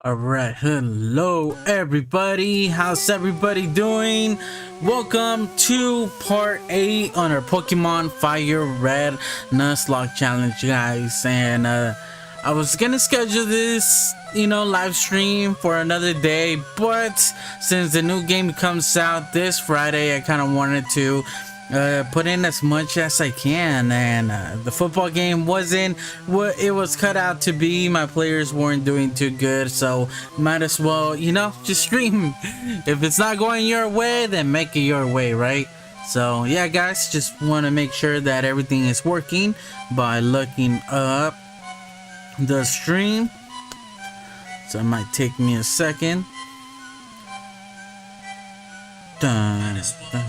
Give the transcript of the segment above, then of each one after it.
Alright, hello everybody, how's everybody doing? Welcome to part 8 on our Pokemon Fire Red Nuzlocke challenge, guys. And I was gonna schedule this, live stream for another day, but since the new game comes out this Friday, I kind of wanted to put in as much as I can. And the football game wasn't what it was cut out to be. My players weren't doing too good, so might as well, just stream. If it's not going your way, then make it your way, right? So yeah, guys, just want to make sure that everything is working by looking up the stream, so it might take me a second. Dun, dun.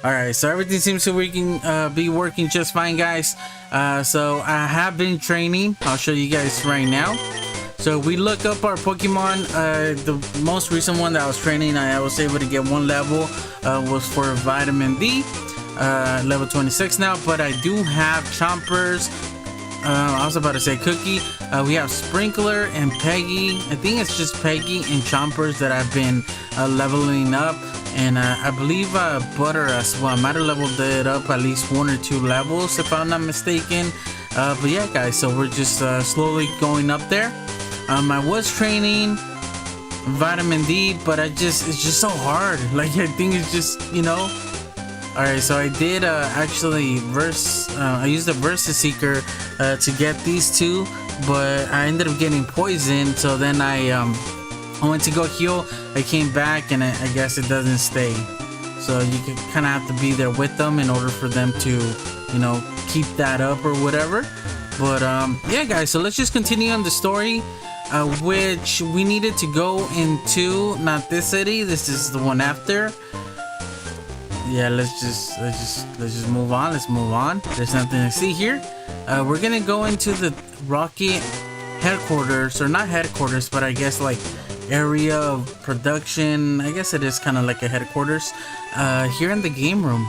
Alright, so everything seems to be working just fine, guys. So I have been training. I'll show you guys right now. So we look up our Pokemon. The most recent one that I was training, I was able to get one level, was for Vitamin D, level 26 now. But I do have Chompers. I was about to say Cookie. We have Sprinkler and Peggy. I think it's just Peggy and Chompers that I've been leveling up. And I believe Butter as well. I might have leveled it up at least 1 or 2 levels if I'm not mistaken. But yeah, guys, so we're just slowly going up there. I was training Vitamin D, but it's just so hard. Like, I think it's just, Alright, so I did actually I used the Versus Seeker to get these two, but I ended up getting poisoned. So then I went to go heal. I came back and I guess it doesn't stay. So you kind of have to be there with them in order for them to, keep that up or whatever. But yeah, guys, so let's just continue on the story, which we needed to go into, not this city. This is the one after. Yeah, let's just move on. Let's move on. There's nothing to see here. We're gonna go into the Rocket headquarters, or not headquarters, but I guess like area of production. I guess it is kind of like a headquarters here in the game room.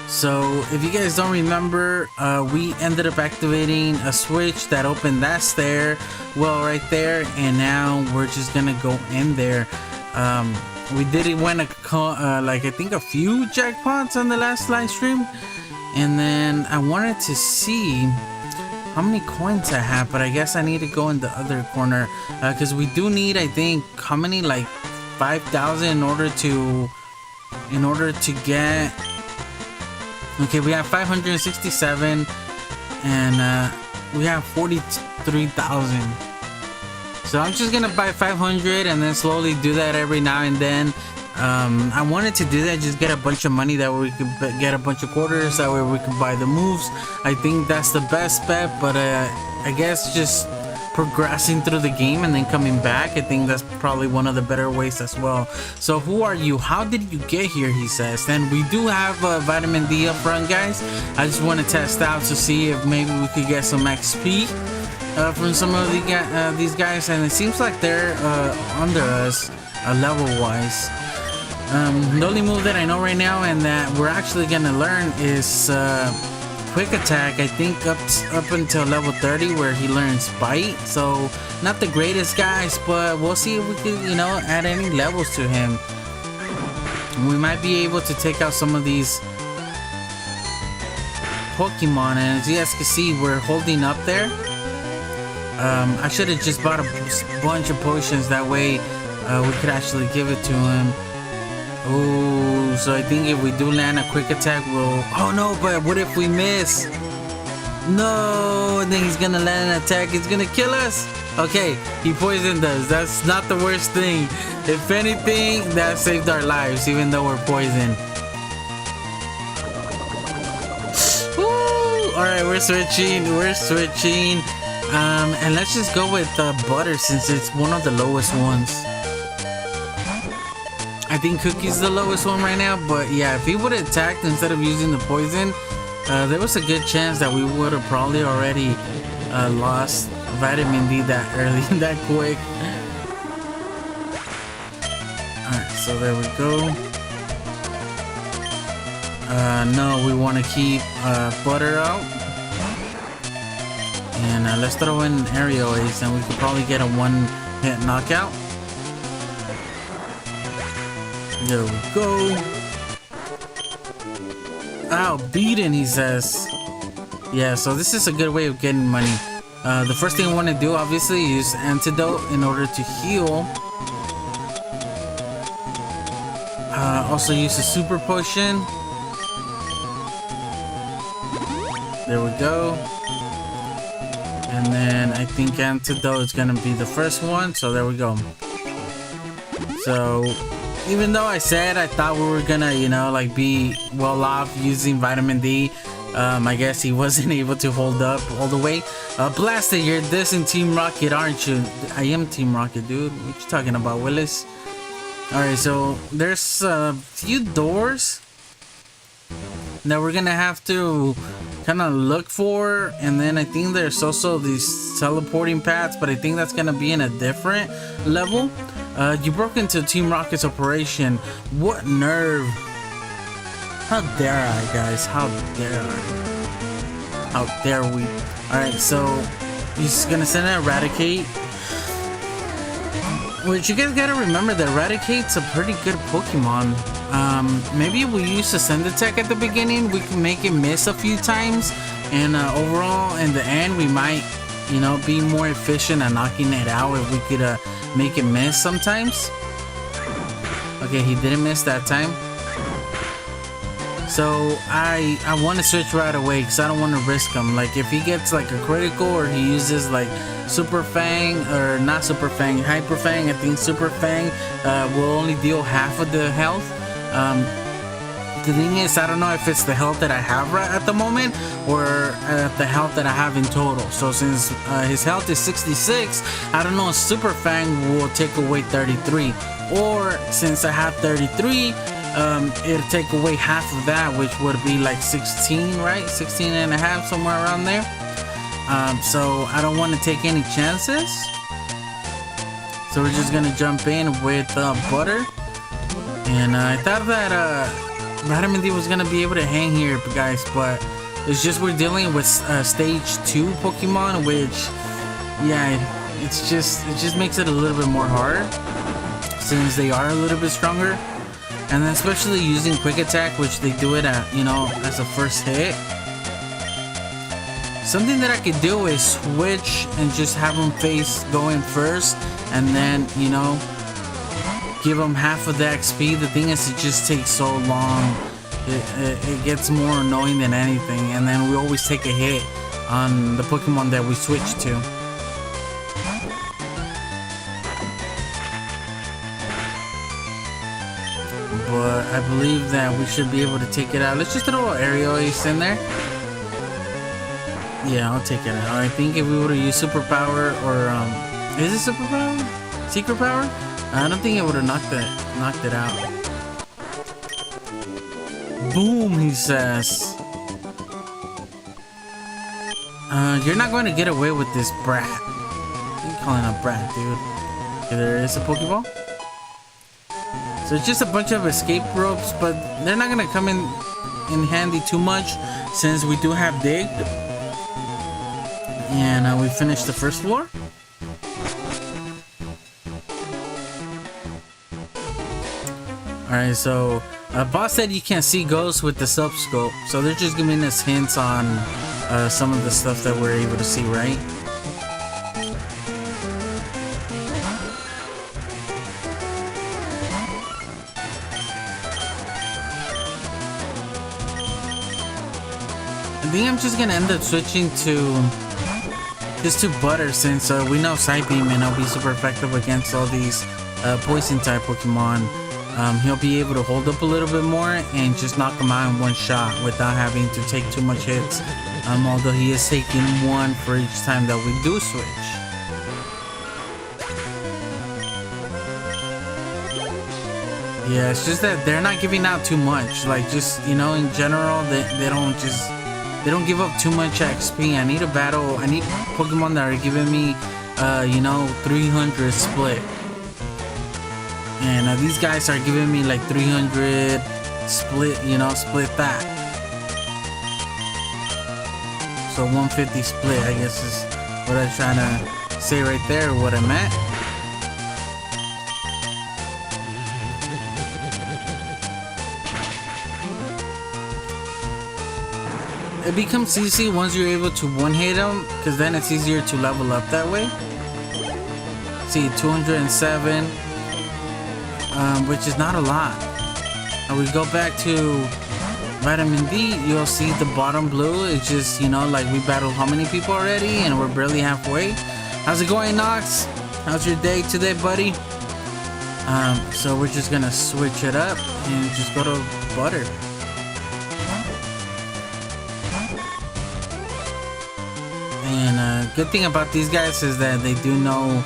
So if you guys don't remember, we ended up activating a switch that opened that stair, well, right there, and now we're just gonna go in there. We did win like I think a few jackpots on the last live stream, and then I wanted to see how many coins I have, but I guess I need to go in the other corner because we do need, I think, how many, like 5,000 in order to get. Okay, we have 567 and we have 43,000. So I'm just gonna buy 500 and then slowly do that every now and then. I wanted to do that, just get a bunch of money, that way we could get a bunch of quarters, that way we could buy the moves. I think that's the best bet, but I guess just progressing through the game and then coming back, I think that's probably one of the better ways as well. So who are you? How did you get here? He says. And we do have Vitamin D up front, guys. I just want to test out to see if maybe we could get some XP from some of these guys, and it seems like they're under us level wise. The only move that I know right now and that we're actually gonna learn is Quick Attack. I think up until level 30, where he learns Bite. So not the greatest, guys, but we'll see if we can, add any levels to him. We might be able to take out some of these Pokemon, and as you guys can see, we're holding up there. I should have just bought a bunch of potions, that way we could actually give it to him. Oh, so I think if we do land a Quick Attack, we'll... Oh no, but what if we miss? No, and then he's gonna land an attack, it's gonna kill us. Okay, he poisoned us. That's not the worst thing. If anything, that saved our lives, even though we're poisoned. Alright, we're switching. And let's just go with Butter, since it's one of the lowest ones. I think Cookie's the lowest one right now, but yeah, if he would have attacked instead of using the poison, there was a good chance that we would have probably already lost Vitamin D that early, that quick. Alright, so there we go. No, we want to keep Butter out. And let's throw in an aerial ace and we could probably get a one-hit knockout. There we go. Ow, beaten, he says. Yeah, so this is a good way of getting money. The first thing I want to do, obviously, is antidote in order to heal. Also use a super potion. There we go. And then I think antidote is gonna be the first one. So there we go. So even though I said I thought we were gonna, you know, like be well off using vitamin D, I guess he wasn't able to hold up all the way. Blasted, you're this in Team Rocket, aren't you? I am Team Rocket, dude. What you talking about, Willis? Alright, so there's a few doors that we're gonna have to kind of look for, and then I think there's also these teleporting paths, but I think that's gonna be in a different level. You broke into Team Rocket's operation. What nerve! How dare I, guys? How dare I? How dare we? Alright, so he's gonna send an Eradicate. Which you guys gotta remember that Eradicate's a pretty good Pokemon. Maybe if we use a Send Attack at the beginning, we can make it miss a few times. And overall, in the end, we might, you know, be more efficient at knocking it out if we could make it miss sometimes. Okay, he didn't miss that time. So I want to switch right away because I don't want to risk him. Like if he gets like a critical or he uses like Super Fang or not Super Fang, Hyper Fang, I think Super Fang will only deal half of the health. The thing is, I don't know if it's the health that I have right at the moment or the health that I have in total. So since his health is 66, I don't know if Super Fang will take away 33, or since I have 33, it'll take away half of that, which would be like 16, right? 16 and a half, somewhere around there. So I don't want to take any chances. So we're just gonna jump in with butter. And I thought that Vitamin D was gonna be able to hang here, guys, but it's just we're dealing with stage 2 Pokemon, which, yeah, it just makes it a little bit more hard since they are a little bit stronger. And then especially using quick attack, which they do it at, you know, as a first hit. Something that I could do is switch and just have them face going first, and then, you know, give them half of the XP. The thing is, it just takes so long. It gets more annoying than anything, and then we always take a hit on the Pokemon that we switch to. But I believe that we should be able to take it out. Let's just throw an aerial ace in there. Yeah, I'll take it out. I think if we were to use superpower or is it superpower? Secret power? I don't think it would have knocked it out. Boom, he says. You're not going to get away with this brat. What are you calling a brat, dude? Okay, there is a Pokeball. So it's just a bunch of escape ropes, but they're not gonna come in handy too much since we do have dig. And we finished the first floor. Alright, so boss said you can't see ghosts with the sub-scope, so they're just giving us hints on some of the stuff that we're able to see, right? I think I'm just gonna end up switching to Butter, since we know Side Beam and I'll be super effective against all these poison type Pokemon. He'll be able to hold up a little bit more and just knock him out in one shot without having to take too much hits. Although he is taking one for each time that we do switch. Yeah, it's just that they're not giving out too much. Like, just, you know, in general, they don't give up too much XP. I need Pokemon that are giving me, you know, 300 split. And these guys are giving me like 300 split, you know, split that. So 150 split, I guess, is what I was trying to say right there, what I meant. It becomes easy once you're able to one-hit them, because then it's easier to level up that way. See, 207, which is not a lot. And we go back to Vitamin D, you'll see the bottom blue. It's just, you know, like we battled how many people already, and we're barely halfway. How's it going, Nox? How's your day today, buddy? So we're just gonna switch it up and just go to butter. And good thing about these guys is that they do know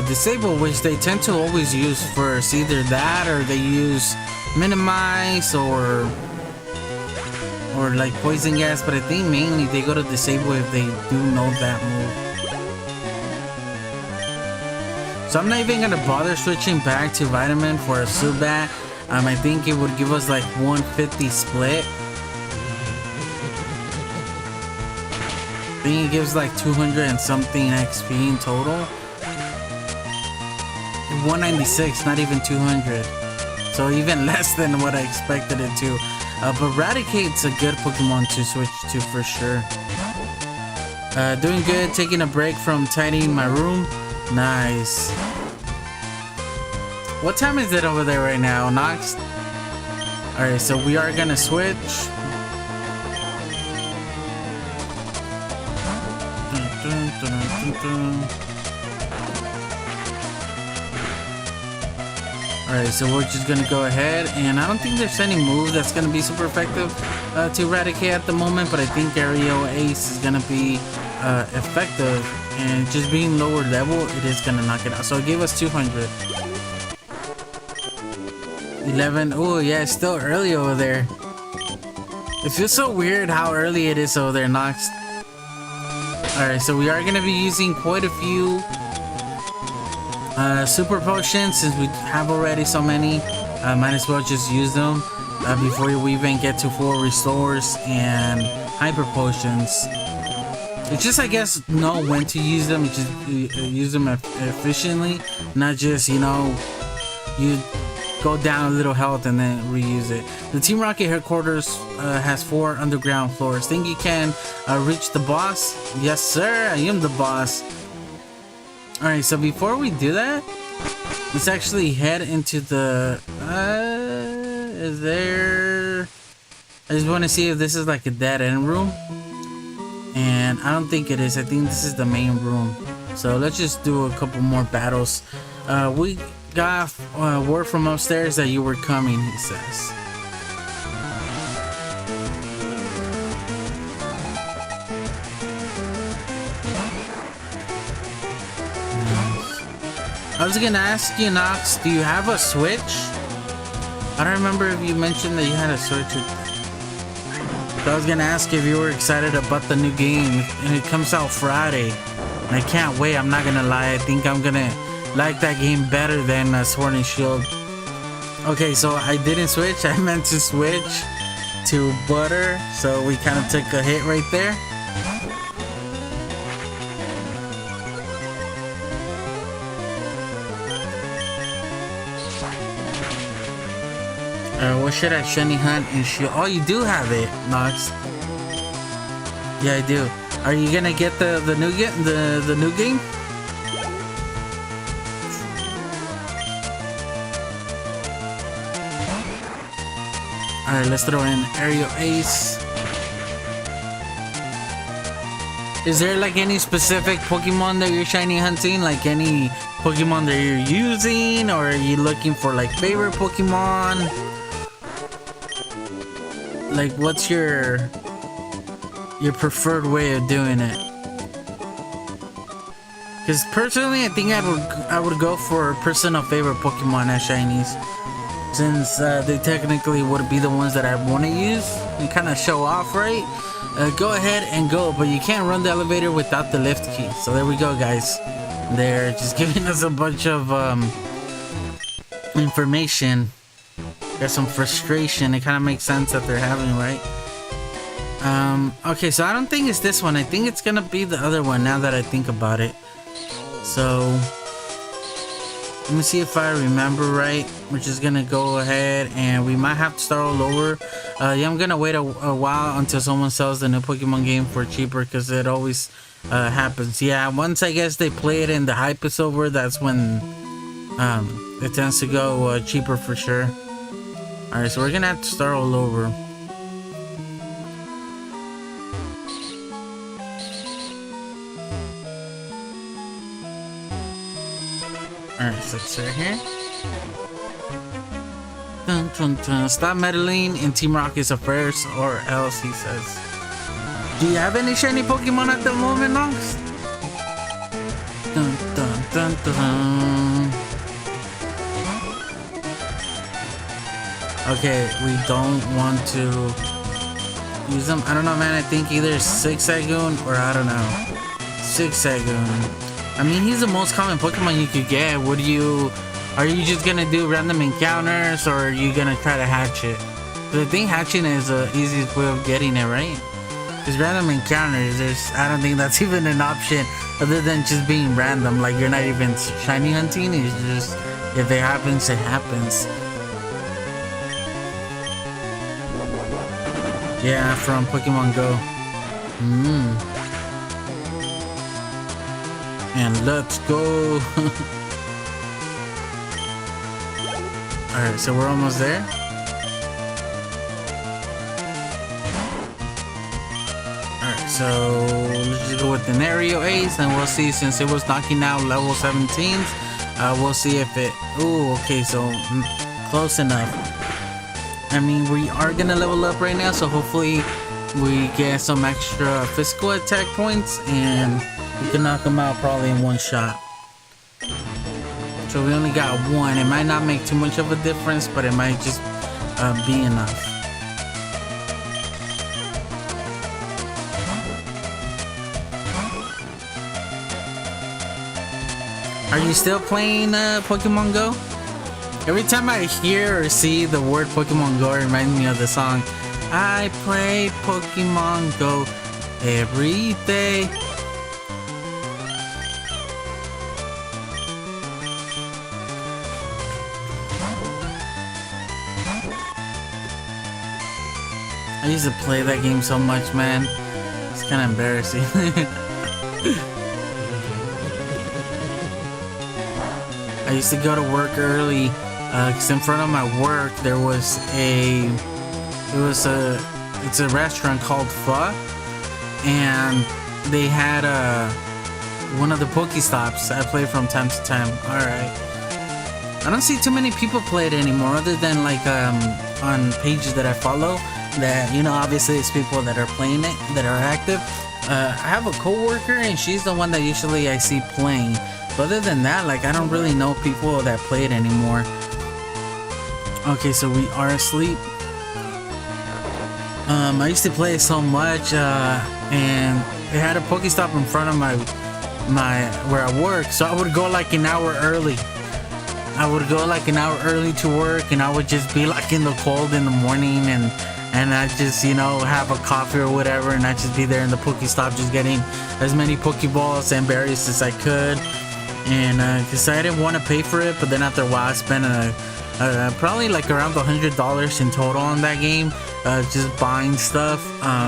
disable, which they tend to always use first. Either that or they use minimize or like poison gas, but I think mainly they go to disable if they do know that move. So I'm not even gonna bother switching back to Vitamin for a Zubat. I think it would give us like 150 split. I think it gives like 200 and something XP in total. 196, not even 200. So even less than what I expected it to. But Raticate's a good Pokemon to switch to for sure. Doing good, taking a break from tidying my room. Nice. What time is it over there right now, Nox? Alright, so we are gonna switch. Alright, so we're just gonna go ahead, and I don't think there's any move that's gonna be super effective to eradicate at the moment, but I think Aerial Ace is gonna be effective, and just being lower level, it is gonna knock it out. So it gave us 200. 11. Oh yeah, it's still early over there. It feels so weird how early it is over there, Nox. Alright, so we are gonna be using quite a few super potions, since we have already so many. Might as well just use them before we even get to full restores and hyper potions. It's just, I guess, know when to use them. Just use them efficiently, not just, you know, you go down a little health and then reuse it. The Team Rocket headquarters has 4 underground floors. Think you can reach the boss? Yes, sir. I am the boss. Alright, so before we do that, let's actually head into the... is there... I just want to see if this is like a dead end room. And I don't think it is. I think this is the main room. So let's just do a couple more battles. We got word from upstairs that you were coming, he says. I was gonna ask you, Nox, do you have a Switch? I don't remember if you mentioned that you had a Switch. So I was gonna ask if you were excited about the new game, and it comes out Friday. And I can't wait, I'm not gonna lie. I think I'm gonna like that game better than Sword and Shield. Okay, so I didn't switch. I meant to switch to Butter, so we kind of took a hit right there. What should I shiny hunt and shield? Oh, you do have it, Nox. Yeah, I do. Are you gonna get the new game? All right, let's throw in Aerial Ace. Is there like any specific Pokemon that you're shiny hunting? Like any Pokemon that you're using, or are you looking for like favorite Pokemon? Like, what's your preferred way of doing it? Because personally, I think I would go for personal favorite Pokemon as shinies, since they technically would be the ones that I want to use and kind of show off, right? Go ahead and go, but you can't run the elevator without the lift key. So there we go, guys. They're just giving us a bunch of information. There's some frustration. It kind of makes sense that they're having, right? Okay, so I don't think it's this one. I think it's gonna be the other one now that I think about it. So let me see if I remember right. We're just gonna go ahead and we might have to start all over. Yeah, I'm gonna wait a while until someone sells the new Pokemon game for cheaper, because it always happens. Yeah, once I guess they play it and the hype is over, that's when it tends to go cheaper for sure. Alright, so we're gonna have to start all over. Alright, so it's right here. Dun, dun, dun. Stop meddling in Team Rocket's affairs or else, he says. Do you have any shiny Pokemon at the moment, Nox? Dun, dun, dun, dun. Okay, we don't want to use them. I don't know, man. I think either Zigzagoon or I don't know. Zigzagoon. I mean, he's the most common Pokemon you could get. Are you just gonna do random encounters, or are you gonna try to hatch it? I think hatching is the easiest way of getting it, right? Because random encounters, I don't think that's even an option other than just being random. Like, you're not even shiny hunting. It's just, if it happens, it happens. Yeah, from Pokemon Go. And let's go. Alright, so we're almost there. Alright, so let's just go with an Aerial Ace and we'll see, since it was knocking out level 17s. We'll see if it... Ooh, okay, so close enough. I mean, we are gonna level up right now, so hopefully we get some extra physical attack points and we can knock them out probably in one shot. So we only got one. It might not make too much of a difference, but it might just be enough. Are you still playing Pokemon Go? Every time I hear or see the word Pokemon Go, it reminds me of the song. I play Pokemon Go every day. I used to play that game so much, man. It's kind of embarrassing. I used to go to work early, because in front of my work there was it's a restaurant called Pho, and they had one of the Pokestops. I play from time to time. All right. I don't see too many people play it anymore, other than like on pages that I follow. That, you know, obviously it's people that are playing it, that are active. I have a coworker and she's the one that usually I see playing. But other than that, like, I don't really know people that play it anymore. Okay, so we are asleep. I used to play it so much, and they had a Pokestop in front of my where I work, so I would go like an hour early. I would go like an hour early to work, and I would just be like in the cold in the morning, and I just, you know, have a coffee or whatever, and I just be there in the Pokestop just getting as many Pokeballs and berries as I could. And because I didn't want to pay for it, but then after a while I spent probably like around $100 in total on that game, just buying stuff,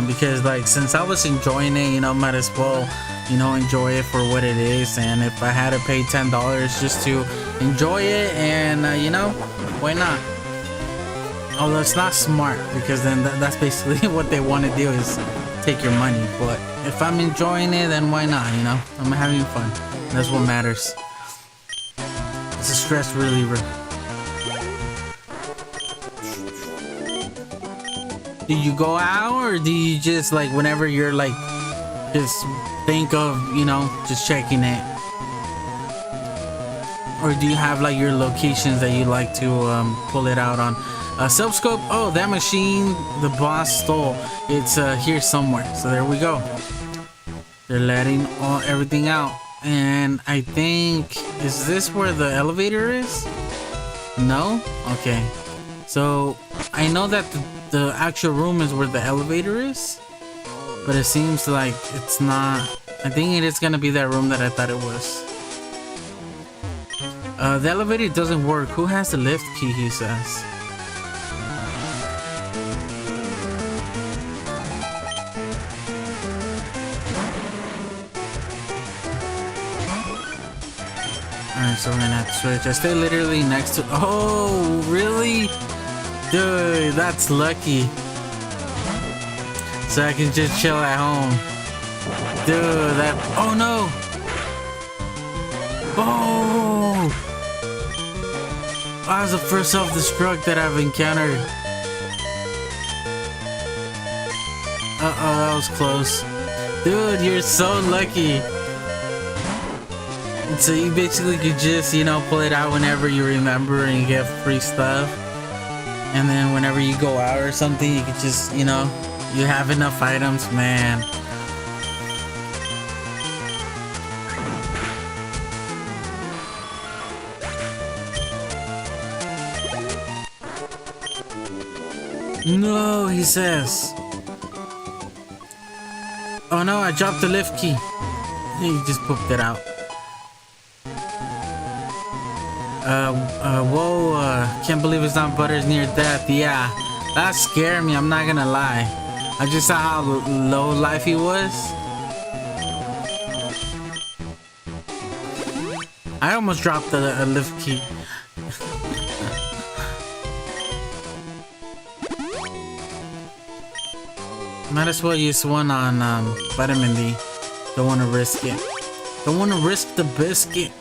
because like, since I was enjoying it, you know, might as well, you know, enjoy it for what it is. And if I had to pay $10 just to enjoy it, and you know, why not? Although it's not smart, because then that's basically what they want to do, is take your money. But if I'm enjoying it, then why not, you know? I'm having fun. That's what matters. It's a stress reliever. Do you go out, or do you just, like, whenever you're like, just think of, you know, just checking it? Or do you have like your locations that you like to pull it out on? Self-scope. Oh, that machine the boss stole. It's here somewhere. So there we go. They're letting everything out. And I think, is this where the elevator is? No? Okay. So I know that the actual room is where the elevator is. but it seems like it's not. I think it is gonna be that room that I thought it was. The elevator doesn't work. Who has the lift key, he says. Alright, so we're gonna have to switch. I stay literally next to. Oh, really? Dude, that's lucky. So I can just chill at home. Dude, that. Oh no! Oh! That was the first self-destruct that I've encountered. Uh-oh, that was close. Dude, you're so lucky. So you basically could just, you know, pull it out whenever you remember and you get free stuff. And then whenever you go out or something, you could just, you know, you have enough items, man. No, he says. Oh no, I dropped the lift key. He just pooped it out. Whoa, can't believe it's not Butters near death. Yeah, that scared me, I'm not gonna lie. I just saw how low life he was. I almost dropped a lift key. Might as well use one on vitamin D. Don't want to risk it. Don't want to risk the biscuit.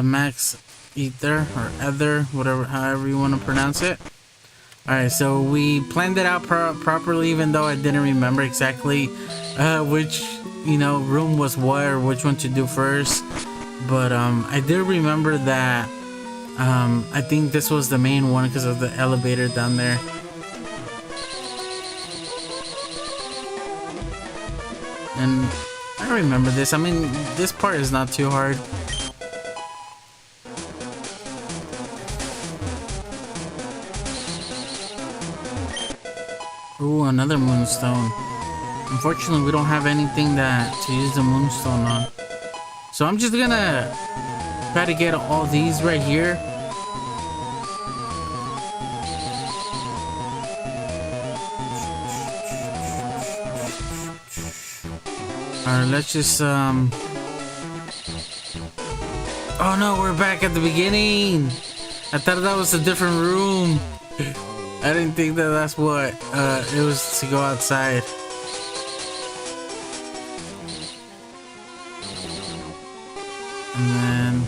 Max Ether or Ether, whatever, however you want to pronounce it. Alright, so we planned it out properly, even though I didn't remember exactly which, you know, room was what or which one to do first. But I did remember that I think this was the main one because of the elevator down there. And I remember this. I mean, this part is not too hard. Ooh, another moonstone. Unfortunately, we don't have anything to use the moonstone on. So I'm just gonna try to get all these right here. Alright, let's just oh no, we're back at the beginning. I thought that was a different room. I didn't think that that's what it was to go outside. And then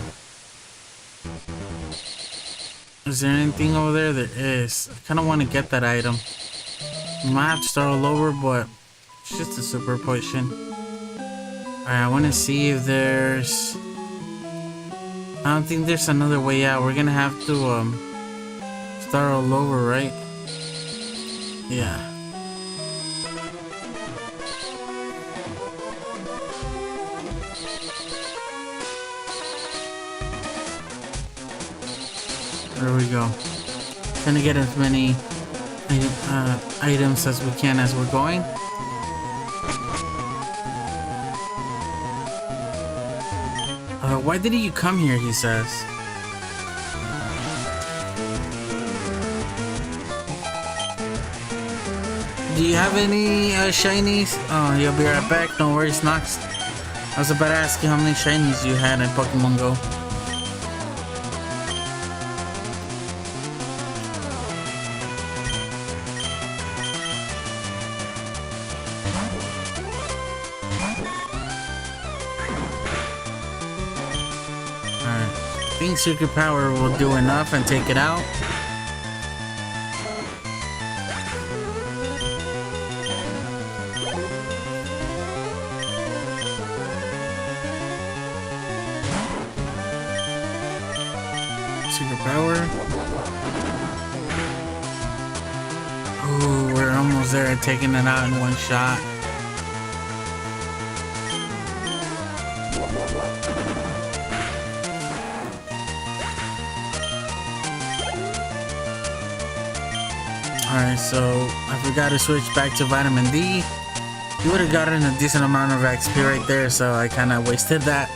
is there anything over there? There is. I kind of want to get that item. Might have to start all over, but it's just a super potion. Alright, I want to see if there's. I don't think there's another way out. We're gonna have to start all over, right? Yeah. There we go. Trying to get as many items as we can as we're going. Why did you come here? He says. Do you have any shinies? Oh, you'll be right back. No worries, Nox. I was about to ask you how many shinies you had in Pokemon Go. Alright. I think Secret Power will do enough and take it out. Secret Power. Ooh, we're almost there at taking it out in one shot. Alright, so I forgot to switch back to vitamin D. You would have gotten a decent amount of XP right there, so I kind of wasted that.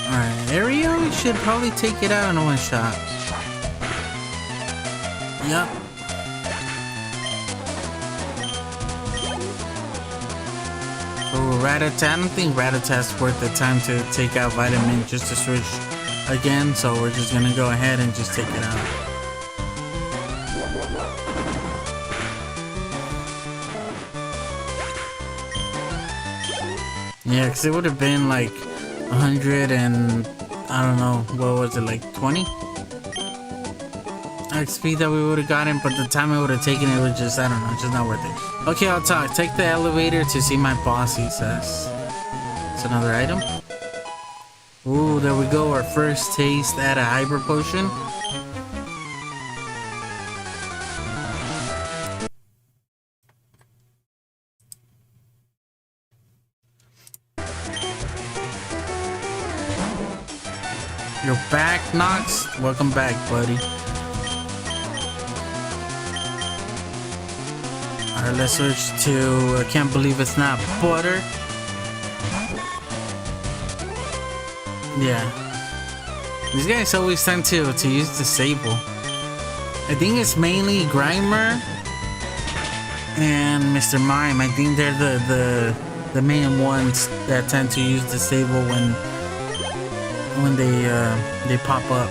Alright, Aerial should probably take it out in one shot. Yup. Oh, Rattata. I don't think Rattata's worth the time to take out Vitamin just to switch again, so we're just gonna go ahead and just take it out. Yeah, because it would have been like 100 and I don't know, what was it, like 20 XP that we would have gotten, but the time it would have taken it was just, I don't know, just not worth it. Okay, I'll talk. Take the elevator to see my boss, he says. It's another item. Ooh, there we go, our first taste at a hyper potion. You're back, Nox. Welcome back, buddy. Alright, let's switch to I can't believe it's not butter. Yeah. These guys always tend to use Disable. I think it's mainly Grimer and Mr. Mime. I think they're the main ones that tend to use Disable when they pop up.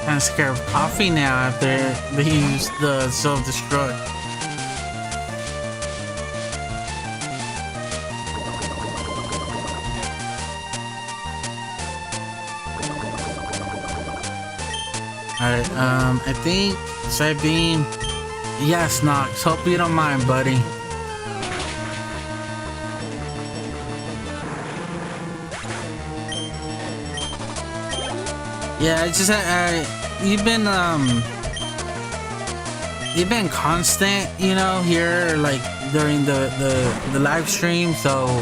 Kind of scared of coffee now after they use the self-destruct. Alright, I think Psybeam. Yes, Nox. Hope you don't mind, buddy. Yeah, it's just you've been constant, you know, here like during the live stream, so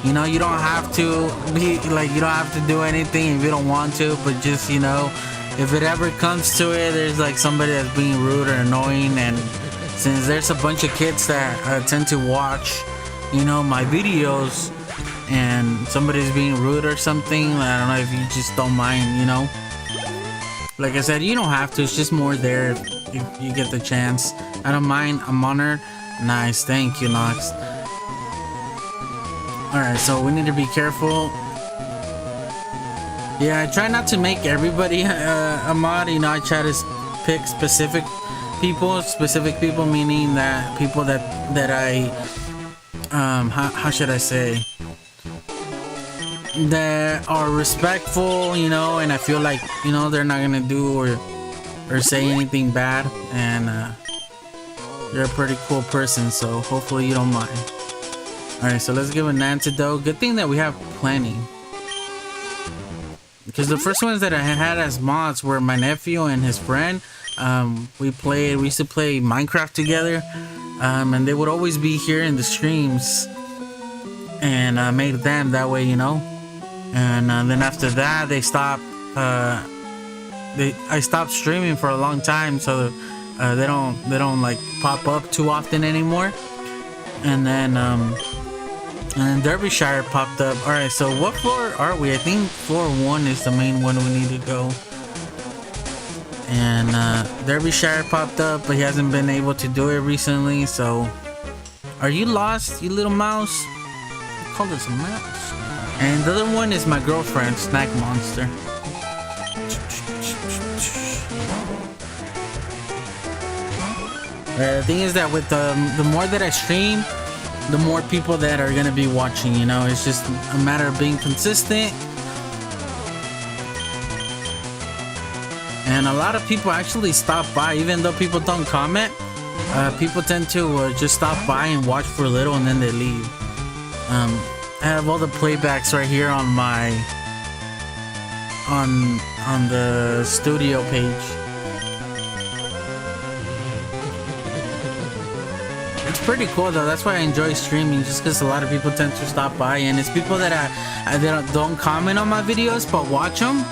you know you don't have to be like, you don't have to do anything if you don't want to, but just, you know, if it ever comes to it, there's like somebody that's being rude or annoying, and since there's a bunch of kids that tend to watch, you know, my videos, and somebody's being rude or something, I don't know if you just don't mind, you know. Like I said, you don't have to, it's just more there if you get the chance. I don't mind, I'm honored. Nice, thank you, Nox. Alright, so we need to be careful. Yeah, I try not to make everybody a mod, you know, I try to pick specific people meaning that people that I, how should I say? That are respectful, you know, and I feel like, you know, they're not gonna do or say anything bad, and you're a pretty cool person, so hopefully you don't mind. Alright, so let's give an antidote. Good thing that we have plenty, because the first ones that I had as mods were my nephew and his friend. We used to play Minecraft together, and they would always be here in the streams, and I made them that way, you know. And then after that, they stopped. I stopped streaming for a long time, so they don't like pop up too often anymore. And then Derbyshire popped up. All right, so what floor are we? I think floor 1 is the main one we need to go. And Derbyshire popped up, but he hasn't been able to do it recently. So, are you lost, you little mouse? You call this a mouse? And the other one is my girlfriend, Snack Monster. The thing is that with the more that I stream, the more people that are gonna be watching, you know. It's just a matter of being consistent. And a lot of people actually stop by, even though people don't comment. people tend to just stop by and watch for a little and then they leave. I have all the playbacks right here on my on the studio page. It's pretty cool though. That's why I enjoy streaming, just because a lot of people tend to stop by, and it's people that I don't comment on my videos but watch them.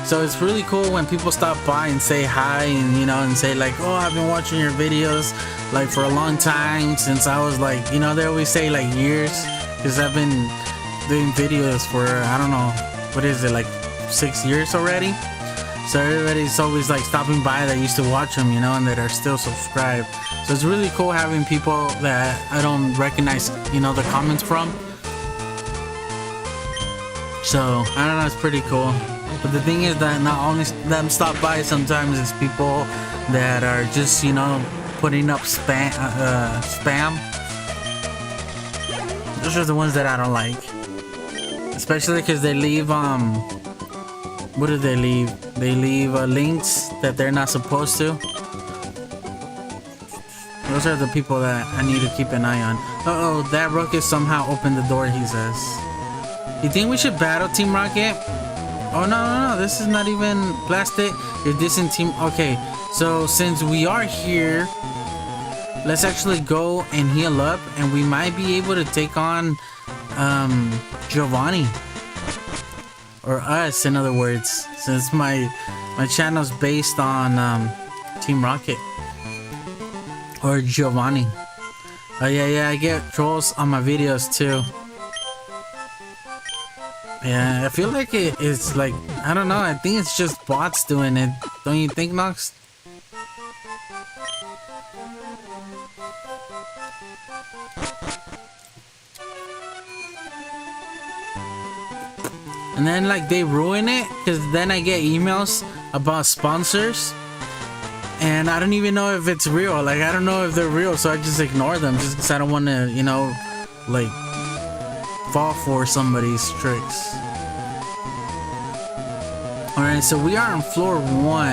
So it's really cool when people stop by and say hi, and you know, and say like, oh, I've been watching your videos like for a long time, since I was like, you know, they always say like years, because I've been doing videos for, I don't know, what is it, like 6 years already. So everybody's always like stopping by that used to watch them, you know, and that are still subscribed. So it's really cool having people that I don't recognize, you know, the comments from. So I don't know, it's pretty cool. But the thing is that not only them stop by, sometimes it's people that are just, you know, putting up spam. Those are the ones that I don't like, especially because they leave what do they leave? They leave links that they're not supposed to. Those are the people that I need to keep an eye on. Uh-oh, that Rocket somehow opened the door, he says. You think we should battle Team Rocket? Oh, no, this is not even plastic. You're dissing Team... Okay, so since we are here, let's actually go and heal up, and we might be able to take on Giovanni. Or us, in other words, since my channel's based on Team Rocket. Or Giovanni. Oh, yeah, I get trolls on my videos, too. Yeah, I feel like it's like, I don't know, I think it's just bots doing it. Don't you think, Nox? And then like they ruin it, because then I get emails about sponsors and I don't even know if it's real. Like, I don't know if they're real, so I just ignore them, just because I don't want to, you know, like fall for somebody's tricks. Alright, so we are on floor 1,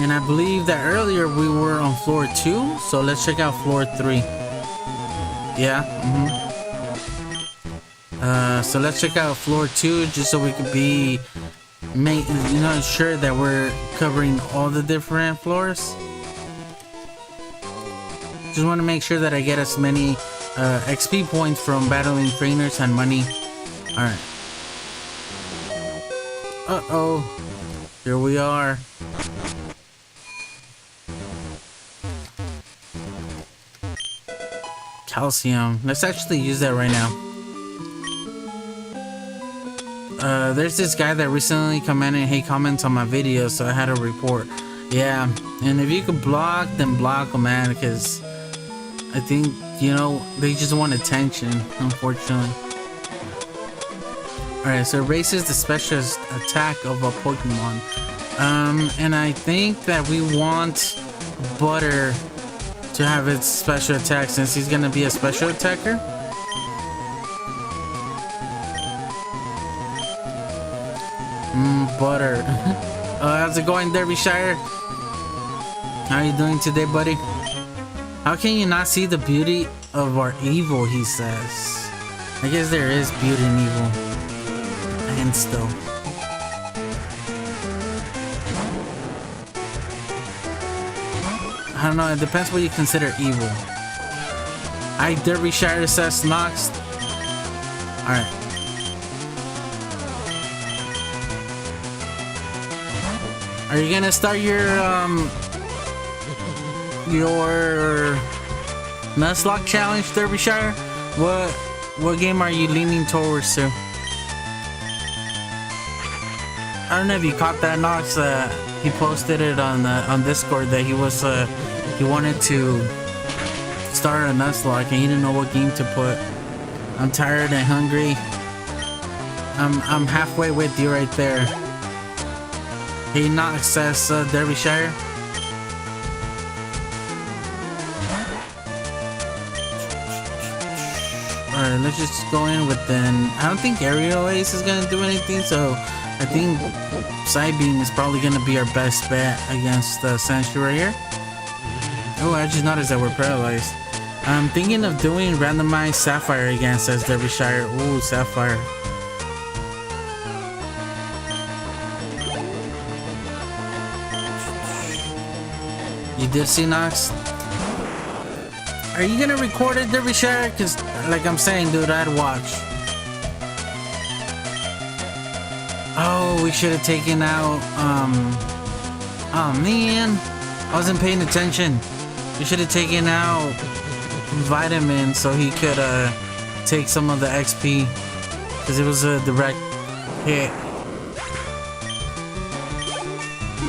and I believe that earlier we were on floor 2, so let's check out floor 3. Yeah, so let's check out floor 2, just so we could be sure that we're covering all the different floors. Just want to make sure that I get as many XP points from battling trainers and money. Alright. Uh-oh. Here we are. Calcium. Let's actually use that right now. There's this guy that recently commented hate comments on my videos, so I had to report. Yeah, and if you could block, then block them, man, because I think, you know, they just want attention, unfortunately. Alright, so it raises the special attack of a Pokemon. And I think that we want Butter to have its special attack, since he's gonna be a special attacker. Butter. How's it going, Derbyshire? How are you doing today, buddy? How can you not see the beauty of our evil, he says. I guess there is beauty in evil. And still. I don't know, it depends what you consider evil. Hi, Derbyshire, says Nox. Alright. Are you gonna start your Nuzlocke challenge, Derbyshire? What game are you leaning towards to? I don't know if you caught that, Nox. He posted it on Discord that he wanted to start a Nuzlocke and he didn't know what game to put. I'm tired and hungry. I'm halfway with you right there. He not access Derbyshire. Alright, let's just go in with then. I don't think Aerial Ace is gonna do anything, so I think Psybeam is probably gonna be our best bet against Sandshrew right here. Oh, I just noticed that we're paralyzed. I'm thinking of doing randomized Sapphire again, says Derbyshire. Ooh, Sapphire. You did see Nox? Are you gonna record it, Derbyshire? Cause like I'm saying, dude, I'd watch. Oh, we should have taken out oh man, I wasn't paying attention. We should have taken out Vitamin so he could take some of the XP, because it was a direct hit.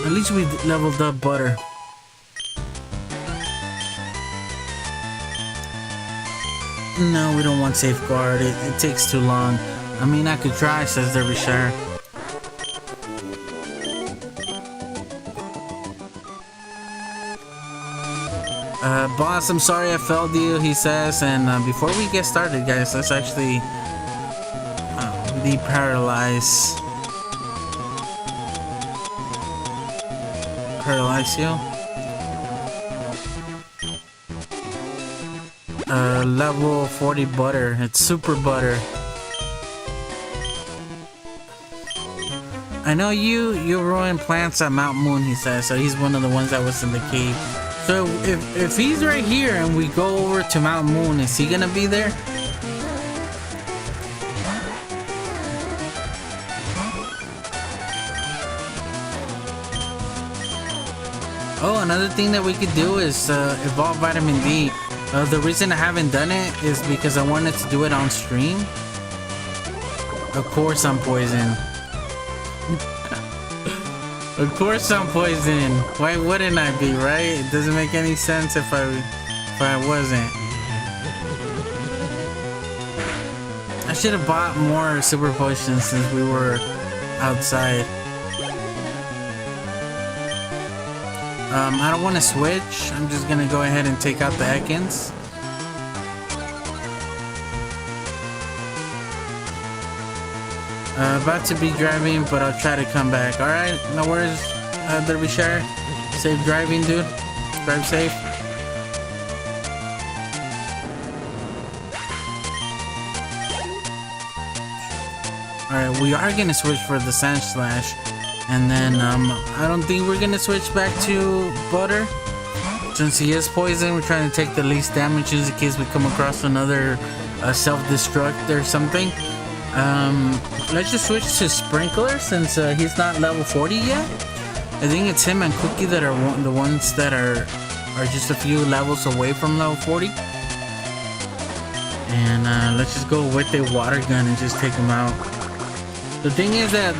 At least we leveled up Butter. No, we don't want Safeguard. It takes too long. I mean, I could try, says Derbyshire. Boss, I'm sorry I failed you, he says. And before we get started, guys, let's actually de-paralyze. Paralyze you. Level 40 Butter. It's super Butter. I know you ruined plants at Mount Moon, he says. So he's one of the ones that was in the cave. So if he's right here and we go over to Mount Moon, is he gonna be there? Oh, another thing that we could do is evolve Vitamin D. The reason I haven't done it is because I wanted to do it on stream. Of course I'm poison. Of course I'm poison. Why wouldn't I be, right? It doesn't make any sense if I wasn't. I should have bought more super potions since we were outside. I don't want to switch. I'm just gonna go ahead and take out the Ekans. About to be driving, but I'll try to come back. Alright, no worries, Derbyshire. Safe driving, dude. Drive safe. Alright, we are gonna switch for the Sand Slash. And then, I don't think we're gonna switch back to Butter. Since he is poison, we're trying to take the least damage in case we come across another self-destruct or something. Let's just switch to Sprinkler since he's not level 40 yet. I think it's him and Cookie that are the ones that are just a few levels away from level 40. And let's just go with the water gun and just take him out. The thing is that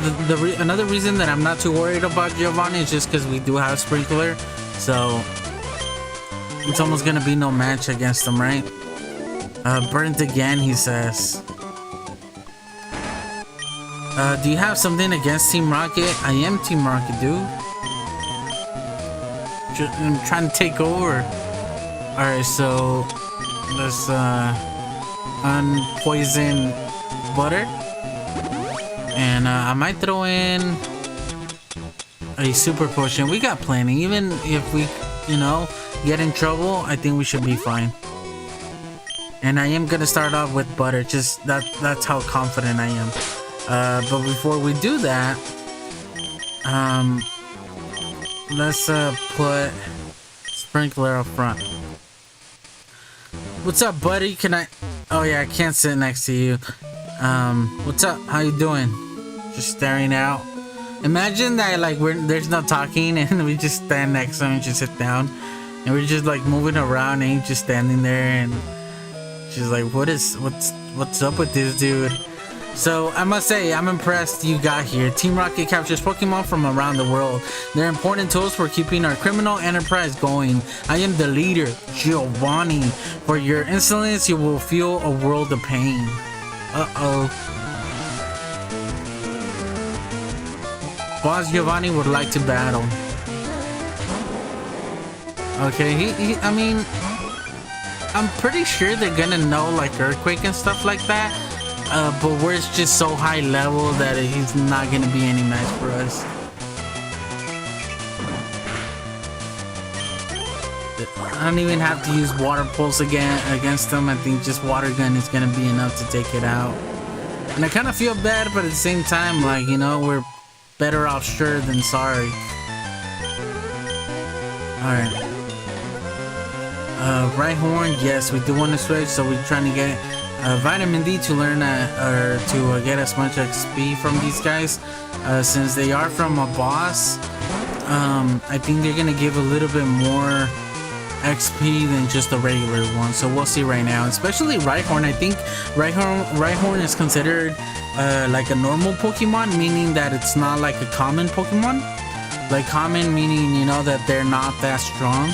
another reason that I'm not too worried about Giovanni is just because we do have Sprinkler, so it's almost gonna be no match against him, right? Burnt again, he says. Do you have something against Team Rocket? I am Team Rocket, dude. I'm trying to take over. Alright, so let's unpoison Butter. And I might throw in a super potion. We got plenty. Even if we, you know, get in trouble, I think we should be fine. And I am gonna start off with Butter. Just that's how confident I am. But before we do that, let's put Sprinkler up front. What's up, buddy? Can I? Oh yeah, I can't sit next to you. What's up? How you doing? Just staring out. Imagine that like there's no talking and we just stand next to him and just sit down, and we're just like moving around and he's just standing there and she's like, what's up with this dude? So I must say, I'm impressed you got here. Team Rocket captures Pokemon from around the world. They're important tools for keeping our criminal enterprise going. I am the leader, Giovanni. For your insolence, you will feel a world of pain. Uh-oh. Boss Giovanni would like to battle. Okay, I mean, I'm pretty sure they're gonna know like Earthquake and stuff like that. But we're just so high level that he's not gonna be any match for us. I don't even have to use water pulse against them. I think just water gun is gonna be enough to take it out. And I kind of feel bad, but at the same time, like, you know, we're better off sure than sorry. Alright. Right horn, yes, we do want to switch, so we're trying to get vitamin D to learn or to get as much XP from these guys. Since they are from a boss, I think they're gonna give a little bit more XP than just a regular one, so we'll see right now. Especially Rhyhorn. I think Rhyhorn is considered like a normal Pokemon, meaning that it's not like a common Pokemon. Like common meaning, you know, that they're not that strong.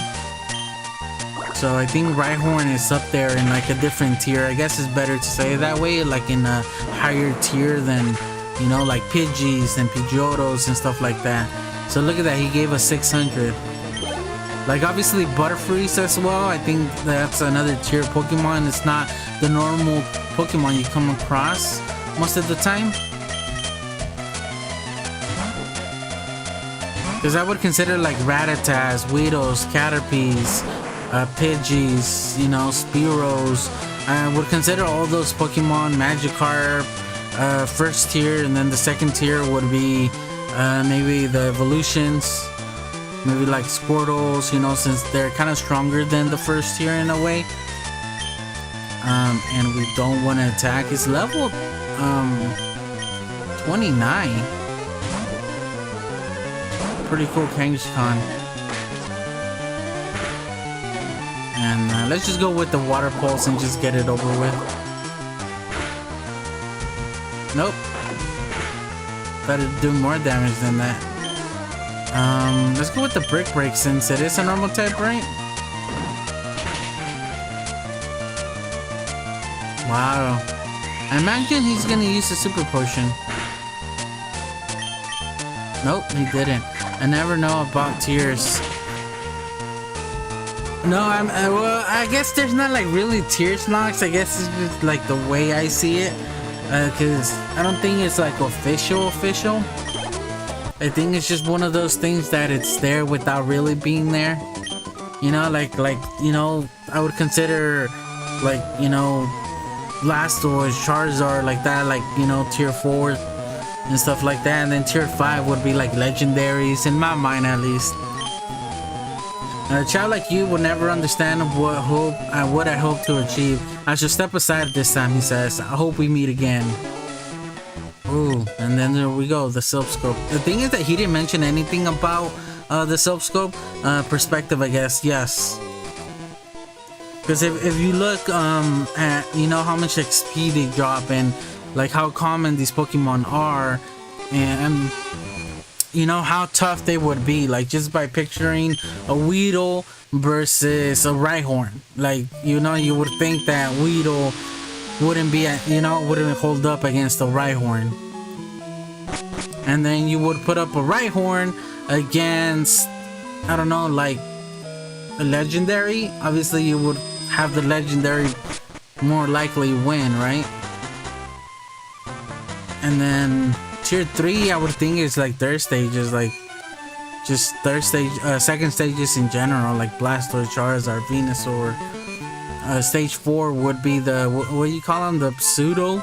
So I think Rhyhorn is up there in like a different tier. I guess it's better to say it that way, like in a higher tier than, you know, like Pidgeys and Pidgeotos and stuff like that. So look at that, he gave us 600. Like obviously Butterfrees as well, I think that's another tier Pokemon. It's not the normal Pokemon you come across most of the time. Because I would consider like Rattatas, Weedles, Caterpies, Pidgeys, you know, Spearows. I would consider all those Pokemon Magikarp first tier, and then the second tier would be maybe the evolutions. Maybe like Squirtles, you know, since they're kind of stronger than the first tier in a way. And we don't want to attack. It's level 29. Pretty cool Kangaskhan. And let's just go with the Water Pulse and just get it over with. Nope. Better do more damage than that. Let's go with the Brick Break since it is a normal type, right? Wow. I imagine he's gonna use a Super Potion. Nope, he didn't. I never know about tiers. No, well, I guess there's not like really tiers knocks. I guess it's just like the way I see it. Cause I don't think it's like official. I think it's just one of those things that it's there without really being there. You know, like you know, I would consider like, you know, Blastoise, Charizard, like that, like, you know, tier 4 and stuff like that. And then tier 5 would be like legendaries, in my mind at least. A child like you would never understand what I hope to achieve. I should step aside this time, he says. I hope we meet again. Ooh, and then there we go, the Silph Scope. The thing is that he didn't mention anything about the Silph Scope. Perspective, I guess, yes. Because if you look at, you know, how much XP they drop and like how common these Pokemon are, and you know how tough they would be, like just by picturing a Weedle versus a Rhyhorn. Like, you know, you would think that Weedle wouldn't be, wouldn't hold up against a Rhyhorn. And then you would put up a Rhyhorn against, I don't know, like a legendary. Obviously you would have the legendary more likely win, right? And then tier 3, I would think, is like their stages, like just their stage, second stages in general, like Blastoise, Charizard, Venusaur. Stage 4 would be the, what do you call them? The pseudo?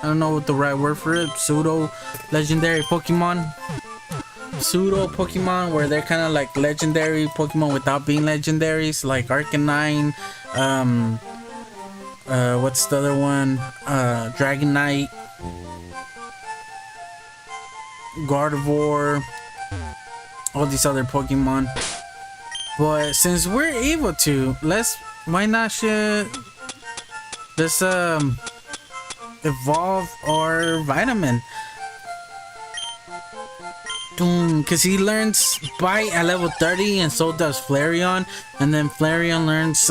I don't know what the right word for it. Pseudo legendary Pokemon. Pseudo Pokemon, where they're kind of like legendary Pokemon without being legendaries, like Arcanine. What's the other one? Dragonite. Gardevoir, all these other Pokemon. But since we're able to, let's evolve our Vitamin. Because he learns Bite at level 30, and so does Flareon. And then Flareon learns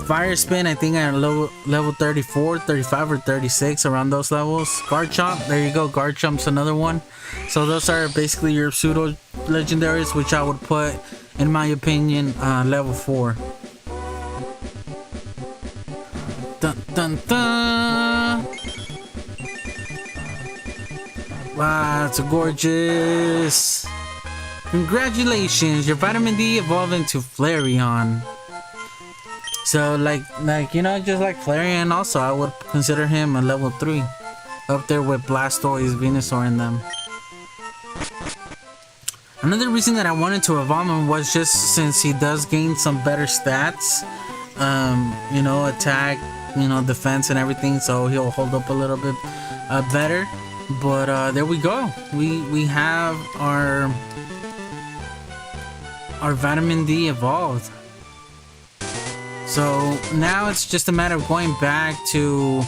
Fire Spin, I think at level 34, 35, or 36, around those levels. Garchomp, there you go, Garchomp's another one. So those are basically your pseudo legendaries, which I would put, in my opinion, level 4. Dun dun dun! Wow, it's a gorgeous. Congratulations, your vitamin D evolved into Flareon. So like you know, just like Flareon, also I would consider him a level 3, up there with Blastoise, Venusaur, and them. Another reason that I wanted to evolve him was just since he does gain some better stats, you know, attack, you know, defense and everything, so he'll hold up a little bit better. But there we go. We have our vitamin D evolved. So now it's just a matter of going back to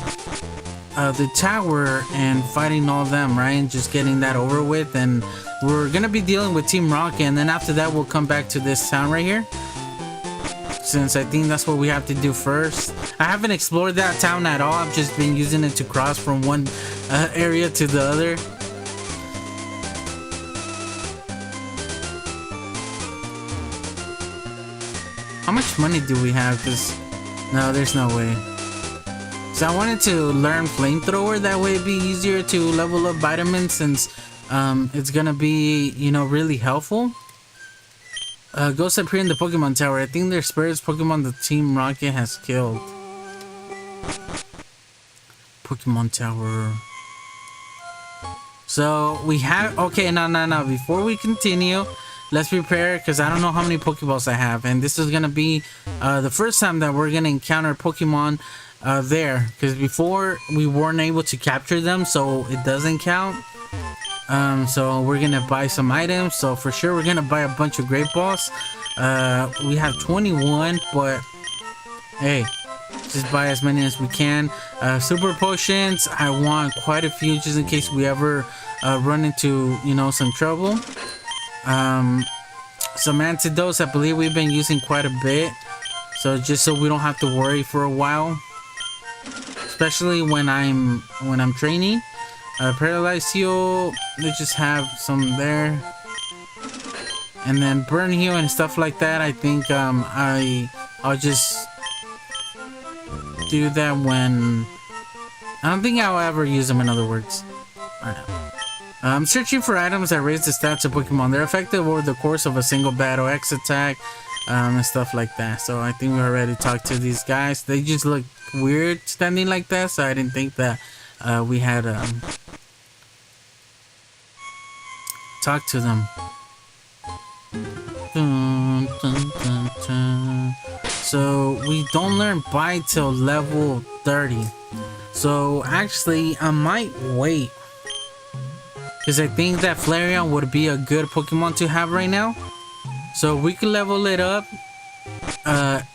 the tower and fighting all of them, right? And just getting that over with. And we're gonna be dealing with Team Rocket, and then after that we'll come back to this town right here, since I think that's what we have to do first. I haven't explored that town at all. I've just been using it to cross from one area to the other. How much money do we have? Because no, there's no way. So I wanted to learn flamethrower, that way it'd be easier to level up vitamins, since it's gonna be, you know, really helpful. Ghosts appear in the Pokemon Tower. I think they're spirits Pokemon the Team Rocket has killed. Pokemon Tower. So we have, okay, no, before we continue, let's prepare, because I don't know how many Pokeballs I have, and this is gonna be the first time that we're gonna encounter Pokemon there, because before we weren't able to capture them, so it doesn't count. So we're gonna buy some items. So for sure we're gonna buy a bunch of Great Balls. We have 21, but hey, just buy as many as we can. Super Potions, I want quite a few, just in case we ever run into, you know, some trouble. Some antidotes, I believe we've been using quite a bit, so just so we don't have to worry for a while, especially when I'm training. Paralyze heal, let's just have some there, and then burn heal and stuff like that. I think I'll just do that when I don't think I'll ever use them, in other words. Alright. I'm searching for items that raise the stats of Pokemon. They're effective over the course of a single battle, X attack, and stuff like that. So I think we already talked to these guys. They just look weird standing like that, so I didn't think that we had talk to them. Dun, dun, dun, dun. So we don't learn Bite till level 30. So actually I might wait, because I think that Flareon would be a good Pokemon to have right now. So we could level it up.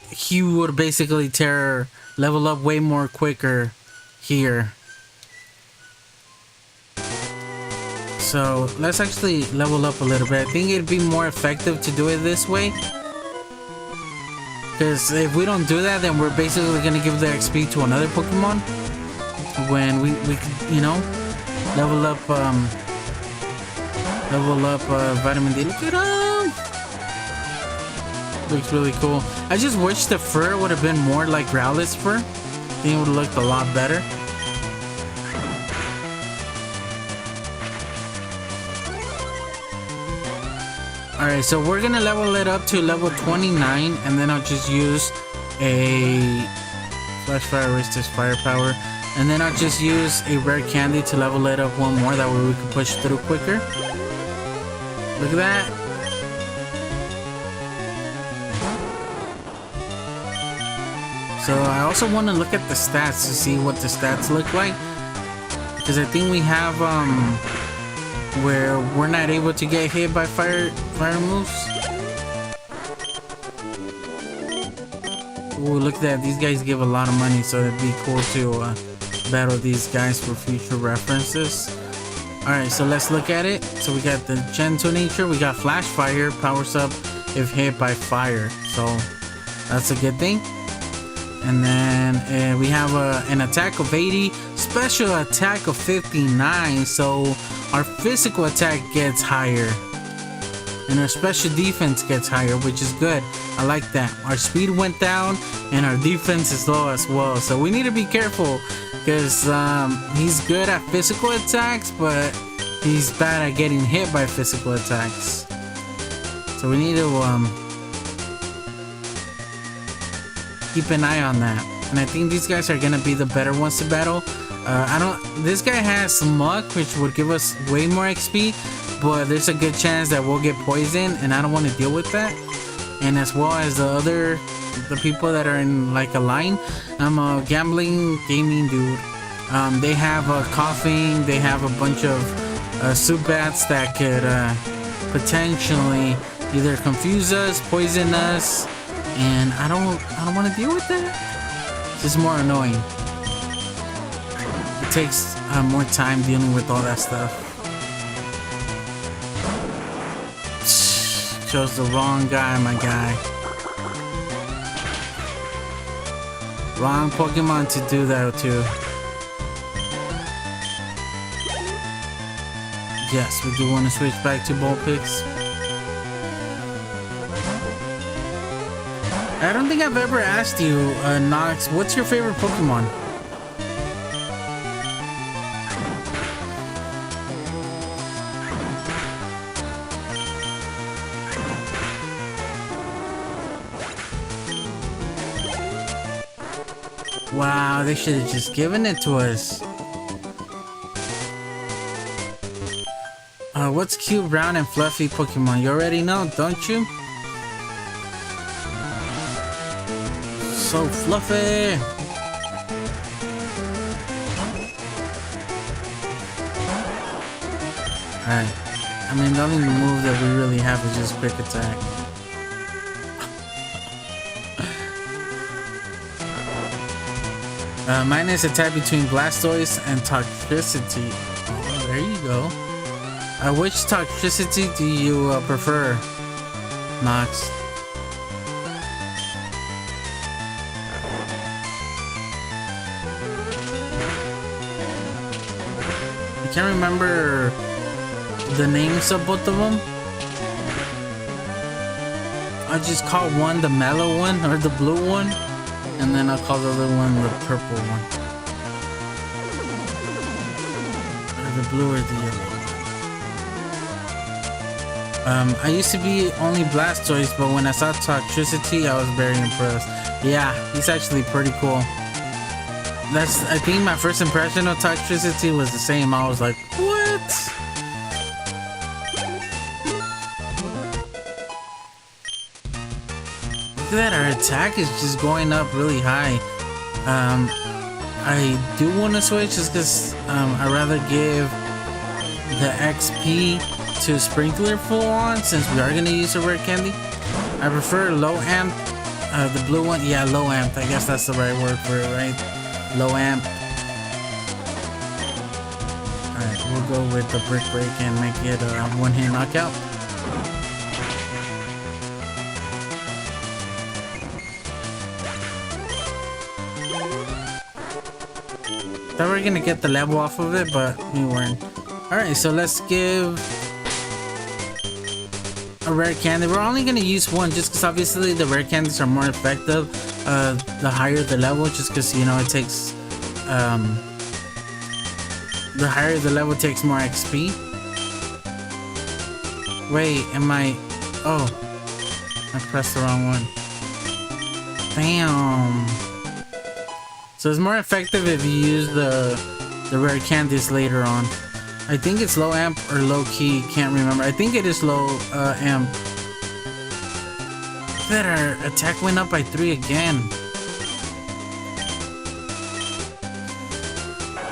He would basically level up way more quicker here. So let's actually level up a little bit. I think it'd be more effective to do it this way, because if we don't do that, then we're basically gonna give the XP to another Pokemon when we you know, level up vitamin D. Look at him! Looks really cool. I just wish the fur would have been more like Growlithe's fur. I think it would have looked a lot better. Alright, so we're gonna level it up to level 29, and then I'll just use a Flash Fire, Resist Firepower, and then I'll just use a rare candy to level it up one more, that way we can push through quicker. Look at that. So I also want to look at the stats to see what the stats look like, because I think we have where we're not able to get hit by fire moves. Ooh, look at that. These guys give a lot of money, so it'd be cool to battle these guys for future references. Alright, so let's look at it. So we got the Gen 2 nature, we got Flash Fire, powers up if hit by fire. So that's a good thing. And then we have an attack of 80, special attack of 59. So our physical attack gets higher, and our special defense gets higher, which is good. I like that. Our speed went down, and our defense is low as well. So we need to be careful, because he's good at physical attacks, but he's bad at getting hit by physical attacks. So we need to keep an eye on that. And I think these guys are gonna be the better ones to battle. This guy has Muck, which would give us way more XP, but there's a good chance that we'll get poisoned, and I don't want to deal with that. And as well as the people that are in like a line. I'm a gaming dude. They have a coughing, they have a bunch of Subats that could potentially either confuse us, poison us, and I don't want to deal with that. It's just more annoying. It takes more time dealing with all that stuff. Chose the wrong guy, my guy. Wrong Pokemon to do that too. Yes, we do want to switch back to Vulpix. I don't think I've ever asked you, Nox, what's your favorite Pokemon? Wow, they should have just given it to us. What's cute, round, and fluffy Pokemon? You already know, don't you? So fluffy! Alright. I mean, the only move that we really have is just quick attack. Mine is a type between Blastoise and Toxtricity. Oh, there you go. Which Toxtricity do you prefer, Nox? I can't remember the names of both of them. I just call one the mellow one or the blue one, and then I'll call the other one the purple one. Or the blue or the yellow. I used to be only Blastoise, but when I saw Toxtricity, I was very impressed. Yeah, he's actually pretty cool. I think my first impression of Toxtricity was the same. I was like, what? Look at that, our attack is just going up really high. I do want to switch just because I'd rather give the XP to Sprinkler full on, since we are going to use a rare candy. I prefer low amp, the blue one. Yeah, low amp, I guess that's the right word for it, right? Low amp. Alright, we'll go with the Brick Break and make it a one-hit knockout. Thought we were gonna get the level off of it, but we weren't. Alright, so let's give a rare candy. We're only gonna use one just because obviously the rare candies are more effective the higher the level, just because, you know, it takes the higher the level takes more XP. Wait, am I... Oh, I pressed the wrong one. Damn. So it's more effective if you use the rare candies later on. I think it's low amp or low key, can't remember. I think it is low amp. That our attack went up by 3 again.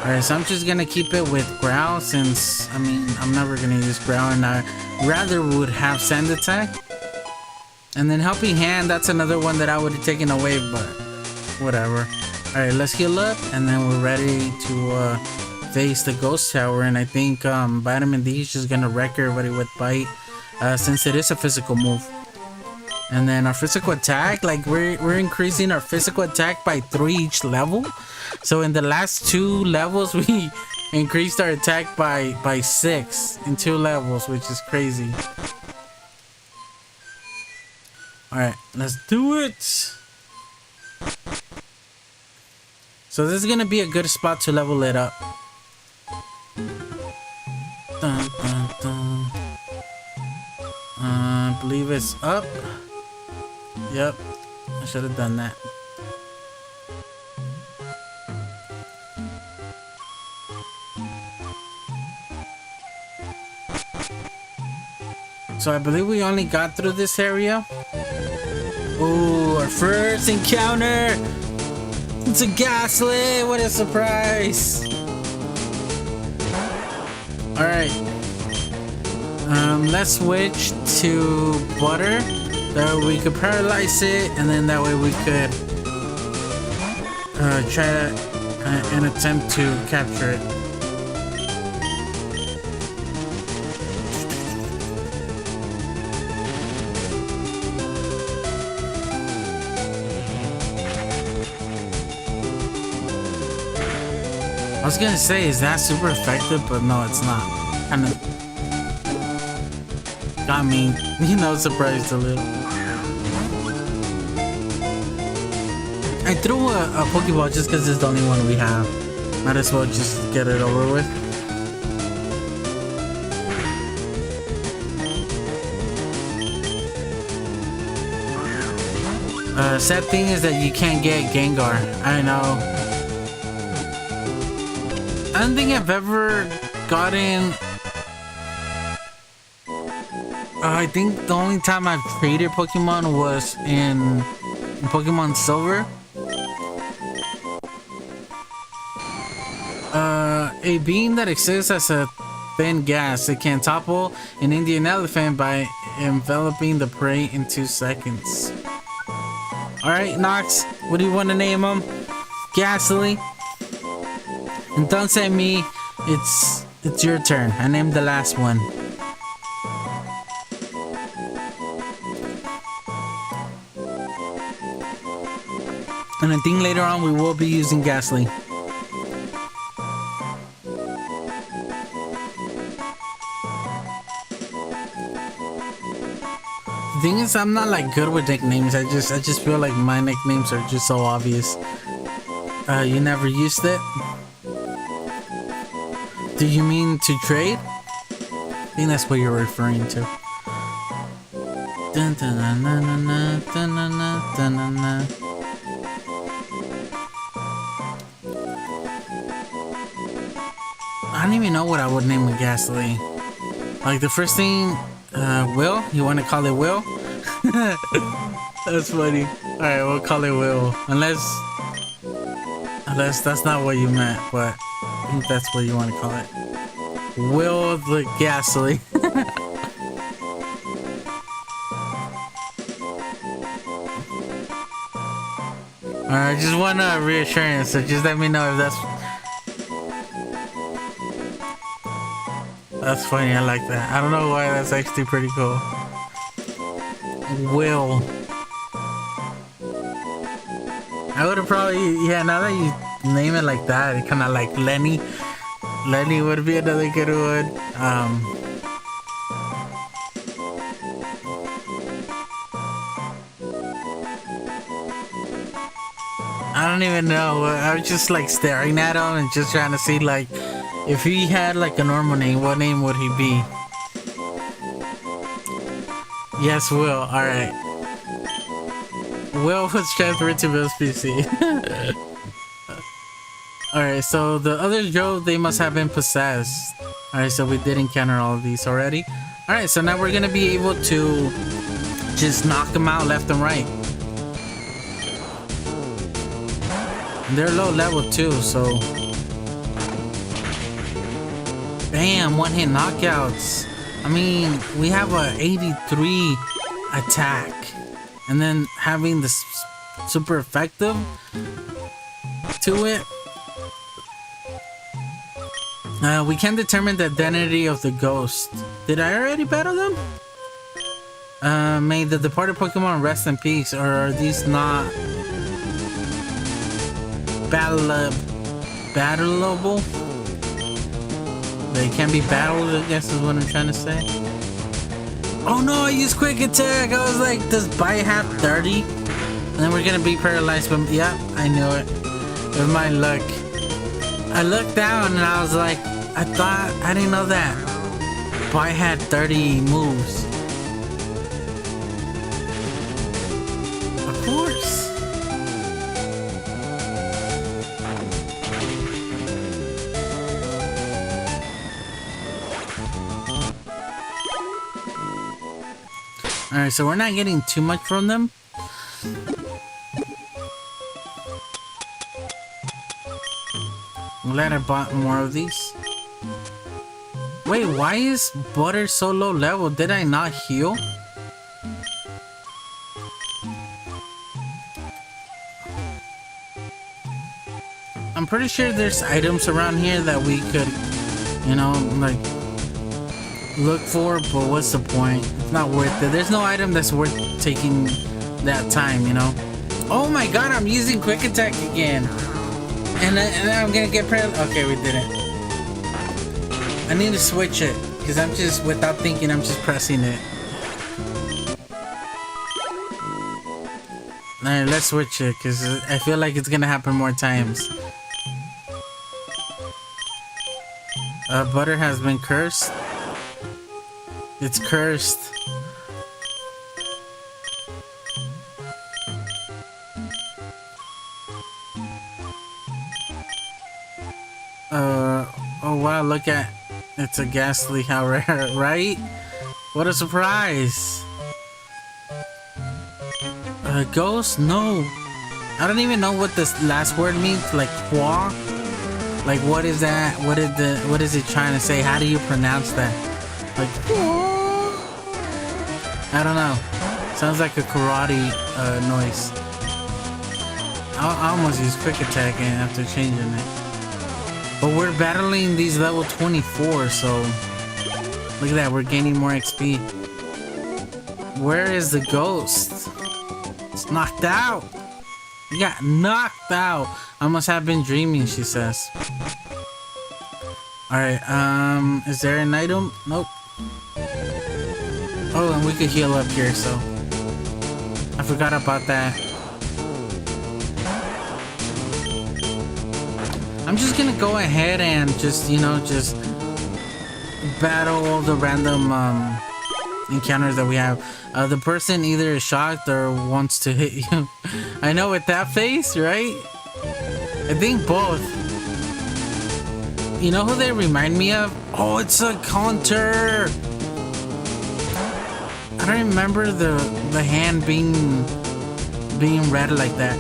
Alright, so I'm just gonna keep it with Growl, since, I mean, I'm never gonna use Growl, and I rather would have Sand Attack. And then Helping Hand, that's another one that I would have taken away, but whatever. Alright, let's heal up, and then we're ready to face the Ghost Tower. And I think Vitamin D is just gonna wreck everybody with Bite, since it is a physical move. And then our physical attack, like we're increasing our physical attack by 3 each level. So in the last 2 levels, we increased our attack by 6 in 2 levels, which is crazy. Alright, let's do it. So this is gonna be a good spot to level it up. Dun, dun, dun. I believe it's up. Yep, I should have done that. So I believe we only got through this area. Oh, our first encounter! It's a Ghastly! What a surprise! Alright. Let's switch to Butter. That way we could paralyze it, and then that way we could try to and attempt to capture it. I was gonna say, is that super effective? But no, it's not. Kinda got me, you know, surprised a little. I threw a Pokeball just because it's the only one we have. Might as well just get it over with. Sad thing is that you can't get Gengar. I know. I don't think I've ever gotten... I think the only time I've traded Pokemon was in Pokemon Silver. A being that exists as a thin gas. It can topple an Indian elephant by enveloping the prey in 2 seconds. Alright, Nox, what do you want to name him? Ghastly? And don't say me, it's your turn. I named the last one. And I think later on we will be using Ghastly. The thing is, I'm not like good with nicknames. I just feel like my nicknames are just so obvious. You never used it? Do you mean to trade? I think that's what you're referring to. Dun, dun, dun, dun, dun, dun, dun, dun, dun, dun. I don't even know what I would name a Ghastly. Like the first thing, Will? You want to call it Will? That's funny. Alright, we'll call it Will. Unless that's not what you meant, but I think that's what you want to call it. Will the Ghastly. Alright, just want a reassurance, so just let me know if that's funny. I like that. I don't know why, that's actually pretty cool. Will. I would have probably, yeah, now that you name it like that, it kind of like Lenny. Lenny would be another good one. I don't even know. I was just like staring at him and just trying to see like if he had like a normal name, what name would he be? Yes, Will. Alright. Will was transferred to Bill's PC. Alright, so the other Joe, they must have been possessed. Alright, so we did encounter all of these already. Alright, so now we're gonna be able to just knock them out left and right. And they're low level too, so... Bam! One-hit knockouts! I mean, we have a 83 attack. And then having this super effective to it. We can determine the identity of the ghost. Did I already battle them? May the departed Pokemon rest in peace, or are these not battleable? They can be battled, I guess is what I'm trying to say. Oh no, I used quick attack! I was like, does Bite have 30? And then we're gonna be paralyzed, but yeah, I knew it. With my luck. I looked down and I was like, I didn't know that Bite had 30 moves. Alright, so we're not getting too much from them. I'm glad I bought more of these. Wait, why is Butter so low level? Did I not heal? I'm pretty sure there's items around here that we could, you know, like, look for, but what's the point? It's not worth it. There's no item that's worth taking that time, you know? Oh my god, I'm using quick attack again. And I'm gonna get okay, we did it. I need to switch it, because I'm just, without thinking, I'm just pressing it. Alright, let's switch it, because I feel like it's gonna happen more times. Butter has been cursed. It's cursed. Oh wow, look at, it's a ghastly how rare, right? What a surprise. Ghost? No. I don't even know what this last word means, like qua. Like what is that? What is it trying to say? How do you pronounce that? Like qua? I don't know. Sounds like a karate noise. I almost used quick attack after changing it. But we're battling these level 24, so look at that, we're gaining more XP. Where is the ghost? It's knocked out. He got knocked out. I must have been dreaming, she says. Alright, is there an item? Nope. Oh, and we could heal up here, so I forgot about that. I'm just gonna go ahead and just, you know, just battle all the random encounters that we have. The person either is shocked or wants to hit you. I know, with that face, right? I think both. You know who they remind me of? Oh, it's a counter. I don't remember the hand being red like that.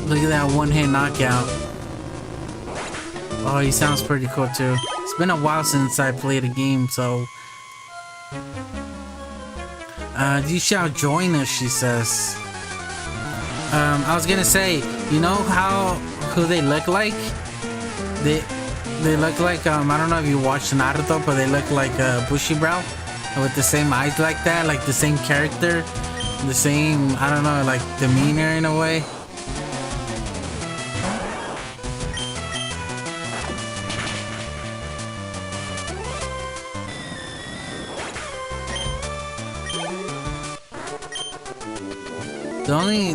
Look at that one-hit knockout. Oh, he sounds pretty cool too. It's been a while since I played a game, so... you shall join us, she says. I was gonna say, you know who they look like? They look like, I don't know if you watched Naruto, but they look like Bushiroad. With the same eyes like that, like the same character. The same, I don't know, like demeanor in a way.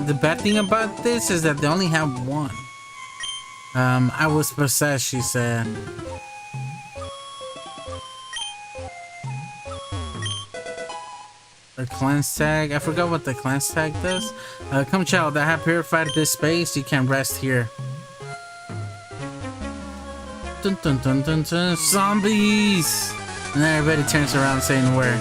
The bad thing about this is that they only have one. I was possessed, she said. A cleanse tag. I forgot what the cleanse tag does. Come child, I have purified this space. You can rest here. Dun dun dun dun dun. Zombies! And then everybody turns around saying where.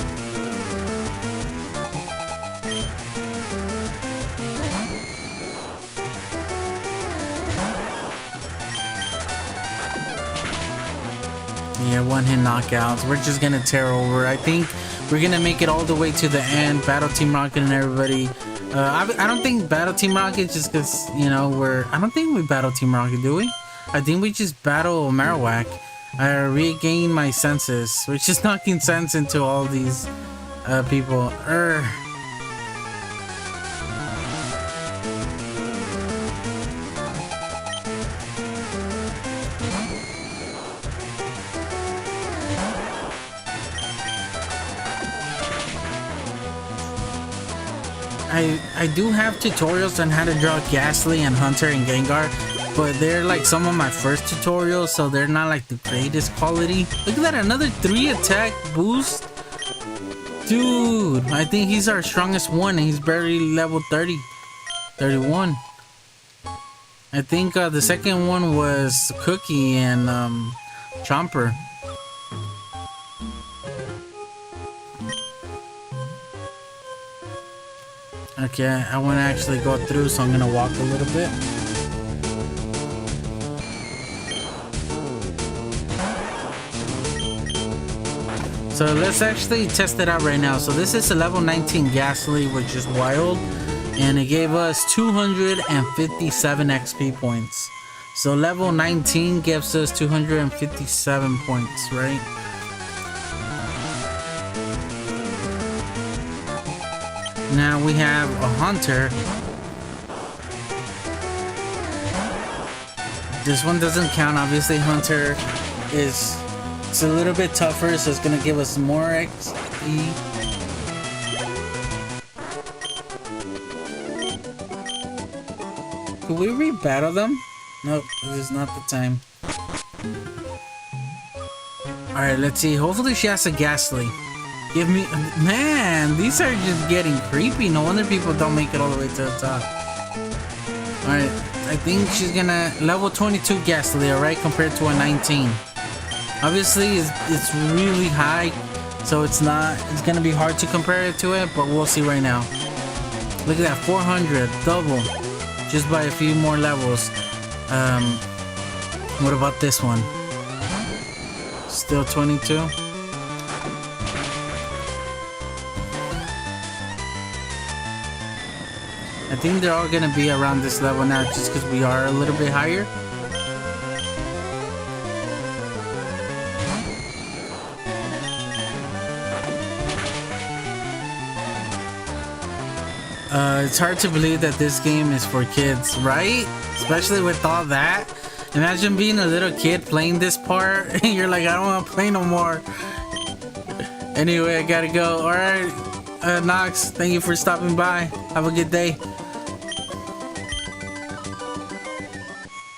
Yeah, one-hit knockouts. We're just gonna tear over. I think we're gonna make it all the way to the end. Battle Team Rocket and everybody. I don't think Battle Team Rocket, just because, you know, I don't think we Battle Team Rocket, do we? I think we just battle Marowak. I regain my senses. We're just knocking sense into all these people. I do have tutorials on how to draw Ghastly and Hunter and Gengar, but they're like some of my first tutorials, so they're not like the greatest quality. Look at that, another 3 attack boost. Dude, I think he's our strongest one, and he's barely level 30, 31. I think the second one was Cookie and Chomper. Okay, I want to actually go through, so I'm gonna walk a little bit. So let's actually test it out right now. So this is a level 19 Ghastly, which is wild, and it gave us 257 XP points. So level 19 gives us 257 points, right? Now we have a Hunter. This one doesn't count, obviously. Hunter is, it's a little bit tougher, so it's gonna give us more XP. Could we re-battle them? Nope, this is not the time. Alright, let's see. Hopefully she has a Ghastly. Give me... Man, these are just getting creepy. No wonder people don't make it all the way to the top. Alright, I think she's gonna... Level 22 Ghastly, alright? Compared to a 19. Obviously, it's really high. So it's not... It's gonna be hard to compare it to it. But we'll see right now. Look at that. 400. Double. Just by a few more levels. What about this one? Still 22? I think they're all gonna be around this level now just because we are a little bit higher. It's hard to believe that this game is for kids, right? Especially with all that. Imagine being a little kid playing this part and you're like, I don't want to play no more. Anyway, I gotta go. Alright, Nox, thank you for stopping by. Have a good day.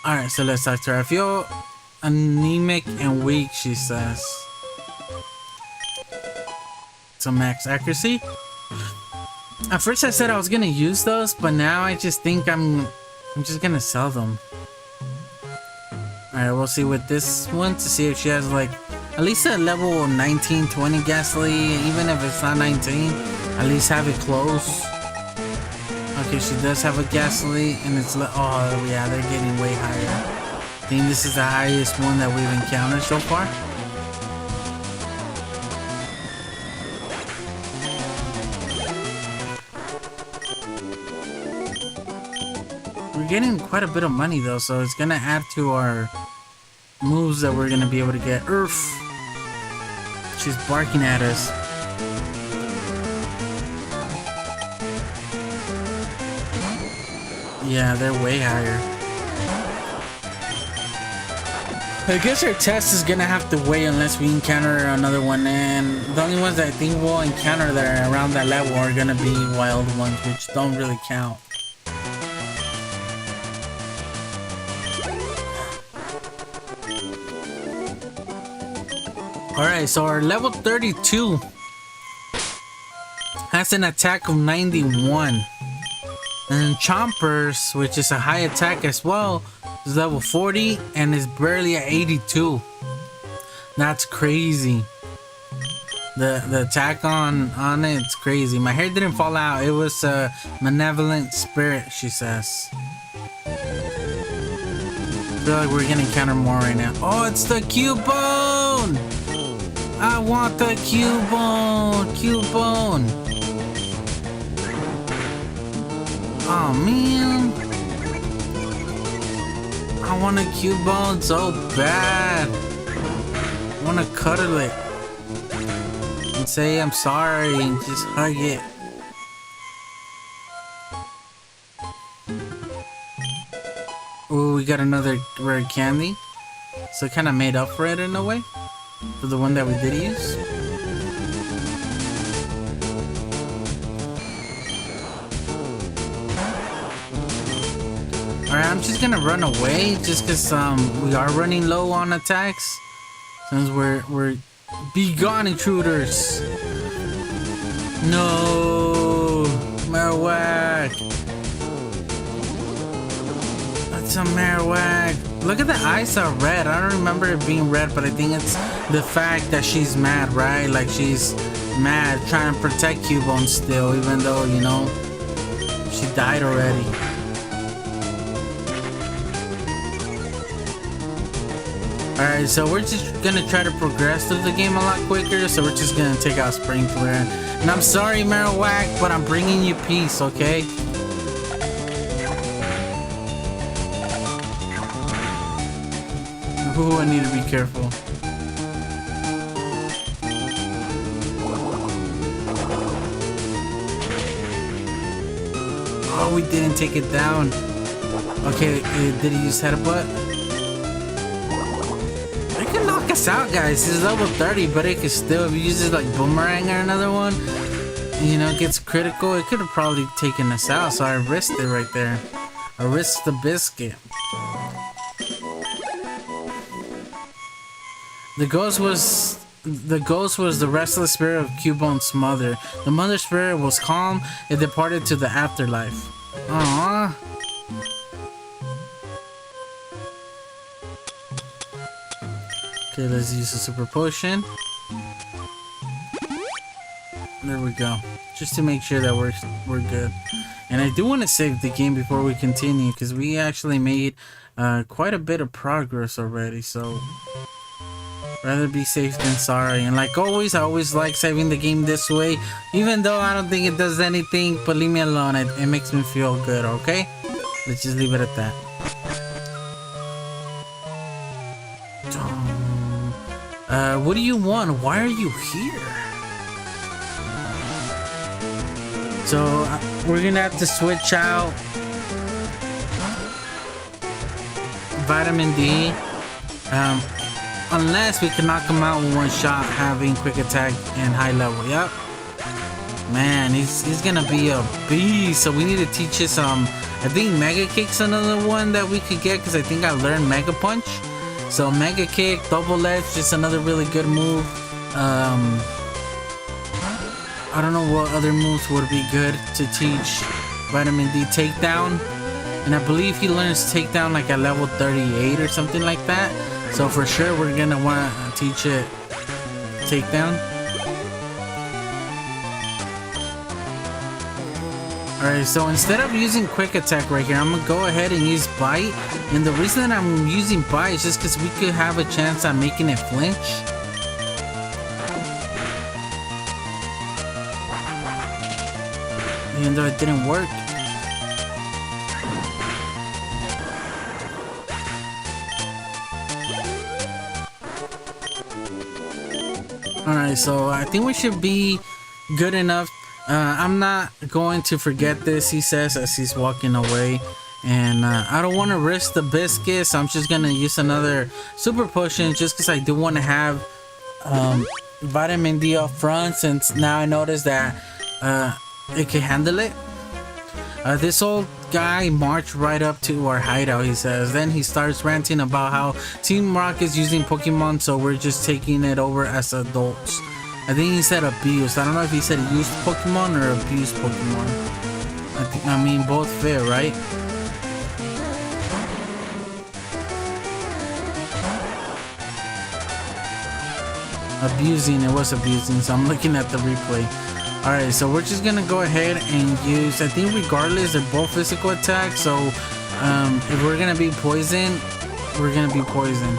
Alright, so let's talk to her. I feel anemic and weak, she says. So max accuracy. At first I said I was gonna use those, but now I just think I'm just gonna sell them. Alright, we'll see with this one to see if she has like at least a level 19, 20 Ghastly, even if it's not 19, at least have it close. Okay, she does have a Ghastly, and it's oh yeah, they're getting way higher. I think this is the highest one that we've encountered so far. We're getting quite a bit of money though, so it's gonna add to our moves that we're gonna be able to get. Earth. She's barking at us. Yeah, they're way higher. I guess our test is gonna have to wait unless we encounter another one, and the only ones that I think we'll encounter that are around that level are gonna be wild ones, which don't really count. Alright, so our level 32 has an attack of 91. And Chompers, which is a high attack as well, is level 40 and is barely at 82. That's crazy. The attack on it's crazy. My hair didn't fall out. It was a malevolent spirit, she says. I feel like we're gonna encounter more right now. Oh, it's the Cubone! I want the Cubone! Cubone! Oh man! I want a Cubone so bad! I want to cuddle it and say I'm sorry and just hug it. Ooh, we got another rare candy. So it kind of made up for it in a way. For the one that we did use. Alright, I'm just gonna run away just because we are running low on attacks. Since we're be gone, intruders. No, Marowak. That's a Marowak. Look at the eyes are red. I don't remember it being red, but I think it's the fact that she's mad, right? Like she's mad, trying to protect Cubone still, even though, you know, She died already. Alright, so we're just gonna try to progress through the game a lot quicker, so we're just gonna take out Sprinkler. And I'm sorry, Marowak, but I'm bringing you peace, okay? Ooh, I need to be careful. Oh, we didn't take it down. Okay, did he use headbutt? It can knock us out, guys. It's level 30, but it could still, if he uses like Boomerang or another one, you know, gets critical, it could have probably taken us out. So I risked it right there. I risked the biscuit. The ghost was the restless spirit of Cubone's mother. The mother spirit was calm. It departed to the afterlife. Aww. Okay, let's use a super potion. There we go. Just to make sure that we're good. And I do want to save the game before we continue, because we actually made quite a bit of progress already. So rather be safe than sorry. And like always, I always like saving the game this way, even though I don't think it does anything. But leave me alone. It makes me feel good. Okay, let's just leave it at that. What do you want? Why are you here? So we're gonna have to switch out Vitamin D, unless we can knock him out in one shot, having quick attack and high level. Yep. Man, he's gonna be a beast. So we need to teach us I think Mega Kick's another one that we could get, because I think I learned Mega Punch. So Mega Kick, Double Edge, just another really good move. I don't know what other moves would be good to teach Vitamin D. Takedown, and I believe he learns Takedown like at level 38 or something like that. So for sure we're gonna want to teach it Takedown. Alright, so instead of using Quick Attack right here, I'm gonna go ahead and use Bite. And the reason that I'm using Bite is just because we could have a chance at making it flinch. Even though it didn't work. Alright, so I think we should be good enough. I'm not going to forget this, he says as he's walking away. And I don't want to risk the biscuit, so I'm just going to use another super potion just because I do want to have Vitamin D up front, since now I notice that it can handle it. This old guy marched right up to our hideout, he says. Then he starts ranting about how Team Rocket is using Pokemon, so we're just taking it over as adults. I think he said abused. I don't know if he said used Pokemon or abused Pokemon. I mean, both fit, right? Abusing, it was abusing, so I'm looking at the replay. Alright, so we're just gonna go ahead and use, I think regardless, they're both physical attacks, so if we're gonna be poisoned, we're gonna be poisoned.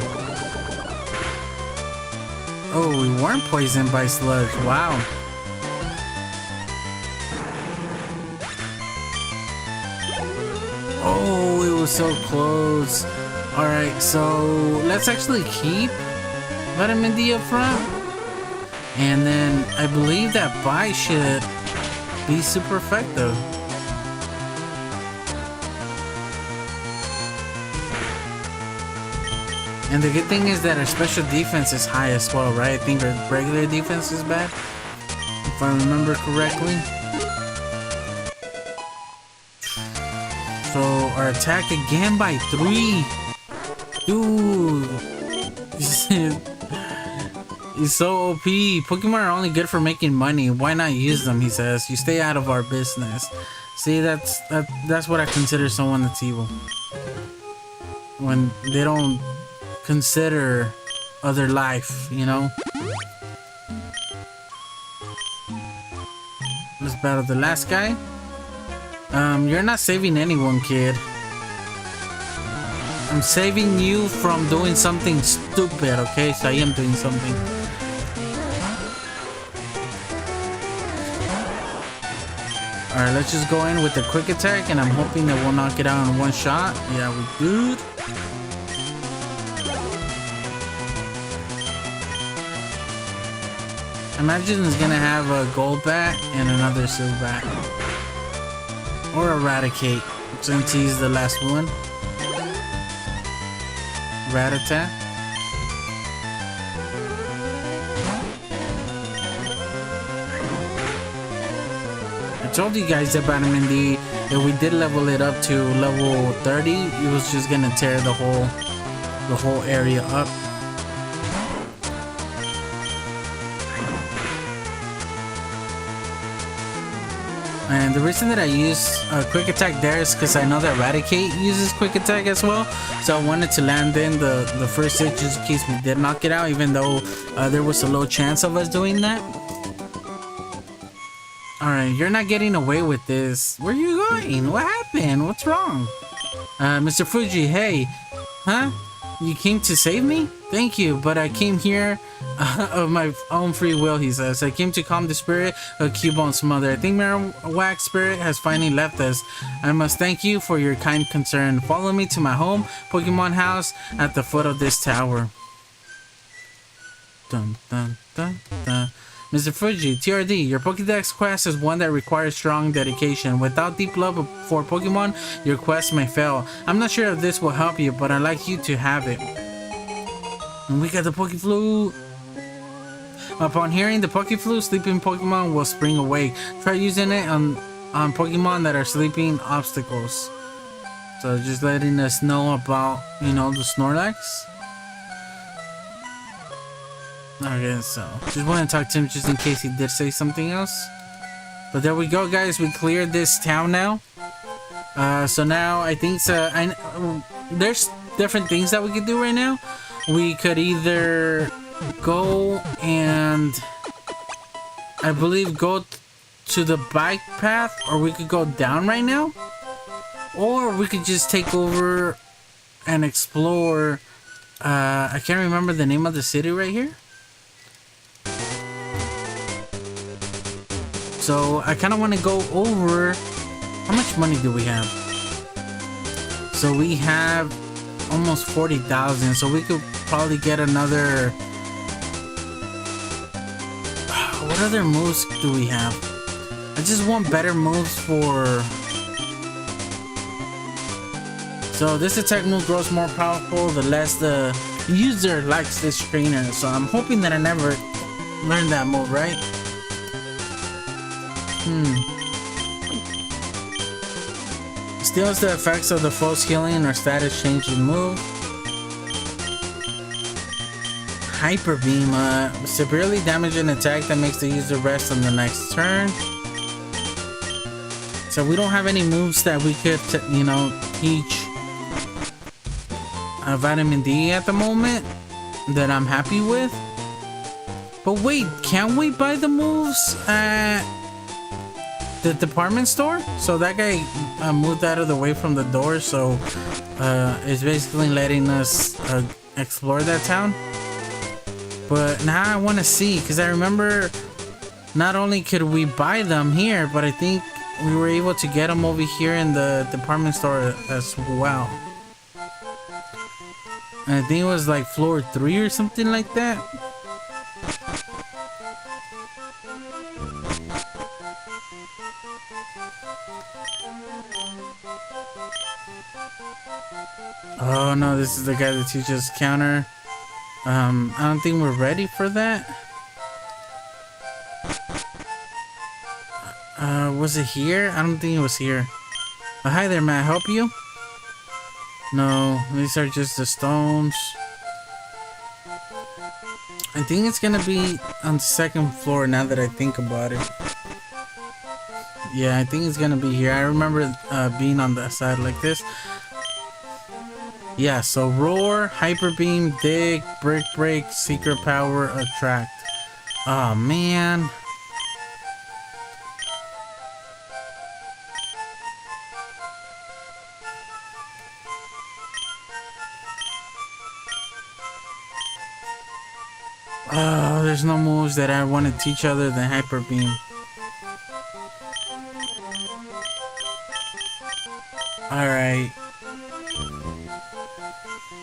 Oh, we weren't poisoned by sludge. Wow. Oh, it was so close. Alright, so let's actually keep Vitamin D up front. And then I believe that Bite should be super effective. And the good thing is that our special defense is high as well, right? I think our regular defense is bad, if I remember correctly. So our attack again by 3. Dude. He's so OP. Pokemon are only good for making money. Why not use them, he says. You stay out of our business. See, that's what I consider someone that's evil. When they don't consider other life, you know? Let's battle the last guy. You're not saving anyone, kid. I'm saving you from doing something stupid, okay? So I am doing something. Alright, let's just go in with the quick attack, and I'm hoping that we'll knock it out in one shot. Yeah, we good. Imagine it's gonna have a gold bat and another silver bat. Or eradicate, since he's the last one. Rat-a-tat. I told you guys that Vitamin D, if we did level it up to level 30, it was just gonna tear the whole area up. And the reason that I use quick attack there is because I know that Eradicate uses quick attack as well. So I wanted to land in the first hit just in case we did knock it out, even though there was a low chance of us doing that. Alright, you're not getting away with this. Where are you going? What happened? What's wrong? Mr. Fuji, hey. Huh? You came to save me? Thank you, but I came here of my own free will, he says. I came to calm the spirit of Cubone's mother. I think Marowak's spirit has finally left us. I must thank you for your kind concern. Follow me to my home Pokemon house at the foot of this tower. Dun dun dun dun. Mr. Fuji, TRD, your Pokédex quest is one that requires strong dedication. Without deep love for Pokemon, your quest may fail. I'm not sure if this will help you, but I'd like you to have it. And we got the Pokeflute. Upon hearing the Pokeflute, sleeping Pokemon will spring awake. Try using it on Pokemon that are sleeping obstacles. So just letting us know about, you know, the Snorlax. Okay, so just want to talk to him just in case he did say something else. But there we go, guys. We cleared this town now. So now I think there's different things that we could do right now. We could either go and I believe go to the bike path, or we could go down right now, or we could just take over and explore. I can't remember the name of the city right here. So I kind of want to go over. How much money do we have? So we have almost 40,000. So we could probably get another. What other moves do we have? I just want better moves for. So this attack move grows more powerful the less the user likes this trainer. So I'm hoping that I never learn that move, right? Steals the effects of the foe's healing or status changing move. Hyper Beam, severely damaging attack that makes the user rest on the next turn. So we don't have any moves that we could, you know, teach Vitamin D at the moment that I'm happy with. But wait, can we buy the moves at the department store? So that guy moved out of the way from the door, so it's basically letting us explore that town. But now I want to see, because I remember not only could we buy them here, but I think we were able to get them over here in the department store as well. I think it was like floor 3 or something like that. Oh no, this is the guy that teaches counter. I don't think we're ready for that. Was it here? I don't think it was here. Hi there, may I help you? No, these are just the stones. I think it's gonna be on the second floor now that I think about it. Yeah, I think it's gonna be here. I remember being on that side like this. Yeah, so roar, hyper beam, dig, brick break, secret power, attract. Oh man. Oh, there's no moves that I want to teach other than Hyper Beam. Alright.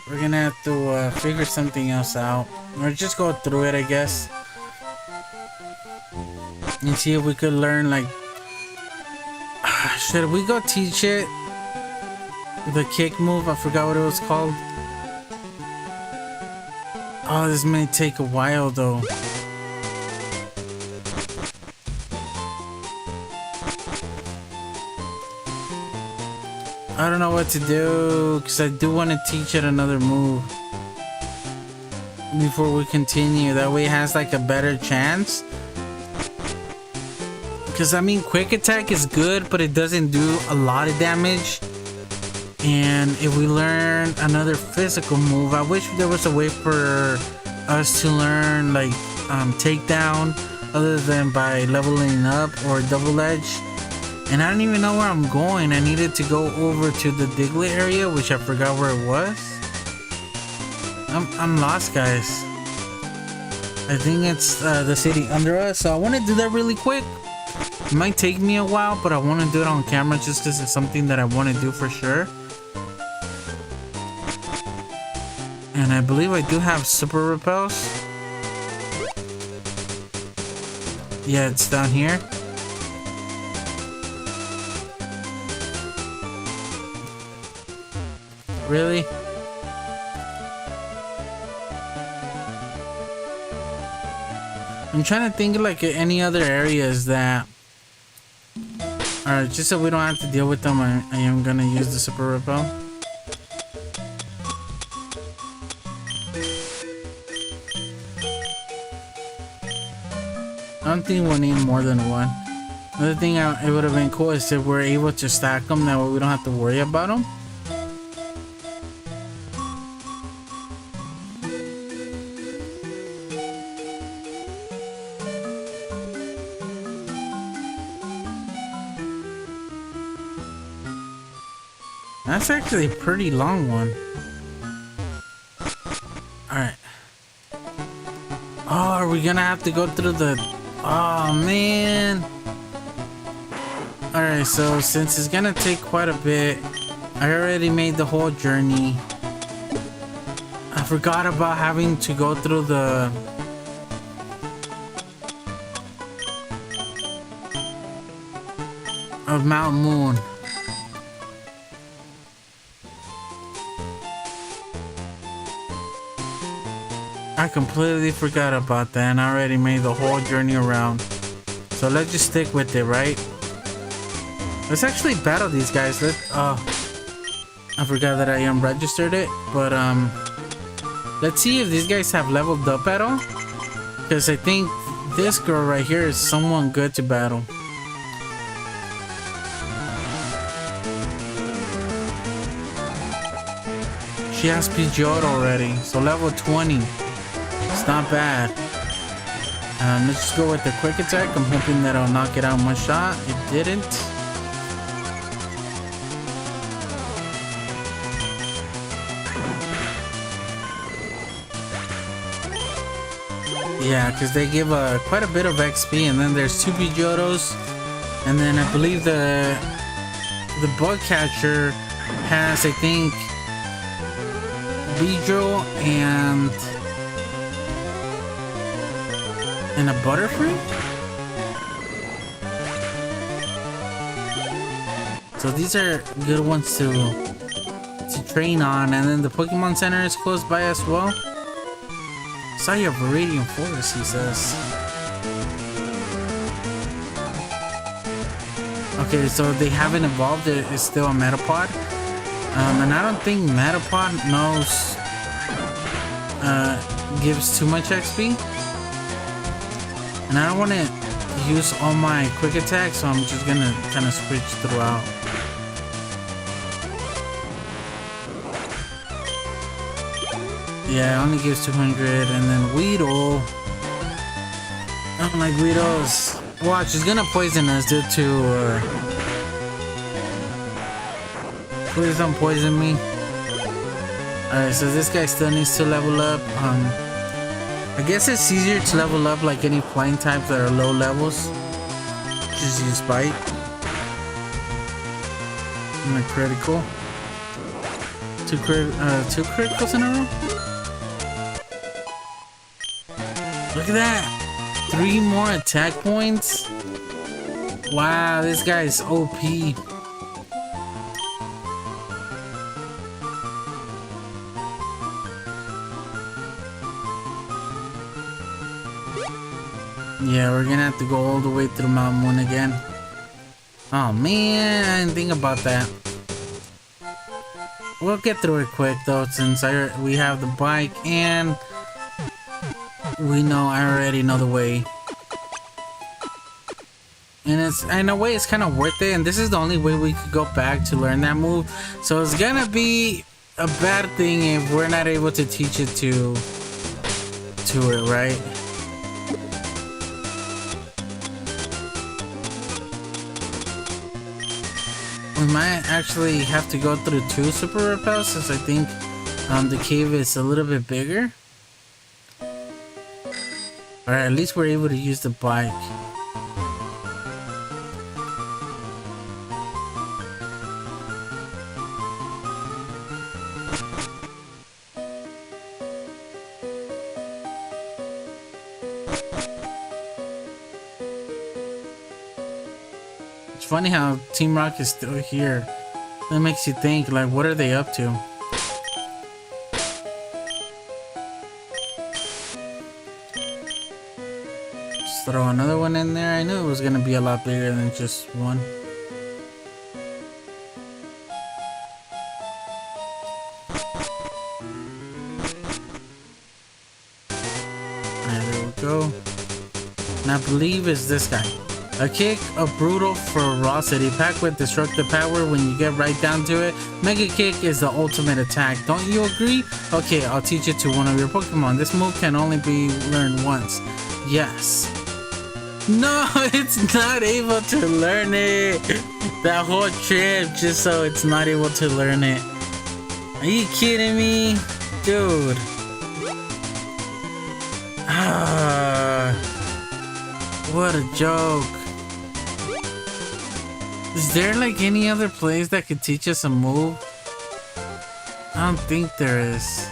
We're gonna have to figure something else out. Or just go through it, I guess. And see if we could learn, like... Should we go teach it? The kick move? I forgot what it was called. Oh, this may take a while, though. I don't know what to do, because I do want to teach it another move before we continue. That way it has like a better chance. Because I mean, quick attack is good, but it doesn't do a lot of damage. And if we learn another physical move, I wish there was a way for us to learn like takedown other than by leveling up or double edge. And I don't even know where I'm going. I needed to go over to the Diglett area, which I forgot where it was. I'm lost, guys. I think it's the city under us, so I want to do that really quick. It might take me a while, but I want to do it on camera just because it's something that I want to do for sure. And I believe I do have super repels. Yeah, it's down here. Really? I'm trying to think of like any other areas that... Alright, just so we don't have to deal with them, I am gonna use the super repel. I don't think we'll need more than one. Another thing it would have been cool is if we're able to stack them, that way we don't have to worry about them. That's actually a pretty long one. Alright. Oh, are we gonna have to go through the... Oh, man. Alright, so since it's gonna take quite a bit, I already made the whole journey. I forgot about having to go through the... of Mount Moon. I completely forgot about that and I already made the whole journey around. So let's just stick with it, right? Let's actually battle these guys. I forgot that I registered it, but let's see if these guys have leveled up at all. Because I think this girl right here is someone good to battle. She has Pidgeot already, so level 20. It's not bad. Let's just go with the quick attack. I'm hoping that I'll knock it out in one shot. It didn't. Yeah, because they give quite a bit of XP, and then there's 2 Pidgeotos, and then I believe the bug catcher has, I think, Beedrill and a Butterfree. So these are good ones to train on, and then the Pokemon Center is close by as well. Saw your Viridian Forest, he says. Okay, so they haven't evolved. It's still a Metapod. And I don't think Metapod knows gives too much XP. And I don't want to use all my quick attacks, so I'm just gonna kind of switch throughout. Yeah, it only gives 200, and then Weedle. I don't like Weedles. Watch, it's gonna poison us due to... Please don't poison me. Alright, so this guy still needs to level up. I guess it's easier to level up like any flying types that are low levels. Just use bite. And a critical. Two criticals in a row? Look at that! 3 more attack points? Wow, this guy is OP. Yeah, we're gonna have to go all the way through Mount Moon again. Oh man, I didn't think about that. We'll get through it quick though, since we have the bike and I already know the way. And in a way it's kind of worth it, and this is the only way we could go back to learn that move. So it's gonna be a bad thing if we're not able to teach it to it, right? We might actually have to go through 2 super repels, since I think the cave is a little bit bigger. Alright, at least we're able to use the bike. It's funny how Team Rock is still here. That makes you think, like, what are they up to? Just throw another one in there. I knew it was gonna be a lot bigger than just one. Alright, there we go. And I believe it's this guy. A kick, a brutal ferocity packed with destructive power when you get right down to it. Mega kick is the ultimate attack. Don't you agree? Okay, I'll teach it to one of your Pokemon. This move can only be learned once. Yes. No, it's not able to learn it. That whole trip just so it's not able to learn it. Are you kidding me? Dude. What a joke. Is there like any other place that could teach us a move? I don't think there is.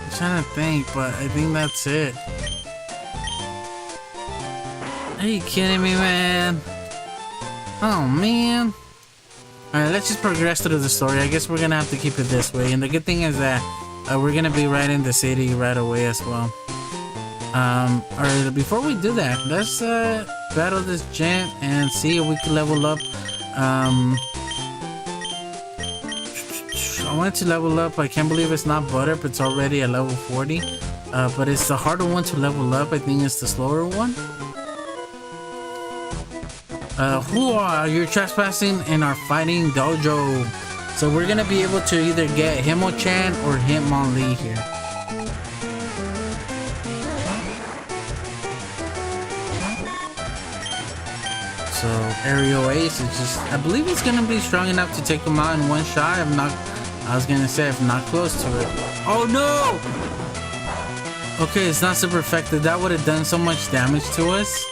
I'm trying to think, but I think that's it. Are you kidding me, man? Oh, man. Alright, let's just progress through the story. I guess we're gonna have to keep it this way. And the good thing is that we're gonna be right in the city right away as well. Alright, before we do that, let's battle this gym and see if we can level up. I wanted to level up. I can't believe it's not Butterp. It's already at level 40. But it's the harder one to level up. I think it's the slower one. Who are you trespassing in our fighting dojo? So we're gonna be able to either get Himo-chan or Hitmonlee here. So aerial ace is just, I believe it's gonna be strong enough to take him out in one shot. If not, I was gonna say if not close to it. Oh no! Okay, it's not super effective. That would have done so much damage to us.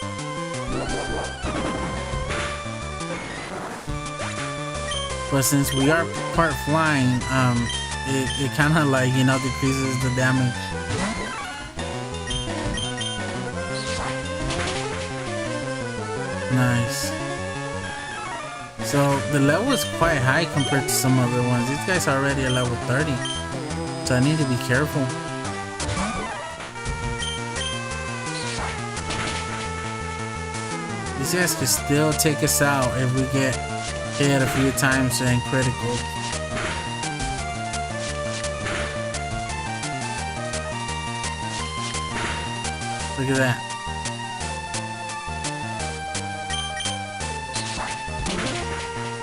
But since we are part flying, it kind of like, you know, decreases the damage. Nice. So the level is quite high compared to some other ones. These guys are already at level 30. So I need to be careful. These guys can still take us out if we get hit a few times and critical. Look at that.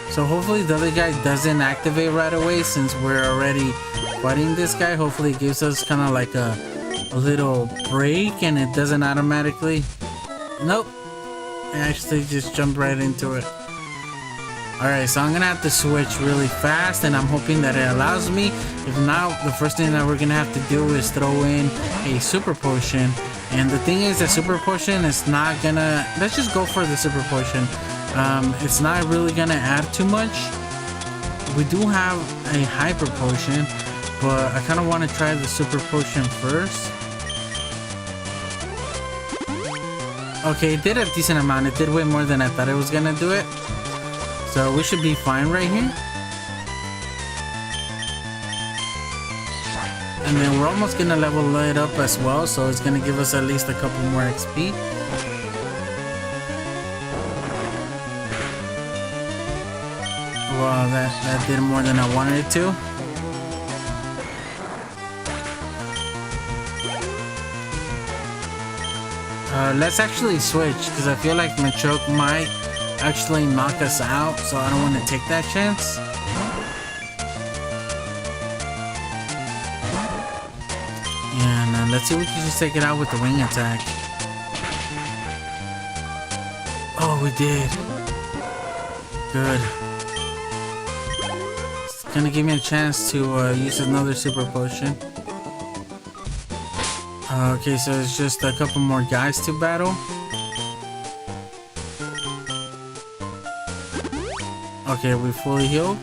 So hopefully the other guy doesn't activate right away since we're already fighting this guy. Hopefully it gives us kind of like a little break and it doesn't automatically. Nope. I actually just jumped right into it. Alright, so I'm gonna have to switch really fast, and I'm hoping that it allows me. If not, the first thing that we're gonna have to do is throw in a super potion. And the thing is, the super potion is not gonna... Let's just go for the super potion. It's not really gonna add too much. We do have a hyper potion, but I kind of want to try the super potion first. Okay, it did a decent amount. It did way more than I thought it was gonna do it. So we should be fine right here. And then we're almost gonna level it up as well, so it's gonna give us at least a couple more XP. Wow, that did more than I wanted it to. Let's actually switch, because I feel like Machoke might actually knock us out, so I don't want to take that chance. And let's see if we can just take it out with the wing attack. Oh, we did. Good. It's gonna give me a chance to use another super potion. Okay, so it's just a couple more guys to battle. Okay, we fully healed.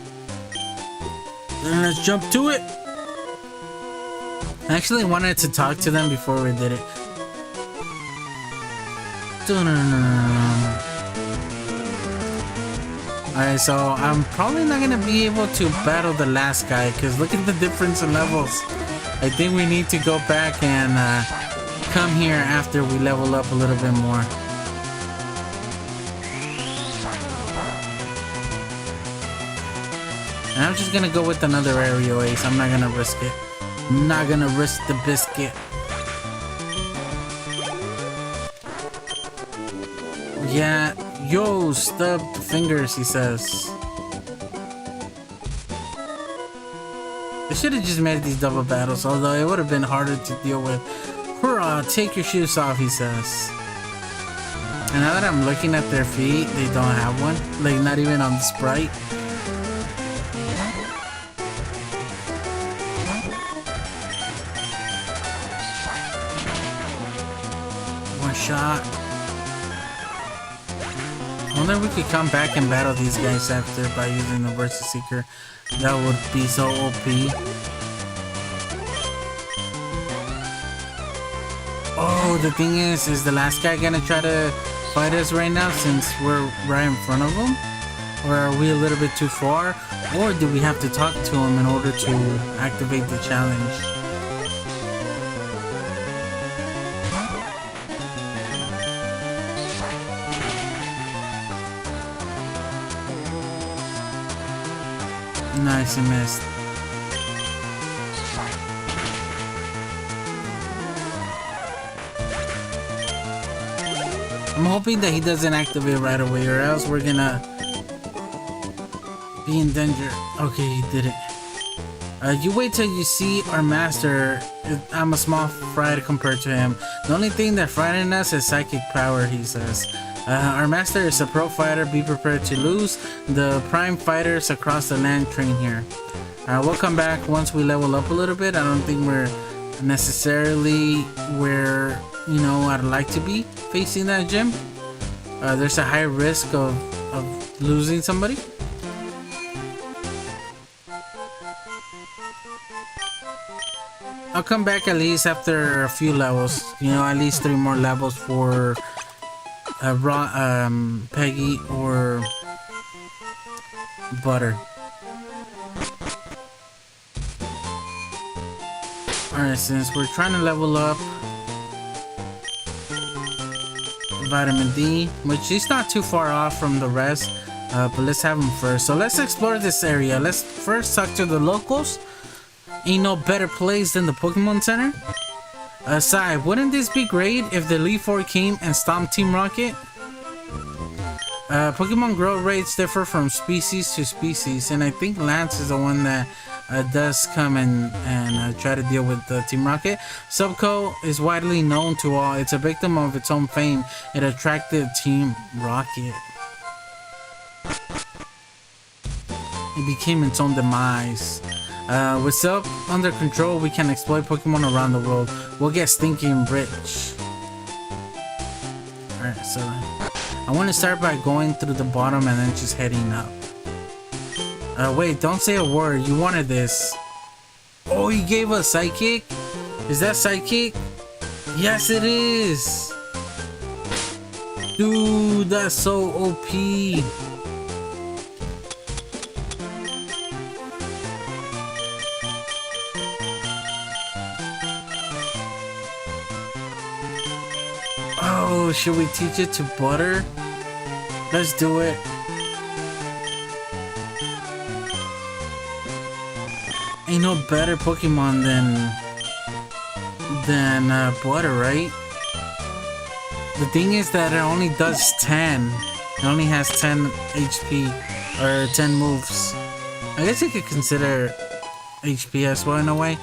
And let's jump to it. I actually wanted to talk to them before we did it. Alright, so I'm probably not gonna be able to battle the last guy, because look at the difference in levels. I think we need to go back and come here after we level up a little bit more. And I'm just gonna go with another aerial ace. I'm not gonna risk it. I'm not gonna risk the biscuit. Yeah, yo, stubbed fingers, he says. They should have just made these double battles, although it would have been harder to deal with. Hurrah, take your shoes off, he says. And now that I'm looking at their feet, they don't have one. Like, not even on the sprite. One shot. I wonder if we could come back and battle these guys after by using the Versus Seeker. That would be so OP. Oh, the thing is the last guy gonna try to fight us right now since we're right in front of him? Or are we a little bit too far? Or do we have to talk to him in order to activate the challenge? Nice, he missed. I'm hoping that he doesn't activate right away, or else we're gonna be in danger. Okay, he did it. You wait till you see our master. I'm a small fry compared to him. The only thing that frightens us is psychic power, he says. Our master is a pro fighter. Be prepared to lose. The prime fighters across the land train here. We'll come back once we level up a little bit. I don't think we're necessarily where, you know, I'd like to be facing that gym. There's a high risk of losing somebody. I'll come back at least after a few levels. You know, at least 3 more levels for Peggy or Butter. Alright, since we're trying to level up Vitamin D, which is not too far off from the rest, but let's have them first. So let's explore this area. Let's first talk to the locals. Ain't no better place than the Pokemon Center. Aside, wouldn't this be great if the Elite Four came and stomped Team Rocket? Pokemon growth rates differ from species to species, and I think Lance is the one that does come and try to deal with Team Rocket. Subco is widely known to all. It's a victim of its own fame. It attracted Team Rocket. it became its own demise. With self under control, we can exploit Pokemon around the world. We'll get stinking rich. Alright, so I want to start by going through the bottom and then just heading up. Wait, don't say a word. You wanted this. Oh, he gave us Psychic? Is that Psychic? Yes, it is. Dude, that's so OP. Oh, should we teach it to Butter? Let's do it. Ain't no better Pokemon than Butter, right? The thing is that it only does 10. It only has 10 HP or 10 moves. I guess you could consider HP as well in a way.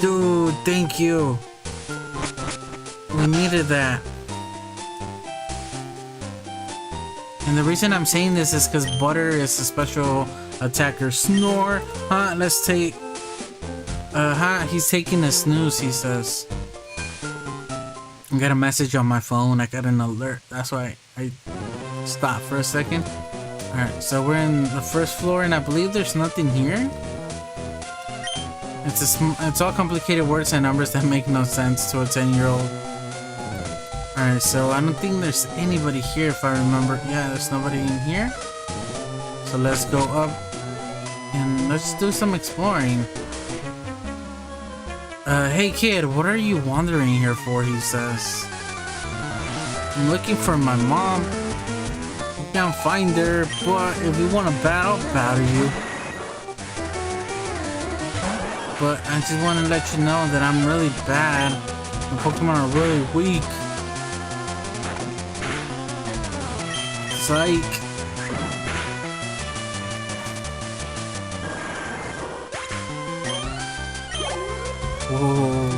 Dude, thank you. We needed that. And the reason I'm saying this is because Butter is a special attacker. Snore! Huh? Let's take... he's taking a snooze, he says. I got a message on my phone. I got an alert. That's why I stopped for a second. Alright, so we're in the first floor and I believe there's nothing here. It's all complicated words and numbers that make no sense to a 10-year-old. Alright, so I don't think there's anybody here if I remember. Yeah, there's nobody in here. So let's go up and let's do some exploring. Hey kid, what are you wandering here for? He says. I'm looking for my mom. You can't find her, but if you want to battle you. But I just want to let you know that I'm really bad. The Pokemon are really weak. Psych. Whoa.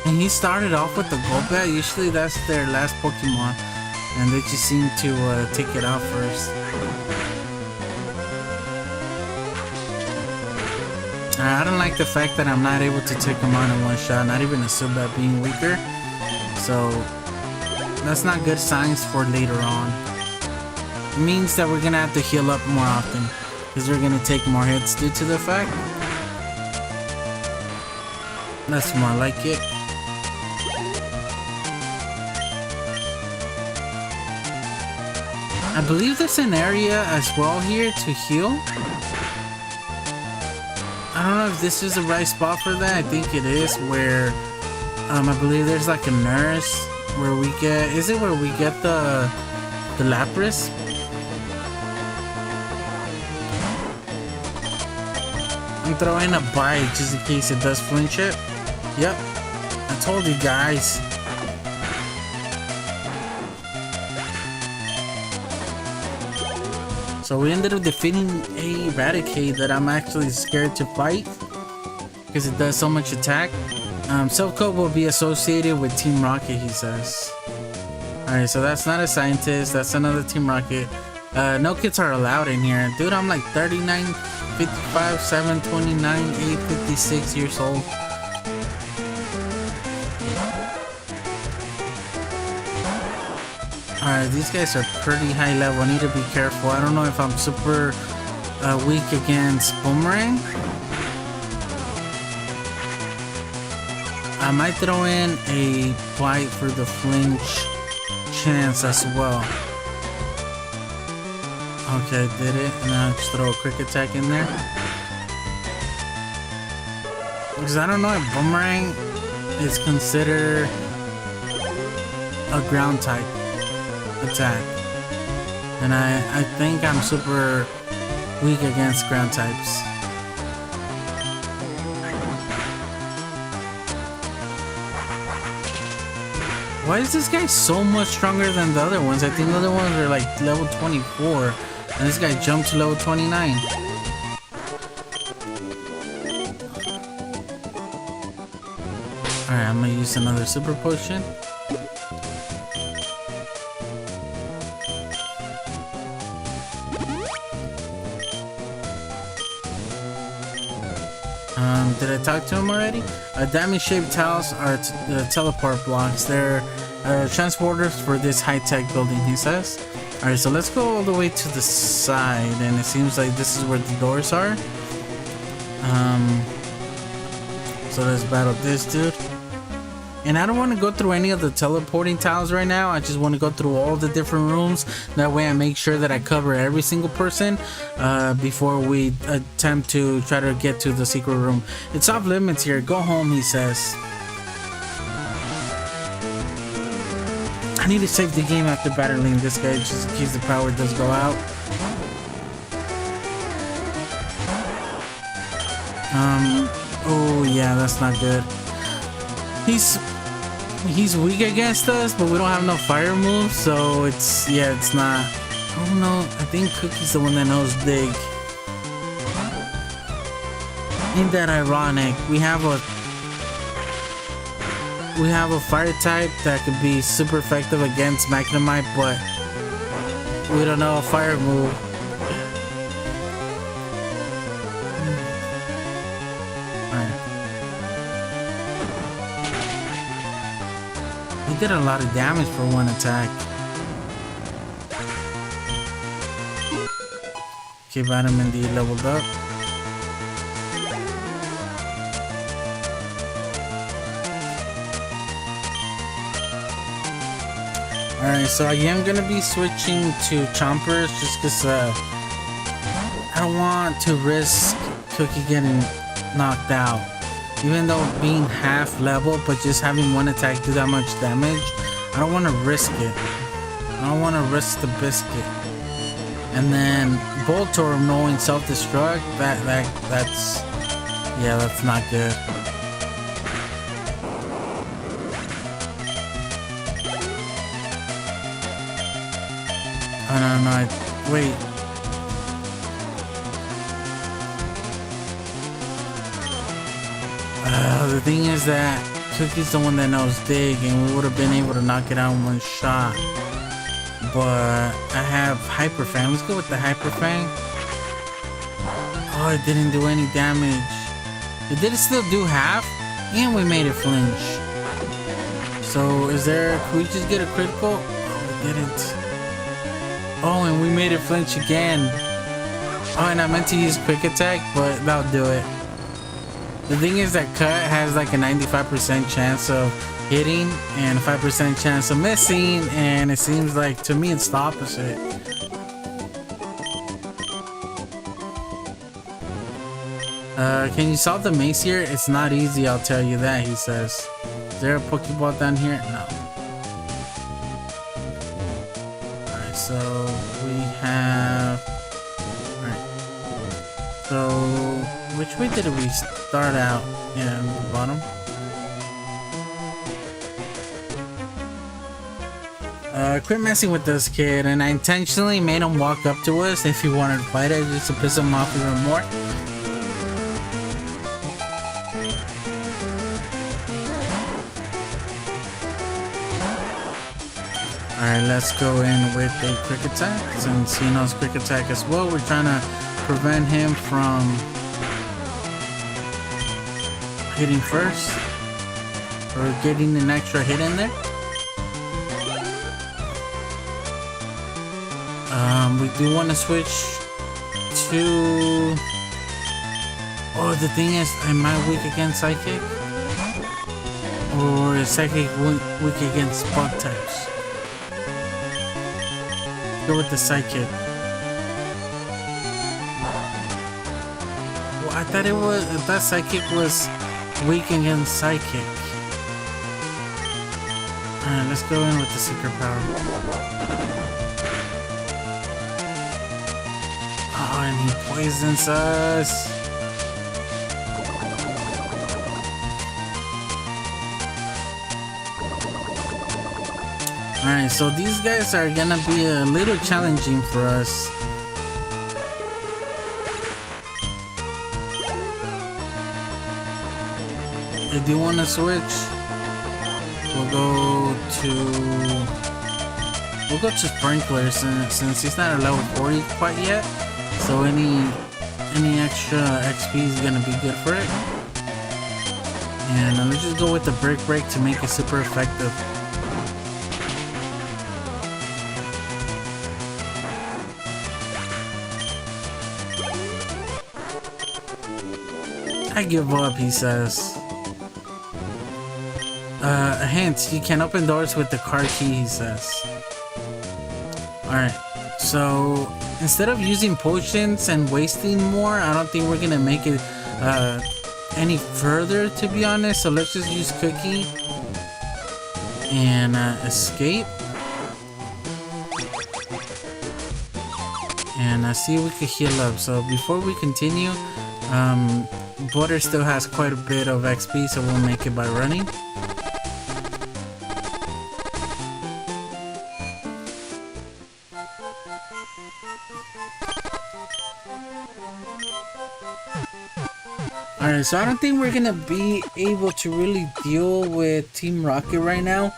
And he started off with the Golbat. Usually that's their last Pokemon. And they just seem to take it out first. I don't like the fact that I'm not able to take him on in one shot. Not even a Zubat being weaker. So that's not good signs for later on. It means that we're gonna have to heal up more often. Because we're gonna take more hits due to the fact. That's more like it. I believe there's an area as well here to heal. I don't know if this is the right spot for that. I think it is, where I believe there's like a nurse where we get, is it where we get the Lapras? I'm throwing a bite just in case it does flinch it. Yep, I told you guys. So we ended up defeating a Raticate that I'm actually scared to fight because it does so much attack. Silph Co will be associated with Team Rocket, he says. Alright, so that's not a scientist, that's another Team Rocket. No kids are allowed in here. Dude, I'm like 39, 55, 7, 29, 8, 56 years old. Alright, these guys are pretty high level. I need to be careful. I don't know if I'm super weak against Boomerang. I might throw in a bite for the flinch chance as well. Okay, did it. Now just throw a quick attack in there. Because I don't know if Boomerang is considered a ground type attack. And I think I'm super weak against ground types. Why is this guy so much stronger than the other ones? I think the other ones are like level 24. And this guy jumped to level 29. Alright, I'm gonna use another super potion. Did I talk to him already? Diamond-shaped tiles are teleport blocks. They're transporters for this high-tech building, he says. Alright, so let's go all the way to the side, and it seems like this is where the doors are. So let's battle this dude. And I don't want to go through any of the teleporting tiles right now. I just want to go through all the different rooms. That way I make sure that I cover every single person before we attempt to try to get to the secret room. It's off limits here. Go home, he says. I need to save the game after battling this guy just in case the power does go out. Oh yeah, that's not good. He's weak against us, but we don't have no fire moves, so it's not. Oh no, I think Cookie's the one that knows dig. Ain't that ironic? We have a fire type that could be super effective against Magnemite, but we don't know a fire move. He did a lot of damage for one attack. Okay, Vitamin D leveled up. Alright, so I am gonna be switching to Chompers just because I don't want to risk Cookie getting knocked out. Even though being half level, but just having one attack do that much damage, I don't want to risk it. I don't want to risk the biscuit. And then Voltorb knowing self-destruct, that's not good. Oh no, wait. The thing is that Cookie's the one that knows dig, and we would have been able to knock it out in one shot. But I have Hyper Fang. Let's go with the Hyper Fang. Oh, it didn't do any damage. It did still do half, and we made it flinch. So can we just get a critical? Oh, we didn't. Oh, and we made it flinch again. Oh, and I meant to use quick attack, but that'll do it. The thing is that Cut has like a 95% chance of hitting and a 5% chance of missing, and it seems like to me it's the opposite. Can you solve the maze here? It's not easy, I'll tell you that, he says. Is there a Pokeball down here? No. Alright, so we have... Alright. So, which way did we start out? Yeah, the bottom. Quit messing with this kid, and I intentionally made him walk up to us if he wanted to fight it, just to piss him off even more. Alright, let's go in with a quick attack. Since he knows quick attack as well, we're trying to prevent him from hitting first, or getting an extra hit in there. We do want to switch to... Oh, the thing is, am I weak against Psychic? Or is Psychic weak against Bug types? Go with the Psychic. Well, I thought Psychic was weak against Psychic. Alright, let's go in with the Secret Power. Oh, and he poisons us. Alright, so these guys are gonna be a little challenging for us. I do want to switch. We'll go to Sprinkler since he's not a level 40 quite yet. So any any extra XP is gonna be good for it. And let's just go with the brick break to make it super effective. I give up, he says. A hint, you can open doors with the car key, he says. Alright, so instead of using potions and wasting more, I don't think we're gonna make it any further, to be honest. So let's just use Cookie and escape. And see if we can heal up. So before we continue, Butter still has quite a bit of XP, so we'll make it by running. Alright, so I don't think we're gonna be able to really deal with Team Rocket right now.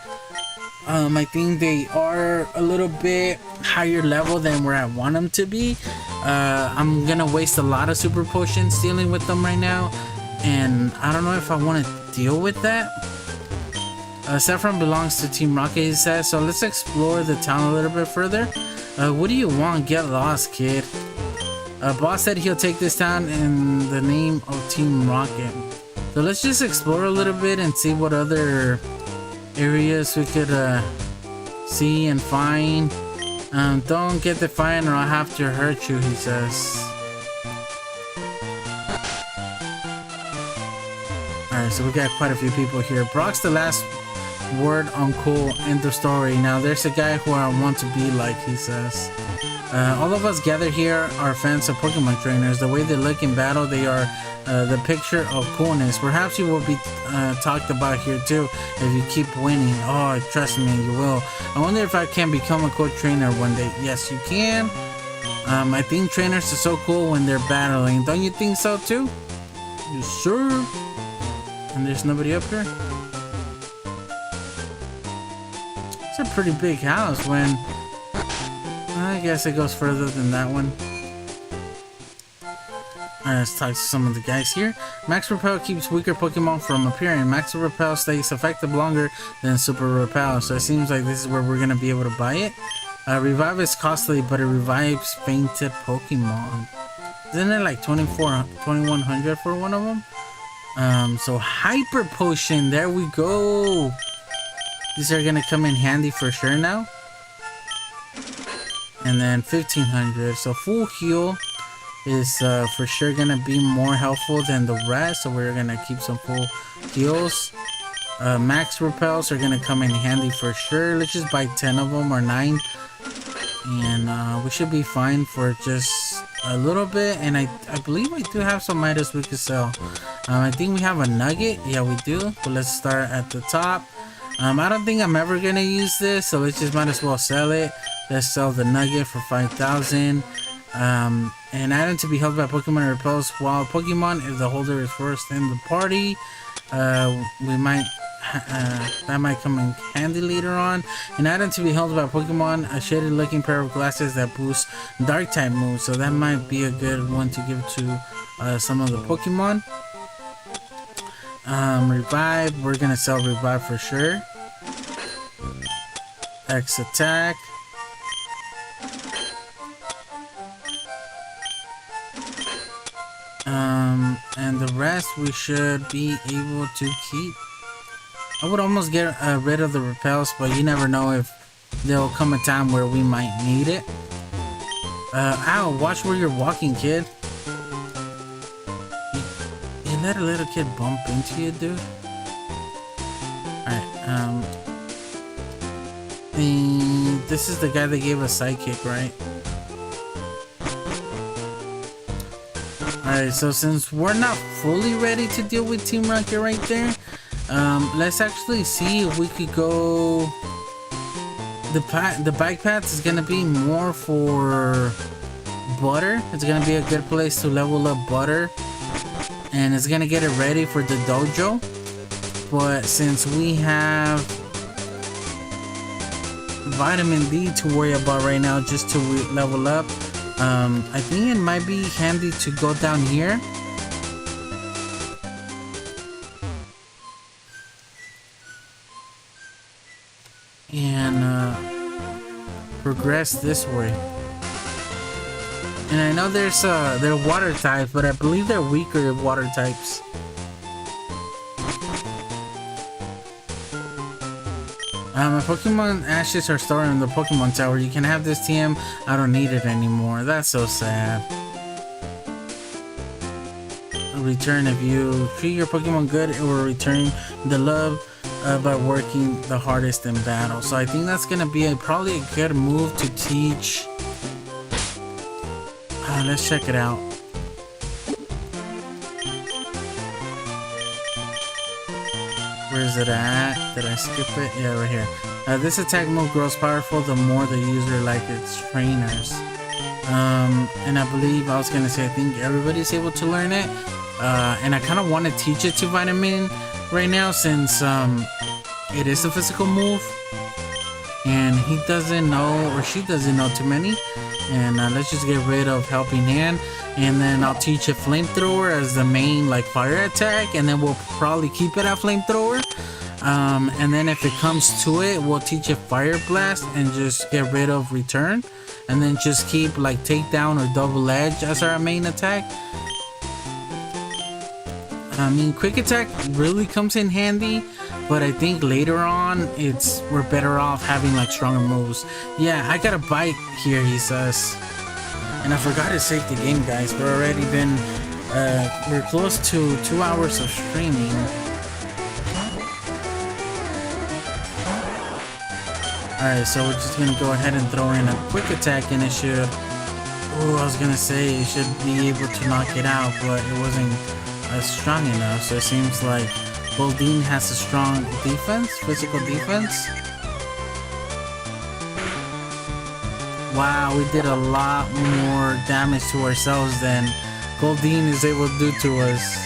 I think they are a little bit higher level than where I want them to be. I'm gonna waste a lot of super potions dealing with them right now, and I don't know if I want to deal with that. Saffron belongs to Team Rocket, he says, so let's explore the town a little bit further. What do you want? Get lost, kid. Boss said he'll take this town in the name of Team Rocket. So let's just explore a little bit and see what other areas we could see and find. Don't get defiant or I'll have to hurt you, he says. Alright, so we got quite a few people here. Brock's the last word on cool, end of story. Now there's a guy who I want to be like, he says. All of us gathered here are fans of Pokemon trainers. The way they look in battle, they are the picture of coolness. Perhaps you will be talked about here too if you keep winning. Oh, trust me, you will. I wonder if I can become a cool trainer one day. Yes, you can. I think trainers are so cool when they're battling. Don't you think so too? You sure? And there's nobody up here? It's a pretty big house when... I guess it goes further than that one. Alright, let's talk to some of the guys here. Max Repel keeps weaker Pokemon from appearing. Max Repel stays effective longer than Super Repel, so it seems like this is where we're going to be able to buy it. Revive is costly, but it revives fainted Pokemon. Isn't it like 2100 for one of them? So Hyper Potion, there we go. These are going to come in handy for sure now. And then 1500, so full heal is for sure gonna be more helpful than the rest, so we're gonna keep some full heals. Max repels are gonna come in handy for sure. Let's just buy 10 of them or 9, and we should be fine for just a little bit. And I believe we do have some items we could sell. I think we have a nugget. Yeah, we do, but let's start at the top. I don't think I'm ever gonna use this, so let's just might as well sell it. Let's sell the nugget for 5,000. And item to be held by Pokemon repels while Pokemon if the holder is first in the party. We might that might come in handy later on. An item to be held by Pokemon, a shaded looking pair of glasses that boost dark type moves, so that might be a good one to give to some of the Pokemon. Revive, we're gonna sell Revive for sure. X attack. And the rest we should be able to keep. I would almost get rid of the repels, but you never know if there'll come a time where we might need it. Ow, watch where you're walking, kid. You let a little kid bump into you, dude? Alright, this is the guy that gave us Sidekick, right? Alright, so since we're not fully ready to deal with Team Rocket right there, let's actually see if we could go... The bike path is gonna be more for Butter. It's gonna be a good place to level up Butter, and it's gonna get it ready for the dojo. But since we have Vitamin D to worry about right now just to level up, I think it might be handy to go down here. And progress this way. And I know they're water types, but I believe they're weaker water types. My Pokemon ashes are stored in the Pokemon Tower. You can have this TM. I don't need it anymore. That's so sad. Return if you treat your Pokemon good, it will return the love by working the hardest in battle. So I think that's gonna be probably a good move to teach. Let's check it out. Where is it at? Did I skip it? Yeah, right here. This attack move grows powerful the more the user likes its trainers. And I believe I was gonna say I think everybody's able to learn it. And I kind of want to teach it to Vitamin right now since it is a physical move, and he doesn't know or she doesn't know too many. And let's just get rid of Helping Hand, and then I'll teach a Flamethrower as the main like fire attack, and then we'll probably keep it at Flamethrower. And then if it comes to it, we'll teach a Fire Blast and just get rid of Return, and then just keep like Takedown or Double Edge as our main attack. I mean, Quick Attack really comes in handy, but I think later on we're better off having like stronger moves. Yeah, I got a bite here, he says. And I forgot to save the game, guys. We're already been we're close to 2 hours of streaming. Alright, so we're just gonna go ahead and throw in a Quick Attack, and it should, oh, I was gonna say it should be able to knock it out, but it wasn't strong enough. So it seems like Goldeen has a strong defense, physical defense. Wow, we did a lot more damage to ourselves than Goldeen is able to do to us.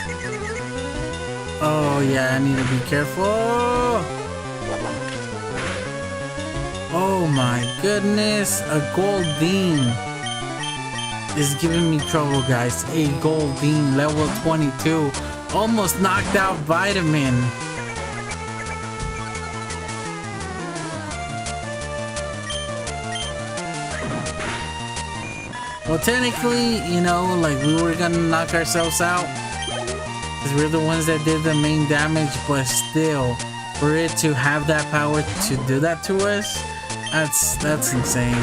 Oh yeah, I need to be careful. Oh my goodness, a Goldeen is giving me trouble, guys. A Goldeen, level 22, almost knocked out Vitamin. Well, technically, you know, like we were gonna knock ourselves out because we're the ones that did the main damage, but still, for it to have that power to do that to us, that's insane.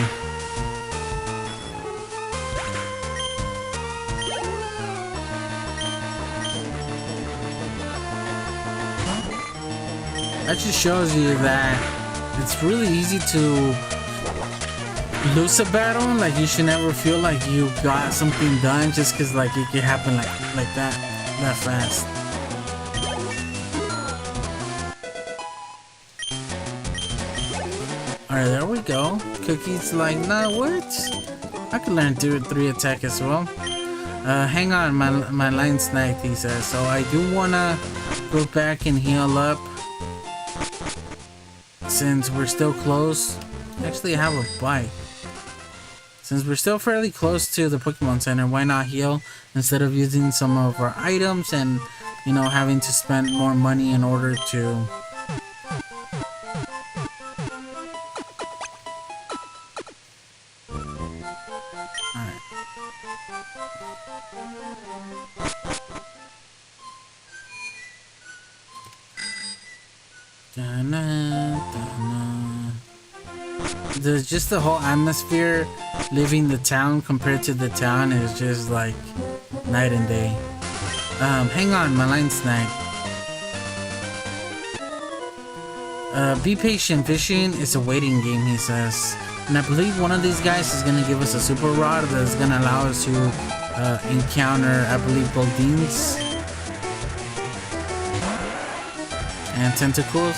That just shows you that it's really easy to lose a battle. Like, you should never feel like you got something done just because like it could happen like that fast. Alright, there we go. Cookie's like, nah, what? I can learn 3 attack as well. Hang on, my line snagged, he says. So I do wanna go back and heal up since we're still close. Actually, I have a bike. Since we're still fairly close to the Pokemon Center, why not heal instead of using some of our items and, you know, having to spend more money in order to... There's just the whole atmosphere living the town compared to the town is just like night and day. Hang on, my line snag. Be patient, fishing is a waiting game, he says. And I believe one of these guys is gonna give us a super rod that's gonna allow us to encounter, I believe, Goldeens and Tentacles.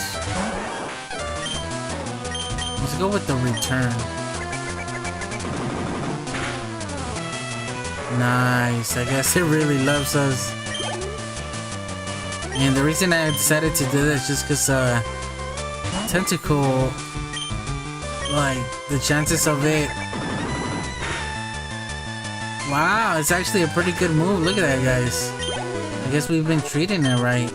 Let's go with the return. Nice. I guess it really loves us. And the reason I decided to do this is just because Tentacle, like the chances of it Wow, it's actually a pretty good move. Look at that, guys. I guess we've been treating it right.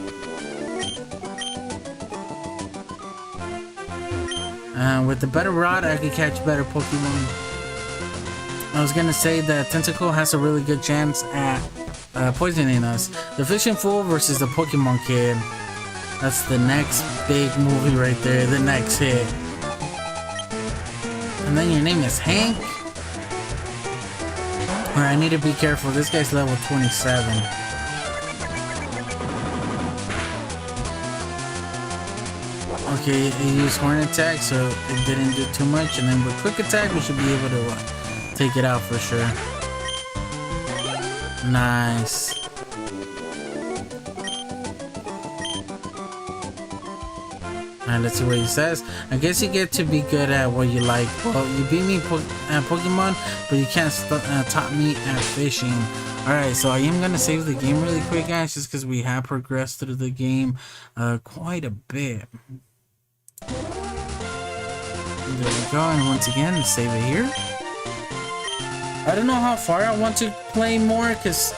With the better rod, I could catch better Pokemon. I was gonna say that Tentacle has a really good chance at poisoning us. The Fishing Fool versus the Pokemon Kid. That's the next big movie right there. The next hit. And then your name is Hank? Alright, I need to be careful. This guy's level 27. Okay, he used Horn Attack, so it didn't do too much. And then with Quick Attack, we should be able to take it out for sure. Nice. Alright, let's see what he says. I guess you get to be good at what you like. Well, you beat me at Pokemon, but you can't top me at fishing. Alright, so I am going to save the game really quick, guys, just because we have progressed through the game quite a bit. There we go, and once again, save it here. I don't know how far I want to play more, because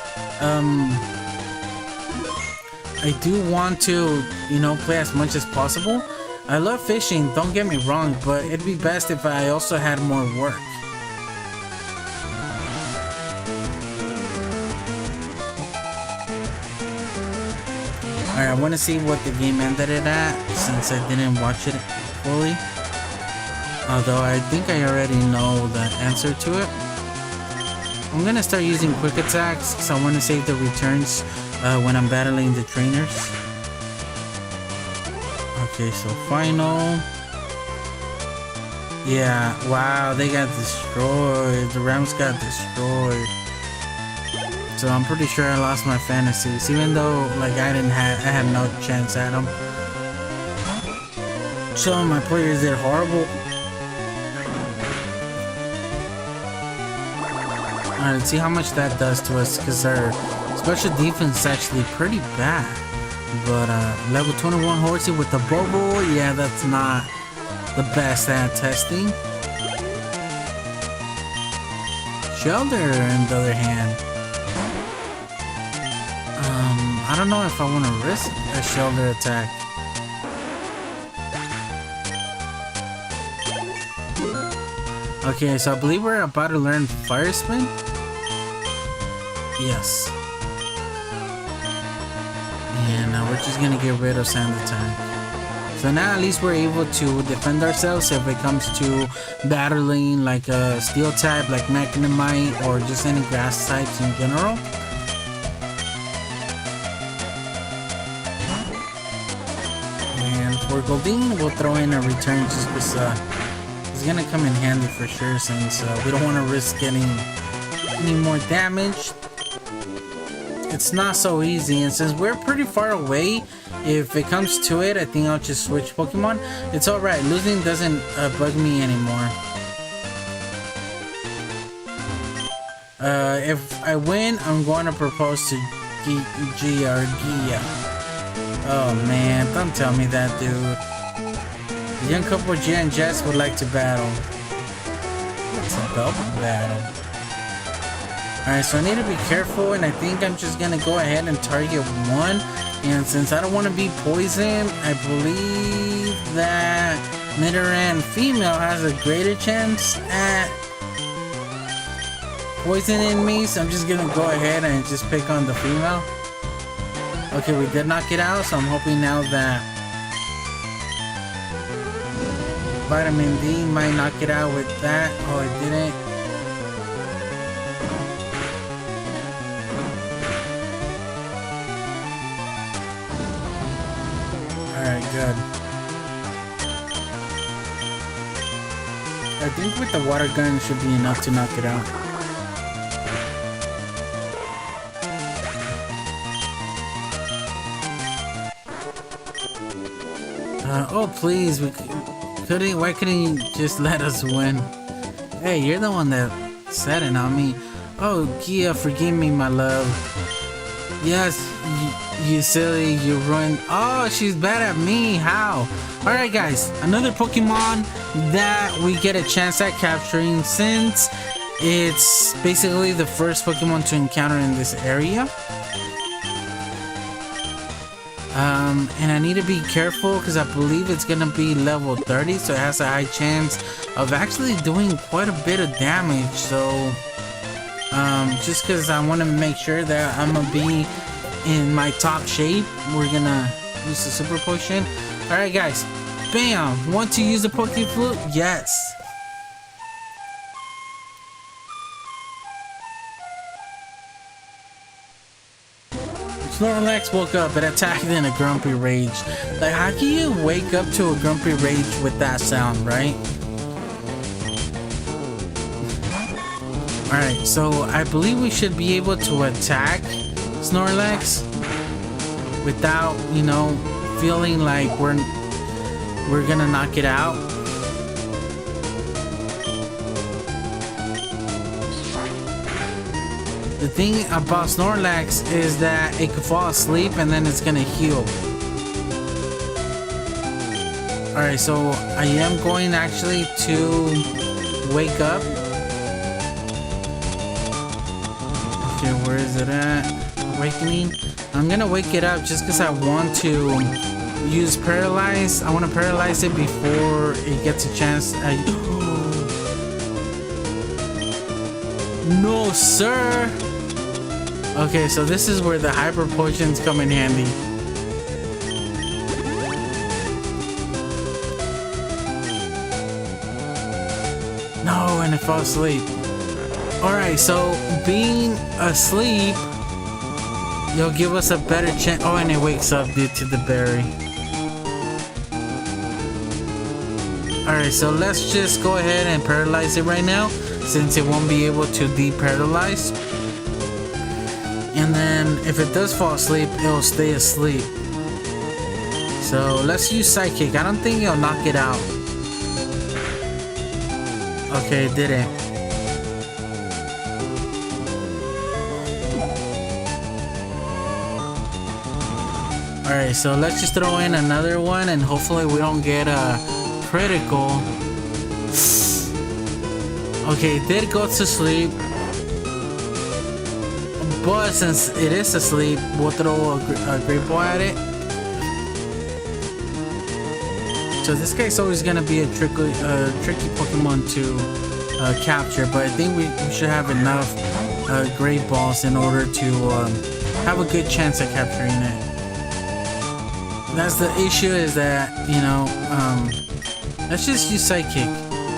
I do want to, you know, play as much as possible. I love fishing, don't get me wrong, but it'd be best if I also had more work. Alright, I want to see what the game ended it at, since I didn't watch it fully. Although I think I already know the answer to it. I'm gonna start using quick attacks, because I want to save the returns when I'm battling the trainers. Okay, so final. Yeah, wow, they got destroyed. The Rams got destroyed. So I'm pretty sure I lost my fantasies, even though like I had no chance at them. Some of my players did horrible. Alright, let's see how much that does to us, because our special defense is actually pretty bad. But level 21 Horsey with the bubble, yeah, that's not the best at testing. Shelter, on the other hand, I don't know if I want to risk a Shelter attack. Okay, so I believe we're about to learn Fire Spin. Yes. And we're just gonna get rid of Sand Attack. So now at least we're able to defend ourselves if it comes to battling like a Steel type like Magnemite or just any grass types in general. And for Goldeen, we'll throw in a return just because it's gonna come in handy for sure, since we don't want to risk getting any more damage. It's not so easy, and since we're pretty far away, if it comes to it, I think I'll just switch Pokemon. It's alright, losing doesn't bug me anymore. If I win, I'm going to propose to Gia. Oh man, don't tell me that, dude. The young couple Gia and Jess would like to battle. It's a double battle. Alright, so I need to be careful, and I think I'm just gonna go ahead and target one. And since I don't want to be poisoned, I believe that Nidoran female has a greater chance at poisoning me, so I'm just gonna go ahead and just pick on the female. Okay, we did knock it out, so I'm hoping now that Vitamin D might knock it out with that. Oh, it didn't. Alright, good. I think with the water gun it should be enough to knock it out. Oh please, why couldn't you just let us win? Hey, you're the one that said it, not me. Oh, Gia, forgive me, my love. Yes, you silly, you ruined. Oh, she's bad at me. How? Alright, guys, another Pokemon that we get a chance at capturing, since It's basically the first Pokemon to encounter in this area. And I need to be careful because I believe it's gonna be level 30, so it has a high chance of actually doing quite a bit of damage. So just because I want to make sure that I'm gonna be in my top shape, we're gonna use the super potion. All right, guys, bam! Want to use the Poke Flute? Yes. Snorlax woke up and attacked in a grumpy rage. Like, how can you wake up to a grumpy rage with that sound, right? Alright, so I believe we should be able to attack Snorlax without, you know, feeling like we're gonna knock it out. The thing about Snorlax is that it could fall asleep and then it's gonna heal. Alright, so I am going actually to wake up. Okay, where is it at? Awakening. I'm gonna wake it up just because I want to use Paralyze. I want to paralyze it before it gets a chance. No, sir! Okay, so this is where the hyper potions come in handy. No, and it fell asleep. Alright, so being asleep, you'll give us a better chance. Oh, and it wakes up due to the berry. Alright, so let's just go ahead and paralyze it right now, since it won't be able to de-paralyze. And then if it does fall asleep, it'll stay asleep. So let's use Psychic. I don't think it'll knock it out. Okay, it didn't. Alright, so let's just throw in another one and hopefully we don't get a critical. Okay, it did go to sleep. But since it is asleep, we'll throw a Great Ball at it. So this guy's always gonna be a tricky Pokemon to capture, but I think we should have enough Great Balls in order to have a good chance at capturing it. That's the issue, is that, you know, let's just use Psychic.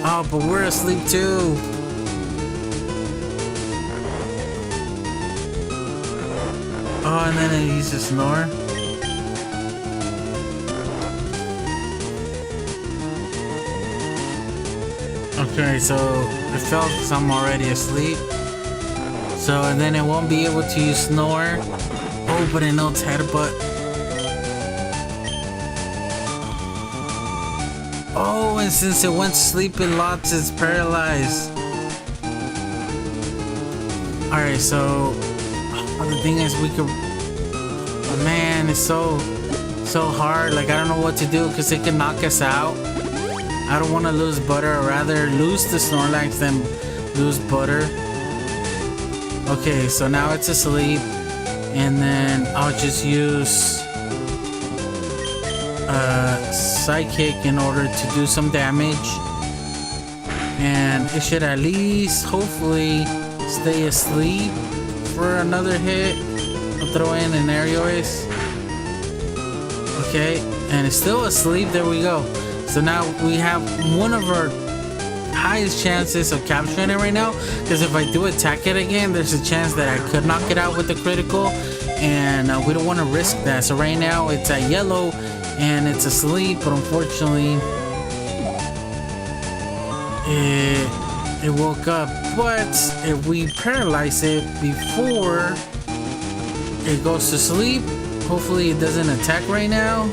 Oh, but we're asleep too. Oh, and then it uses Snore. Okay, so it felt because I'm already asleep. So, and then it won't be able to use Snore. Oh, but it knows Headbutt. Oh, and since it went sleeping lots, it's paralyzed. Alright, so the thing is we could, oh man, it's so hard. Like, I don't know what to do because it can knock us out. I don't want to lose Butter, or rather lose the Snorlax than lose Butter. Okay, so now it's asleep, and then I'll just use Psychic in order to do some damage, and it should at least hopefully stay asleep for another hit. I'll throw in an Aerial Ace. Okay, and it's still asleep. There we go. So now we have one of our highest chances of capturing it right now, because if I do attack it again, there's a chance that I could knock it out with the critical, and we don't want to risk that. So right now it's at yellow and it's asleep, but unfortunately it woke up. But if we paralyze it before it goes to sleep, hopefully it doesn't attack right now.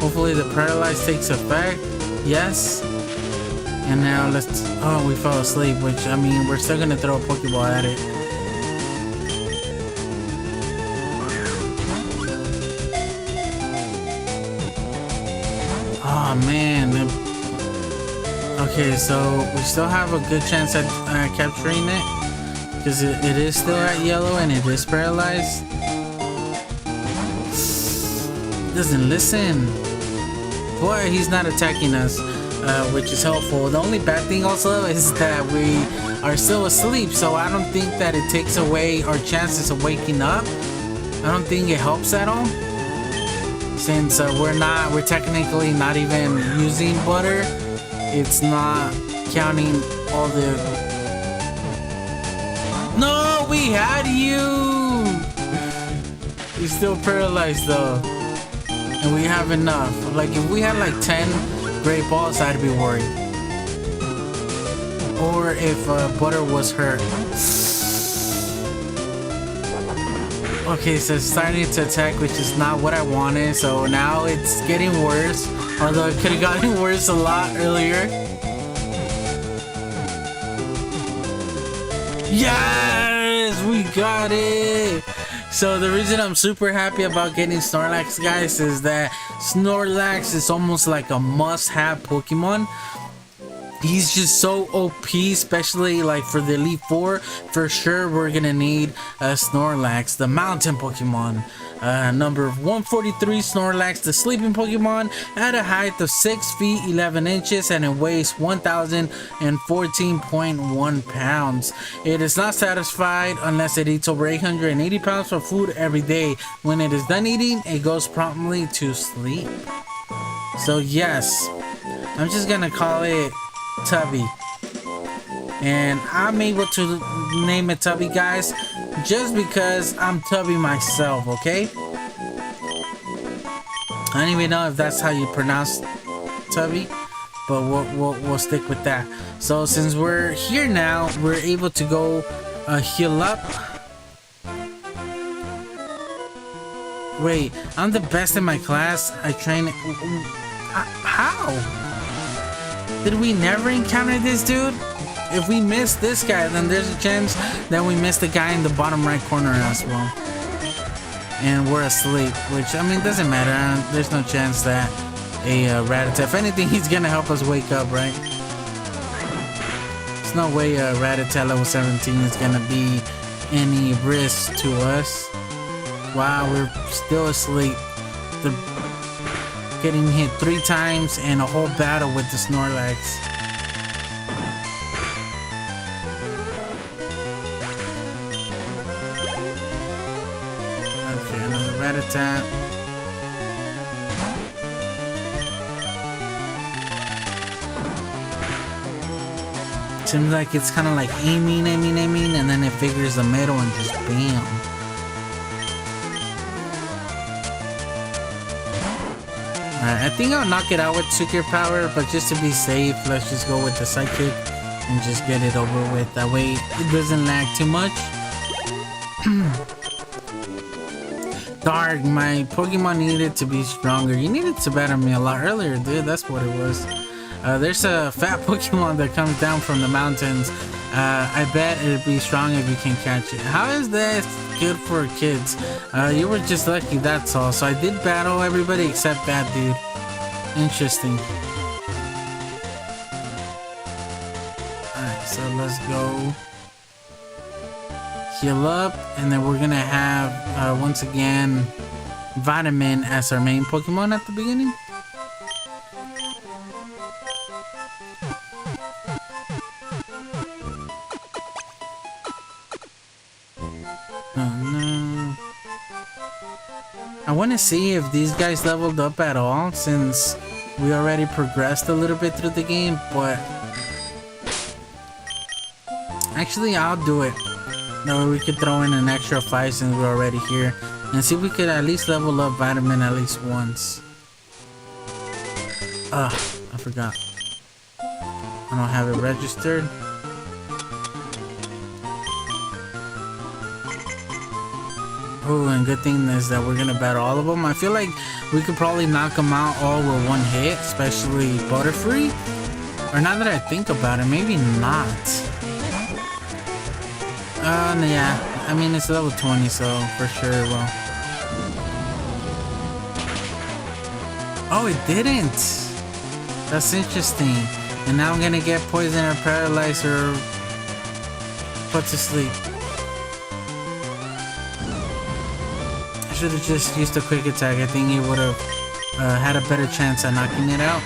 Hopefully the paralyze takes effect. Yes. And now let's, oh, we fell asleep, which, I mean, we're still gonna throw a Pokeball at it. Oh man. Okay, so we still have a good chance at capturing it. Because it is still at yellow and it is paralyzed. It doesn't listen. Boy, he's not attacking us, which is helpful. The only bad thing also is that we are still asleep, so I don't think that it takes away our chances of waking up. I don't think it helps at all. Since we're technically not even using butter. It's not counting all the... No, we had you! He's still paralyzed though. And we have enough. Like if we had like 10 great balls, I'd be worried. Or if butter was hurt. Okay, so it's starting to attack, which is not what I wanted. So now it's getting worse. Although it could have gotten worse a lot earlier. Yes! We got it! So the reason I'm super happy about getting Snorlax, guys, is that Snorlax is almost like a must-have Pokemon. He's just so OP, especially like for the Elite Four. For sure, we're gonna need Snorlax, the mountain Pokemon. Number 143, Snorlax, the sleeping Pokemon, at a height of 6 feet 11 inches and it weighs 1,014.1 pounds. It is not satisfied unless it eats over 880 pounds of food every day. When it is done eating, it goes promptly to sleep. So yes, I'm just gonna call it Tubby. And I'm able to name it Tubby, guys, just because I'm Tubby myself, okay? I don't even know if that's how you pronounce Tubby, but we'll stick with that. So since we're here now, we're able to go heal up. Wait, I'm the best in my class. I train... How? Did we never encounter this dude? If we miss this guy, then there's a chance that we miss the guy in the bottom right corner as well. And we're asleep, which, I mean, doesn't matter. There's no chance that a Rattata... If anything, he's gonna help us wake up, right? There's no way a Rattata level 17 is gonna be any risk to us. Wow, we're still asleep. The getting hit 3 times and a whole battle with the Snorlax. Okay, another Rattata. Seems like it's kind of like aiming, and then it figures the middle and just bam. Alright, I think I'll knock it out with Super Power, but just to be safe, let's just go with the Psychic and just get it over with. That way it doesn't lag too much. Dark, my Pokemon needed to be stronger. You needed to battle me a lot earlier, dude. That's what it was. There's a fat Pokemon that comes down from the mountains. I bet it'd be strong if you can catch it. How is that good for kids? You were just lucky, that's all. So I did battle everybody except that dude. Interesting. Alright, so let's go heal up, and then we're gonna have once again Vitamin as our main Pokemon at the beginning. I want to see if these guys leveled up at all, since we already progressed a little bit through the game, but actually I'll do it. That way we could throw in an extra 5 since we're already here, and see if we could at least level up Vitamin at least once. I forgot. I don't have it registered. Oh, and good thing is that we're gonna battle all of them. I feel like we could probably knock them out all with one hit, especially Butterfree. Or now that I think about it, maybe not. Yeah. I mean, it's level 20, so for sure it will. Oh, it didn't. That's interesting. And now I'm gonna get poisoned or paralyzed or put to sleep. I should have just used a quick attack. I think he would have had a better chance at knocking it out.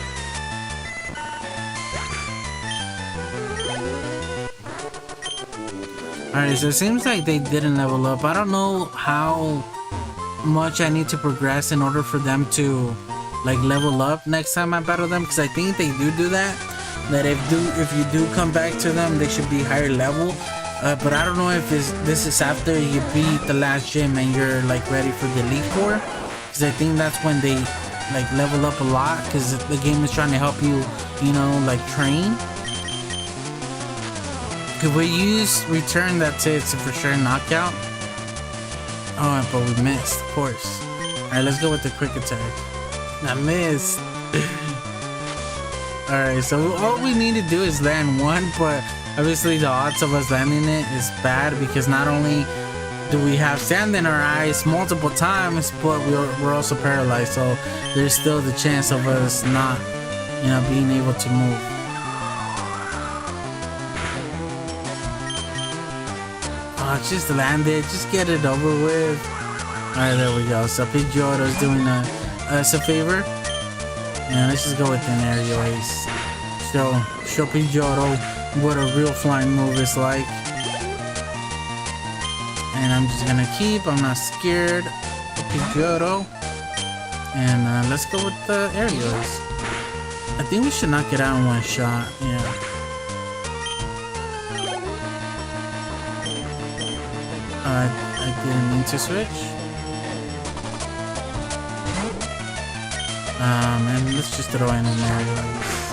Alright, so it seems like they didn't level up. I don't know how much I need to progress in order for them to like level up next time I battle them, because I think they do that. That if you do come back to them, they should be higher level. But I don't know if this is after you beat the last gym and you're like ready for the Elite Four, because I think that's when they like level up a lot, because the game is trying to help you, you know, like train. If we use return, that's it. It's for sure knockout. Oh, but we missed, of course. Alright, let's go with the quick attack. I missed. Alright, so all we need to do is land one, but obviously the odds of us landing it is bad, because not only do we have sand in our eyes multiple times, but we're also paralyzed, so there's still the chance of us not, you know, being able to move. Oh, just land it, just get it over with. Alright, there we go. So Pidgeotto's doing us a favor. And let's just go with an aerial ace. Show Pidgeotto what a real flying move is like. And I'm just gonna keep, I'm not scared of Pidgeotto. And let's go with the aerial ace. I think we should knock it out in one shot, yeah. I didn't mean to switch. And let's just throw in an aerial ace.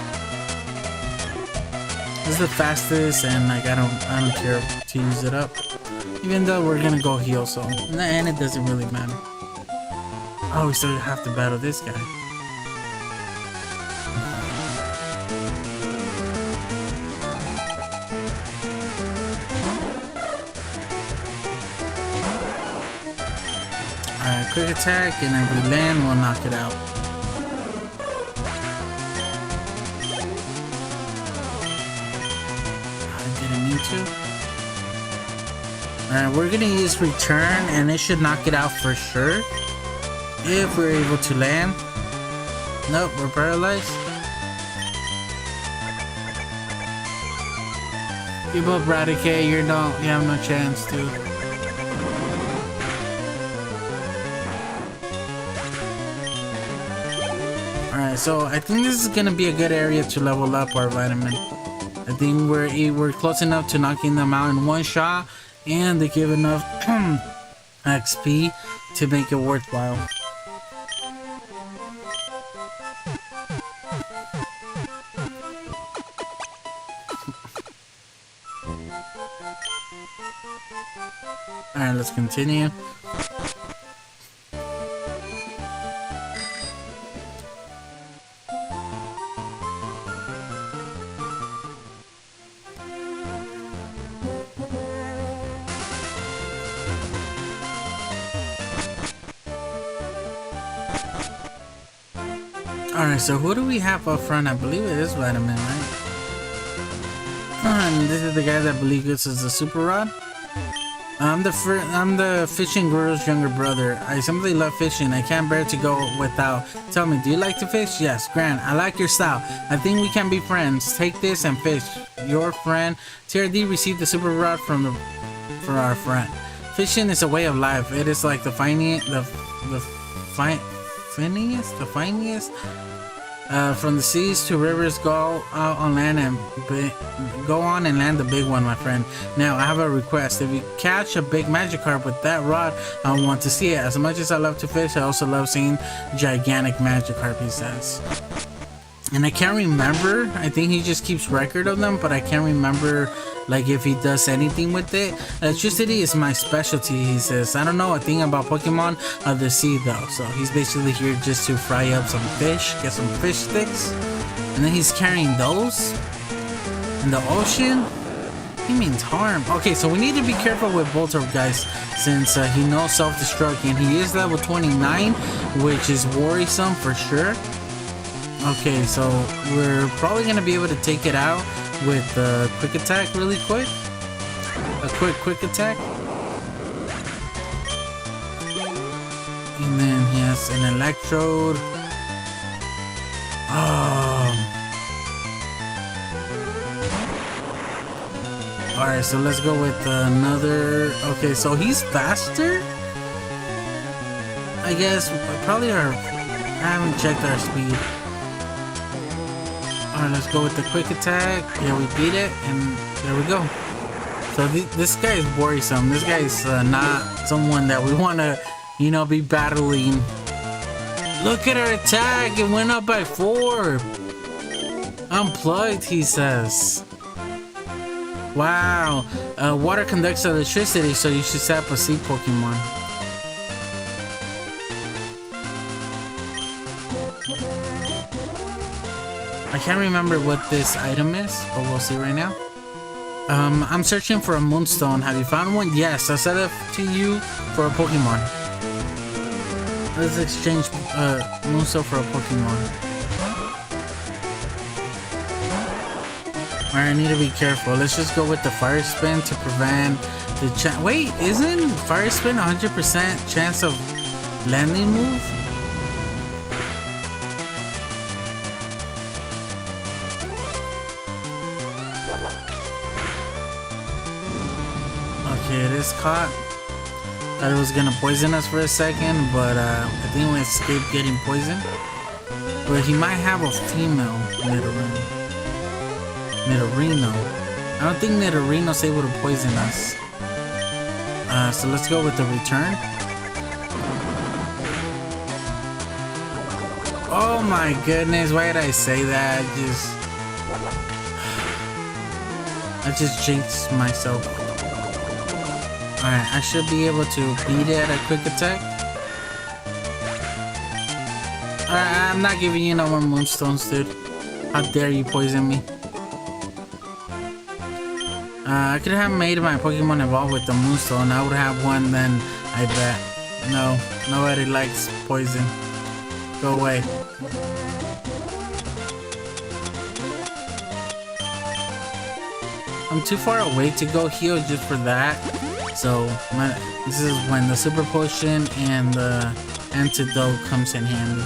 This is the fastest, and like I don't care to use it up, even though we're gonna go heal, so and it doesn't really matter. Oh, we still have to battle this guy. Alright, quick attack, and if we land, we'll knock it out. Alright, we're gonna use return, and it should knock it out for sure. If we're able to land. Nope, we're paralyzed. Give up, Raticate, you have no chance, dude. Alright, so I think this is gonna be a good area to level up our vitamin. I think we're close enough to knocking them out in one shot, and they give enough XP to make it worthwhile. Alright, let's continue. Alright, so who do we have up front? I believe it is Vitamin, right? And this is the guy that believes this is the Super Rod. I'm the fishing guru's younger brother. I simply love fishing. I can't bear to go without. Tell me, do you like to fish? Yes, Grant. I like your style. I think we can be friends. Take this and fish. Your friend TRD received the Super Rod for our friend. Fishing is a way of life. It is like the finest. From the seas to rivers, go out on land and go on and land the big one, my friend. Now I have a request. If you catch a big Magikarp with that rod, I want to see it. As much as I love to fish, I also love seeing gigantic Magikarp, he says. And I can't remember. I think he just keeps record of them, but I can't remember like if he does anything with it. Electricity is my specialty, he says. I don't know a thing about Pokemon of the sea though. So he's basically here just to fry up some fish, get some fish sticks. And then he's carrying those in the ocean. He means harm. Okay, so we need to be careful with Voltorb, guys, since he knows self-destruct, and he is level 29, which is worrisome for sure. Okay, so we're probably gonna be able to take it out with a quick attack really quick. A quick attack. And then he has an electrode. Alright, so let's go with another. Okay, so he's faster. I guess probably I haven't checked our speed. Alright, let's go with the quick attack. Yeah, we beat it, and there we go. So this guy is worrisome. This guy is not someone that we want to, you know, be battling. Look at our attack. It went up by 4. Unplugged, he says. Wow. Water conducts electricity, so you should set up a sea Pokemon. I can't remember what this item is, but we'll see right now. I'm searching for a Moonstone. Have you found one? Yes, I set it to you for a Pokemon. Let's exchange Moonstone for a Pokemon. Alright, I need to be careful. Let's just go with the Fire Spin to prevent the chance. Wait, isn't Fire Spin 100% chance of landing move? Okay, it is caught. Thought it was gonna poison us for a second, but I think we escaped getting poisoned. But he might have a female Nidorino. I don't think Nidorino's able to poison us. So let's go with the return. Oh my goodness, why did I say that? I just jinxed myself. Alright, I should be able to beat it at a quick attack. Alright, I'm not giving you no more Moonstones, dude. How dare you poison me? I could have made my Pokemon evolve with the Moonstone. I would have one then, I bet. No, nobody likes poison. Go away. I'm too far away to go heal just for that. So, this is when the Super Potion and the Antidote comes in handy.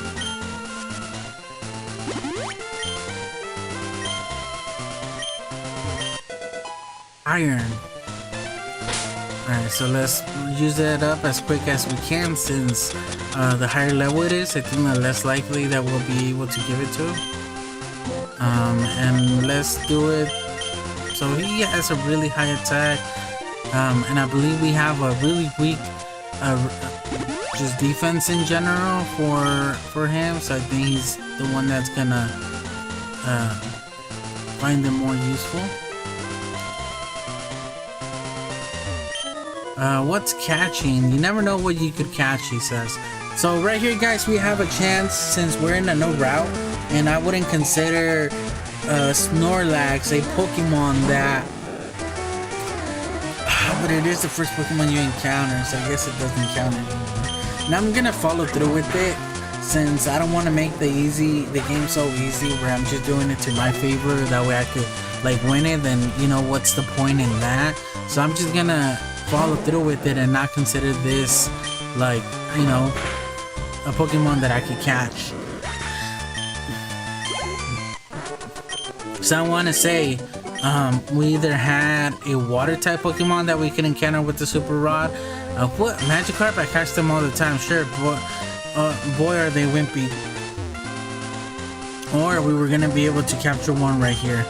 Iron. Alright, so let's use that up as quick as we can, since the higher level it is, I think the less likely that we'll be able to give it to him. And let's do it. So he has a really high attack, and I believe we have a really weak just defense in general for him, so I think he's the one that's gonna find him more useful. What's catching? You never know what you could catch, he says. So right here, guys, we have a chance, since we're in a no route, and I wouldn't consider Snorlax a Pokemon that... but it is the first Pokemon you encounter, so I guess it doesn't count anymore. Now I'm gonna follow through with it, since I don't want to make the game so easy where I'm just doing it to my favor, that way I could like win it. Then, you know, what's the point in that? So I'm just gonna follow through with it and not consider this like, you know, a Pokemon that I could catch. So I want to say, we either had a water type Pokemon that we could encounter with the Super Rod. What? Magikarp? I catch them all the time, sure, but boy are they wimpy. Or we were gonna be able to capture one right here.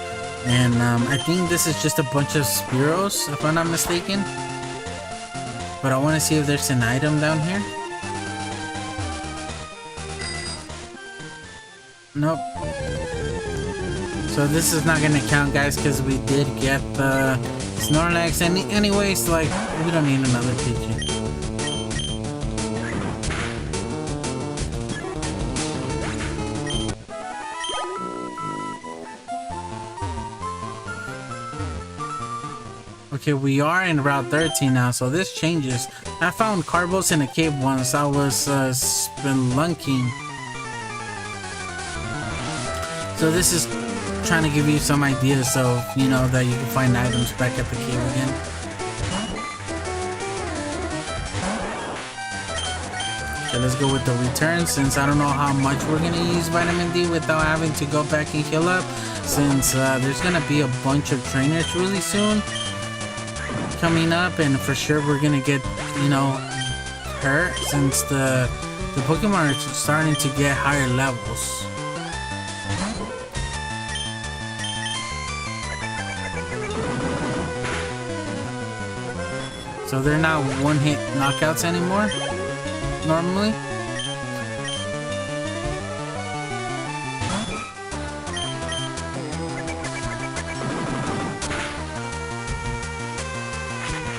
And I think this is just a bunch of Spearows, if I'm not mistaken. But I want to see if there's an item down here. Nope. So this is not gonna count, guys, because we did get the Snorlax. Anyways, like, we don't need another Pidgey. Okay, we are in Route 13 now, so this changes. I found Carbos in a cave once. I was spelunking. So this is trying to give you some ideas of, you know, that you can find items back at the cave again. Okay, let's go with the return, since I don't know how much we're gonna use vitamin D without having to go back and heal up, since there's gonna be a bunch of trainers really soon coming up, and for sure we're gonna get, you know, hurt, since the Pokemon are starting to get higher levels. So they're not one-hit knockouts anymore, normally.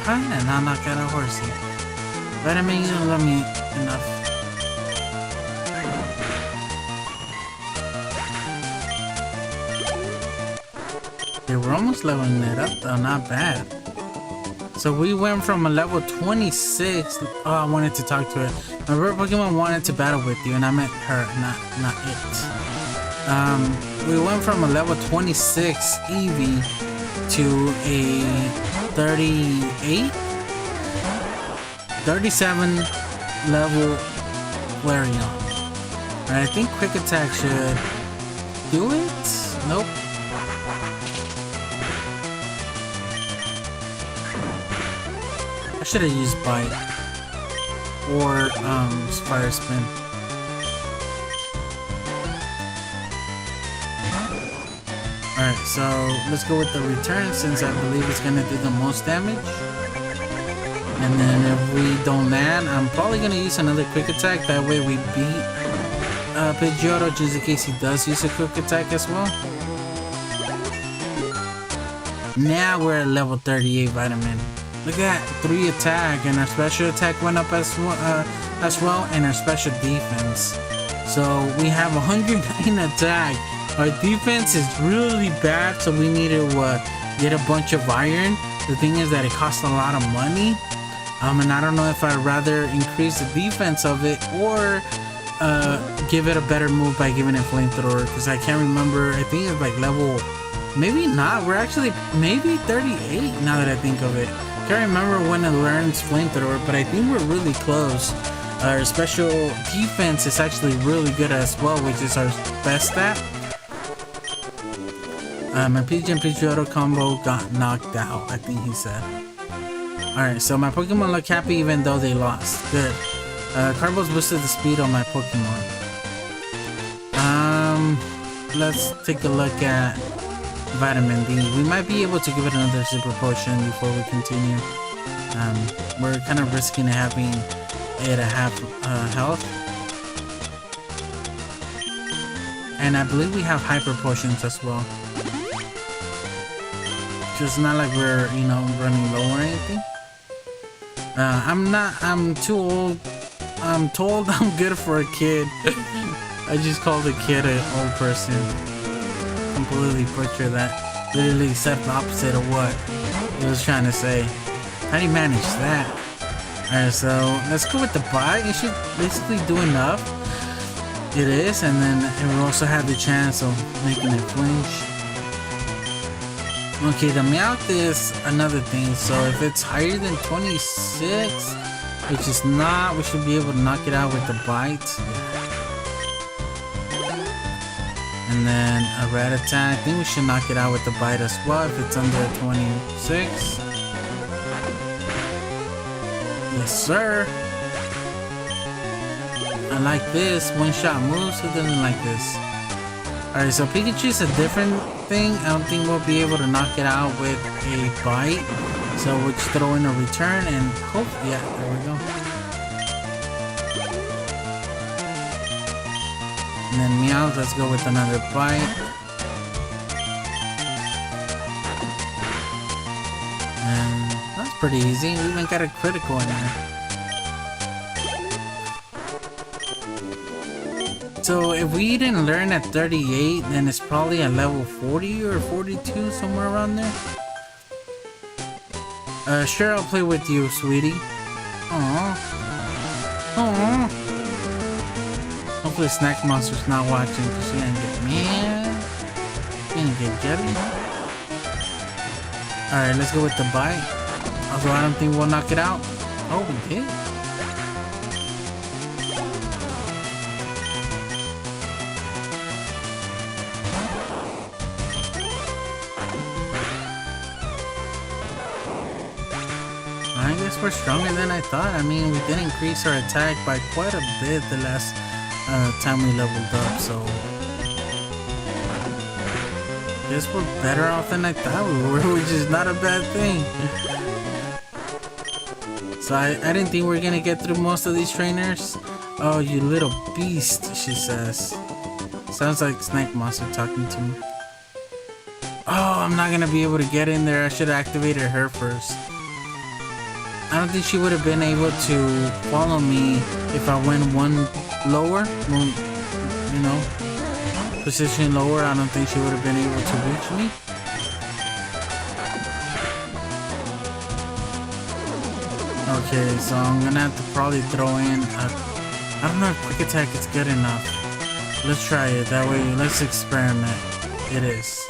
And I'll knock out a horsey. Vitamin, you don't love me enough. Okay, we're almost leveling it up though, not bad. So we went from a level 26. Oh, I wanted to talk to it. My bird Pokemon wanted to battle with you, and I meant her, not it. We went from a level 26 Eevee to a 37 level Flareon. Alright, I think Quick Attack should do it. Nope. I should have used Bite or Fire Spin. Alright, so let's go with the return, since I believe it's gonna do the most damage. And then if we don't land, I'm probably gonna use another Quick Attack. That way we beat Pidgeotto, just in case he does use a Quick Attack as well. Now we're at level 38 Vitamin. Look at that, 3 attack, and our special attack went up as well, and our special defense. So we have 109 attack. Our defense is really bad, so we need to get a bunch of iron. The thing is that it costs a lot of money, and I don't know if I'd rather increase the defense of it or give it a better move by giving it Flamethrower, because I can't remember. I think it's like level, maybe not. We're actually maybe 38 now that I think of it. Can't remember when it learns Flamethrower, but I think we're really close. Our special defense is actually really good as well, which is our best stat. My Pidgey and Pidgeotto combo got knocked out, I think he said. Alright, so my Pokemon look happy even though they lost. Good. Carbos boosted the speed on my Pokemon. Let's take a look at Vitamin D. We might be able to give it another super potion before we continue. We're kind of risking having it at half health. And I believe we have hyper potions as well. Just not like we're, you know, running low or anything. I'm too old. I'm told I'm good for a kid. I just called a kid an old person. Completely butcher that. Literally said the opposite of what he was trying to say. How do you manage that? Alright, so let's go with the bite. It should basically do enough. It is, and then we also have the chance of making it flinch. Okay, the Meowth is another thing. So if it's higher than 26, which is not, we should be able to knock it out with the bite. And then a rat attack. I think we should knock it out with the bite as well if it's under 26. Yes, sir. I like this. One-shot moves. Who doesn't like this? Alright, so Pikachu is a different thing. I don't think we'll be able to knock it out with a bite. So we'll just throw in a return and hope. Yeah, there we go. And then Meowth, let's go with another bite. And that's pretty easy. We even got a critical in there. So if we didn't learn at 38, then it's probably at level 40 or 42, somewhere around there. Sure, I'll play with you, sweetie. Aww. Aww. Hopefully Snack Monster's not watching because she didn't get mad. and get jelly. Alright, let's go with the bite. Although I don't think we'll knock it out. Oh, we did? I guess we're stronger than I thought. I mean, we did increase our attack by quite a bit the last time we leveled up, so guess we're better off than I thought we were, which is not a bad thing. So I didn't think we were gonna get through most of these trainers. Oh, you little beast, she says. Sounds like Snake Monster talking to me. Oh, I'm not gonna be able to get in there. I should have activated her first. I don't think she would have been able to follow me if I went one lower, you know, position lower. I don't think she would have been able to reach me. Okay, so I'm gonna have to probably throw in I don't know if quick attack is good enough. Let's try it, that way let's experiment. It is.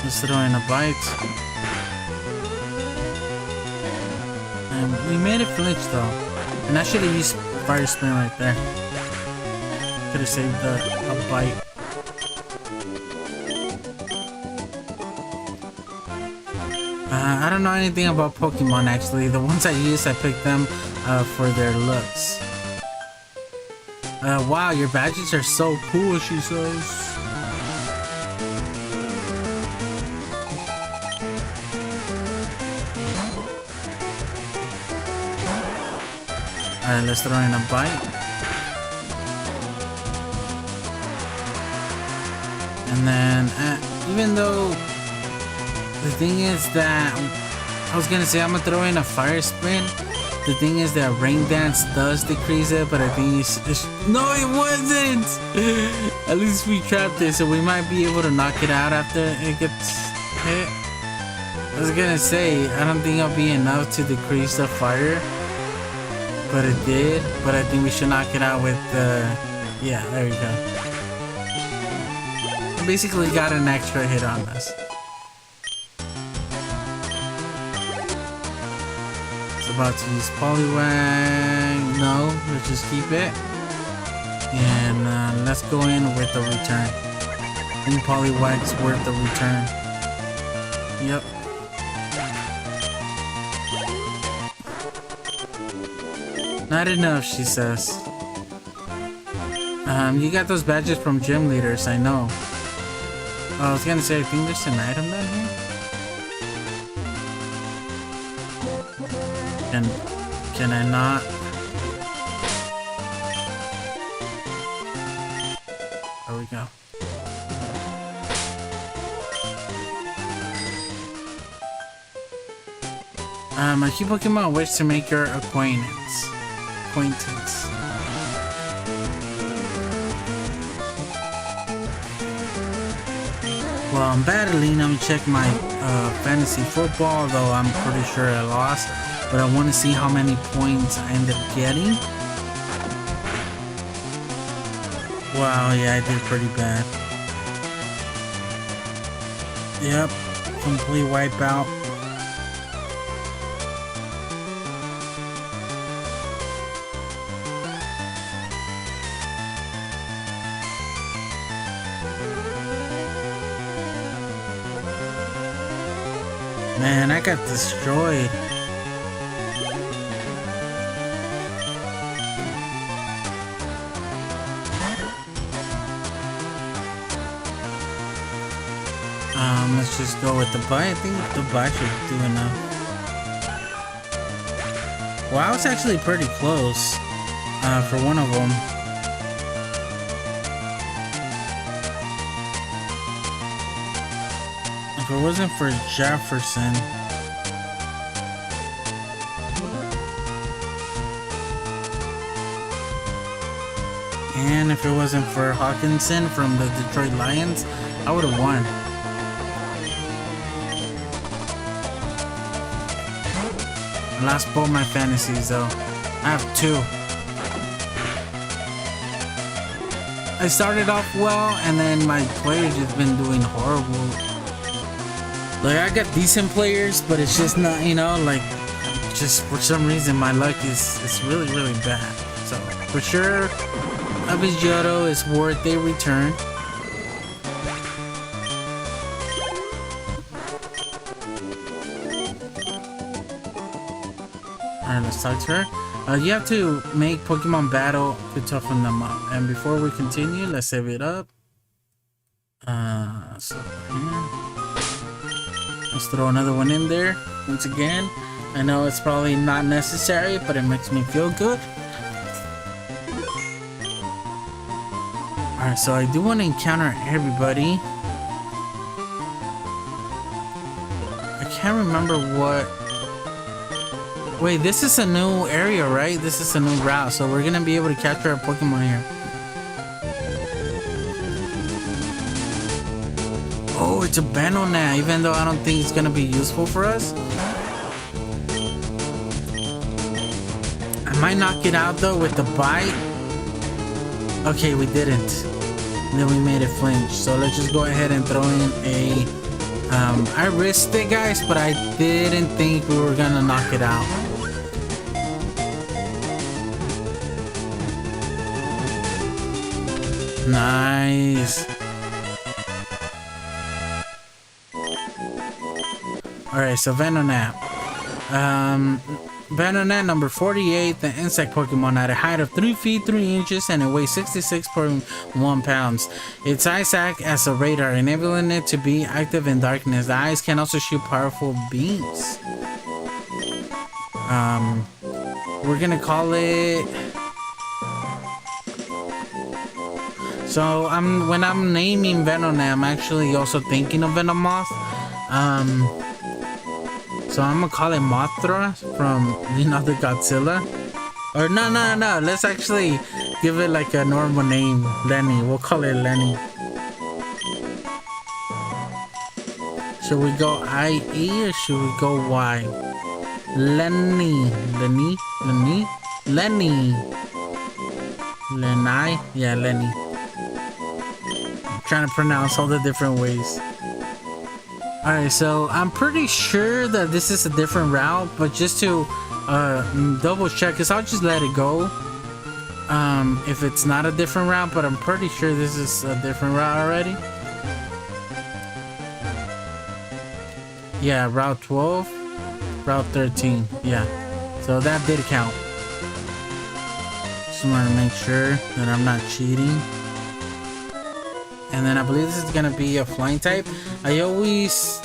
Let's throw in a bite. And we made it flinch though. And I should have used fire spin right there. Could have saved a bite. I don't know anything about Pokemon actually. The ones I use, I picked them for their looks. Wow, your badges are so cool, she says. Alright, let's throw in a bite. And then, even though the thing is that I was gonna say I'm gonna throw in a fire spin. The thing is that rain dance does decrease it, but I think it's no, it wasn't. At least we trapped it, so we might be able to knock it out after it gets hit. I was gonna say I don't think it'll be enough to decrease the fire, but it did. But I think we should knock it out with yeah, there you go. Basically got an extra hit on us. About to use Poliwag. No, let's just keep it. And let's go in with the return. I think Poliwag's worth the return. Yep. Not enough, she says. You got those badges from gym leaders, I know. I was gonna say, I think there's an item down here. Can I not? There we go. A key Pokemon wish to make your acquaintance. Well, I'm battling. I'm gonna check my fantasy football, though I'm pretty sure I lost. But I want to see how many points I end up getting. Wow, yeah, I did pretty bad. Yep, complete wipeout. Man, I got destroyed. Let's just go with the bite. I think the bite should do enough. Well, I was actually pretty close for one of them. If it wasn't for Jefferson. And if it wasn't for Hawkinson from the Detroit Lions, I would have won. I lost both my fantasies though. I have 2. I started off well, and then my players just been doing horrible. Like, I got decent players, but it's just not, you know, like, just for some reason my luck is really, really bad. So, for sure, a Pidgeotto is worth a return. Alright, let's talk to her. You have to make Pokemon battle to toughen them up. And before we continue, let's save it up. So here. Let's throw another one in there. Once again, I know it's probably not necessary, but it makes me feel good. Alright, so I do want to encounter everybody. I can't remember what... Wait, this is a new area, right? This is a new route, so we're gonna be able to capture our Pokemon here. Oh, it's a Venonat, even though I don't think it's gonna be useful for us. I might knock it out though with the bite. Okay, we didn't. Then we made it flinch. So let's just go ahead and throw in a... I risked it, guys, but I didn't think we were gonna knock it out. Nice. Alright, so Venonat. Venonat number 48, the insect Pokemon at a height of 3 feet 3 inches and it weighs 66.1 pounds. Its eyes act as a radar, enabling it to be active in darkness. The eyes can also shoot powerful beams. We're gonna call it... So when I'm naming Venonat, I'm actually also thinking of Venomoth. So I'm gonna call it Mothra from, you know, the Godzilla. Or no, let's actually give it like a normal name. Lenny, we'll call it Lenny. Should we go I-E or should we go Y? Lenny. Lenny? Lenny? Yeah, Lenny. Trying to pronounce all the different ways. Alright, so I'm pretty sure that this is a different route, but just to double check, because I'll just let it go if it's not a different route, but I'm pretty sure this is a different route already. Yeah, Route 12, Route 13, yeah. So that did count. Just want to make sure that I'm not cheating. And then I believe this is gonna be a flying type. I always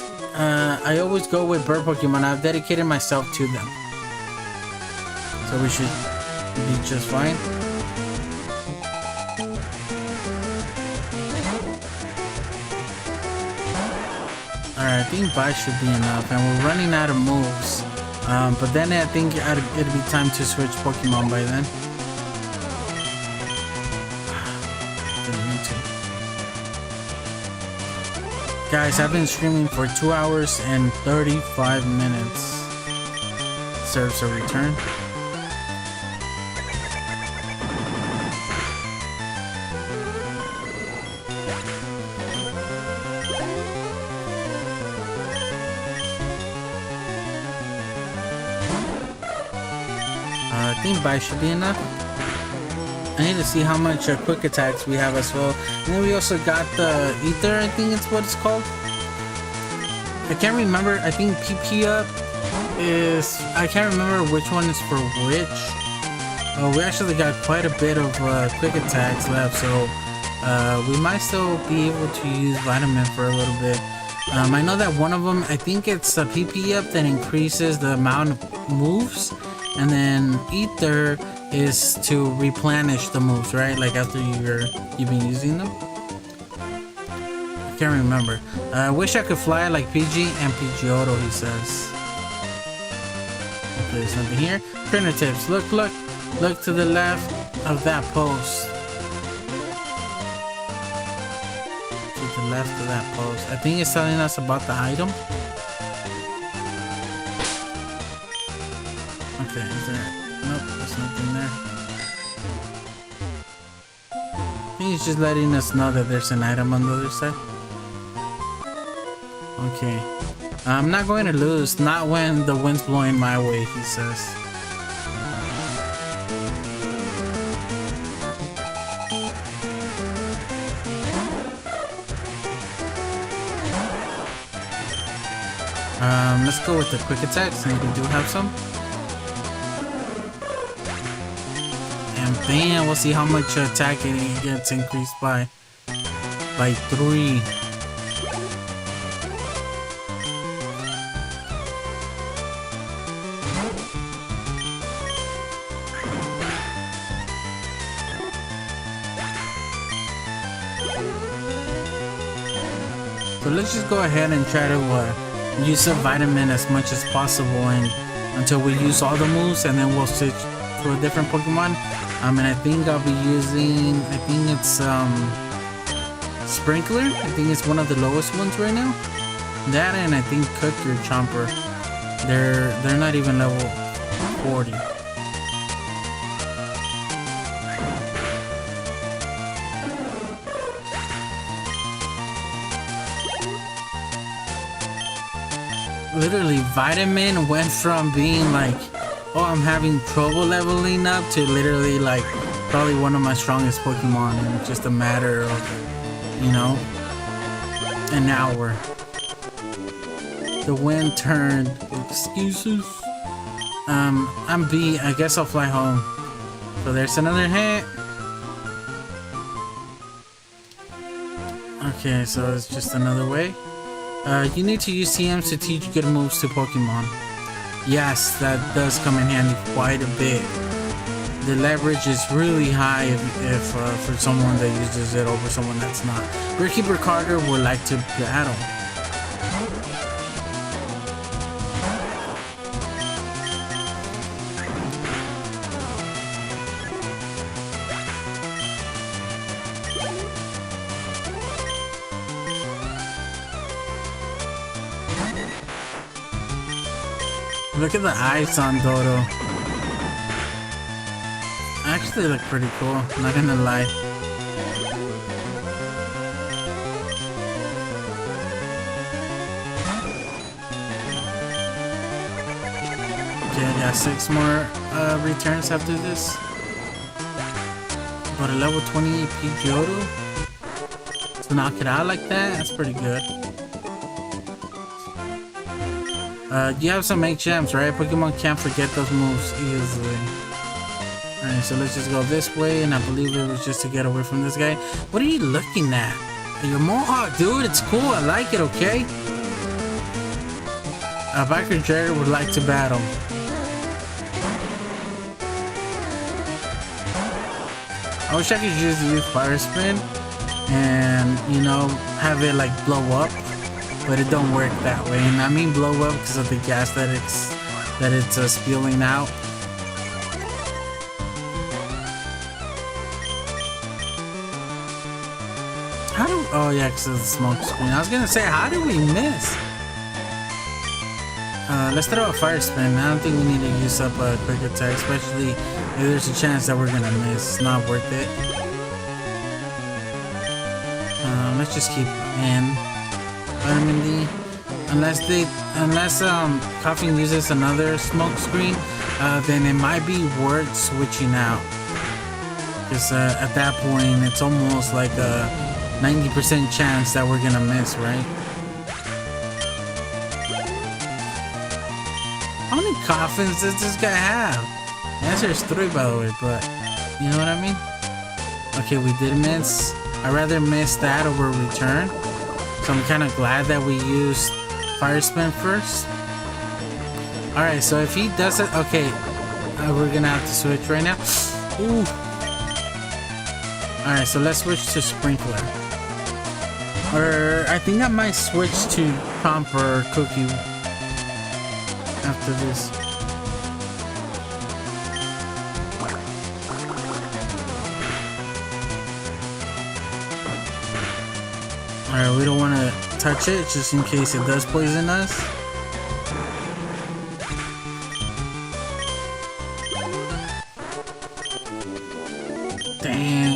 go with bird Pokemon. I've dedicated myself to them, so we should be just fine. Alright, I think bite should be enough, and we're running out of moves. But then I think it'll be time to switch Pokemon by then. Guys, I've been streaming for 2 hours and 35 minutes. Serves a return. I think bite should be enough. I need to see how much quick attacks we have as well. And then we also got the Ether, I think it's what it's called. I can't remember. I think PP up is... I can't remember which one is for which. We actually got quite a bit of quick attacks left, so we might still be able to use Vitamin for a little bit. I know that one of them, I think it's a PP up that increases the amount of moves. And then Ether is to replenish the moves, right? Like after you've been using them. I can't remember. I wish I could fly like PG and Pidgeotto, he says. Okay, there's nothing here. Printer tips. Look to the left of that post. To the left of that post. I think it's telling us about the item. Okay, is there? Nope. There's nothing there. I think he's just letting us know that there's an item on the other side. Okay. I'm not going to lose. Not when the wind's blowing my way, he says. Let's go with the quick attack since we do have some. And bam, we'll see how much attack it gets increased by 3. So let's just go ahead and try to use a vitamin as much as possible and until we use all the moves, and then we'll switch to a different Pokemon. And I think I'll be using, I think it's Sprinkler. I think it's one of the lowest ones right now. That, and I think Cookie or Chomper. They're not even level 40. Literally, Vitamin went from being like, oh, I'm having trouble leveling up, to literally like probably one of my strongest Pokemon in just a matter of, you know, an hour. The wind turned. Excuses. I'm B. I guess I'll fly home. So there's another hit. Okay, so it's just another way. You need to use TMs to teach good moves to Pokemon. Yes, that does come in handy quite a bit. The leverage is really high if for someone that uses it over someone that's not. Bearkeeper Carter would like to battle. Look at the eyes on Dodo. Actually, they look pretty cool, not gonna lie. Okay, I got 6 more returns after this. But a level 20 AP Johto to knock it out like that, that's pretty good. You have some egg gems, right? Pokemon can't forget those moves easily. Alright, so let's just go this way, and I believe it was just to get away from this guy. What are you looking at? Your Mohawk, dude, it's cool. I like it, okay? Biker Jared would like to battle. I wish I could just use Fire Spin and, you know, have it like blow up. But it don't work that way, and I mean blow up because of the gas that it's spewing out. How do? Oh yeah, because of the smoke screen. I was gonna say, how did we miss? Let's throw a Fire Spin. I don't think we need to use up a quick attack, especially if there's a chance that we're gonna miss. It's not worth it. Let's just keep in. Vitamin D, unless Coughing uses another smoke screen, then it might be worth switching out. Because at that point, it's almost like a 90% chance that we're gonna miss, right? How many coffins does this guy have? The answer is 3, by the way, but you know what I mean? Okay, we did miss. I'd rather miss that over return. So I'm kind of glad that we used Fire Spin first. Alright, so if he does it, okay, we're gonna have to switch right now. Ooh. Alright, so let's switch to Sprinkler. Or I think I might switch to Chomper or Cookie after this. Alright, we don't want to touch it just in case it does poison us.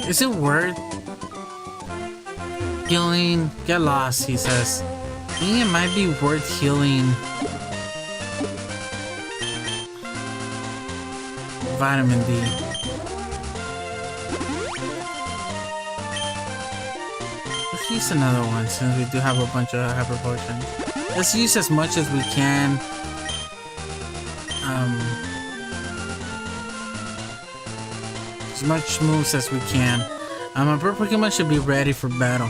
Is it worth healing? Get lost, he says. I think it might be worth healing vitamin D. Let's use another one since we do have a bunch of hyper potions. Let's use as much as we can. As much moves as we can. My bird Pokemon should be ready for battle.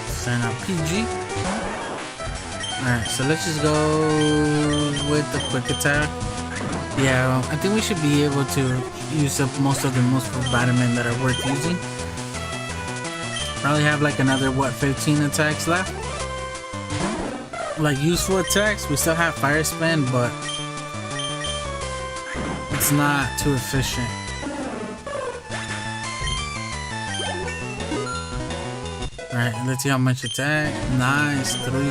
Send out PG. Alright, so let's just go with the quick attack. Yeah, I think we should be able to use up most of the moves for vitamin that are worth using. Probably have like another, what, 15 attacks left? Like useful attacks, we still have fire spin, but it's not too efficient. Alright, let's see how much attack. Nice, 3.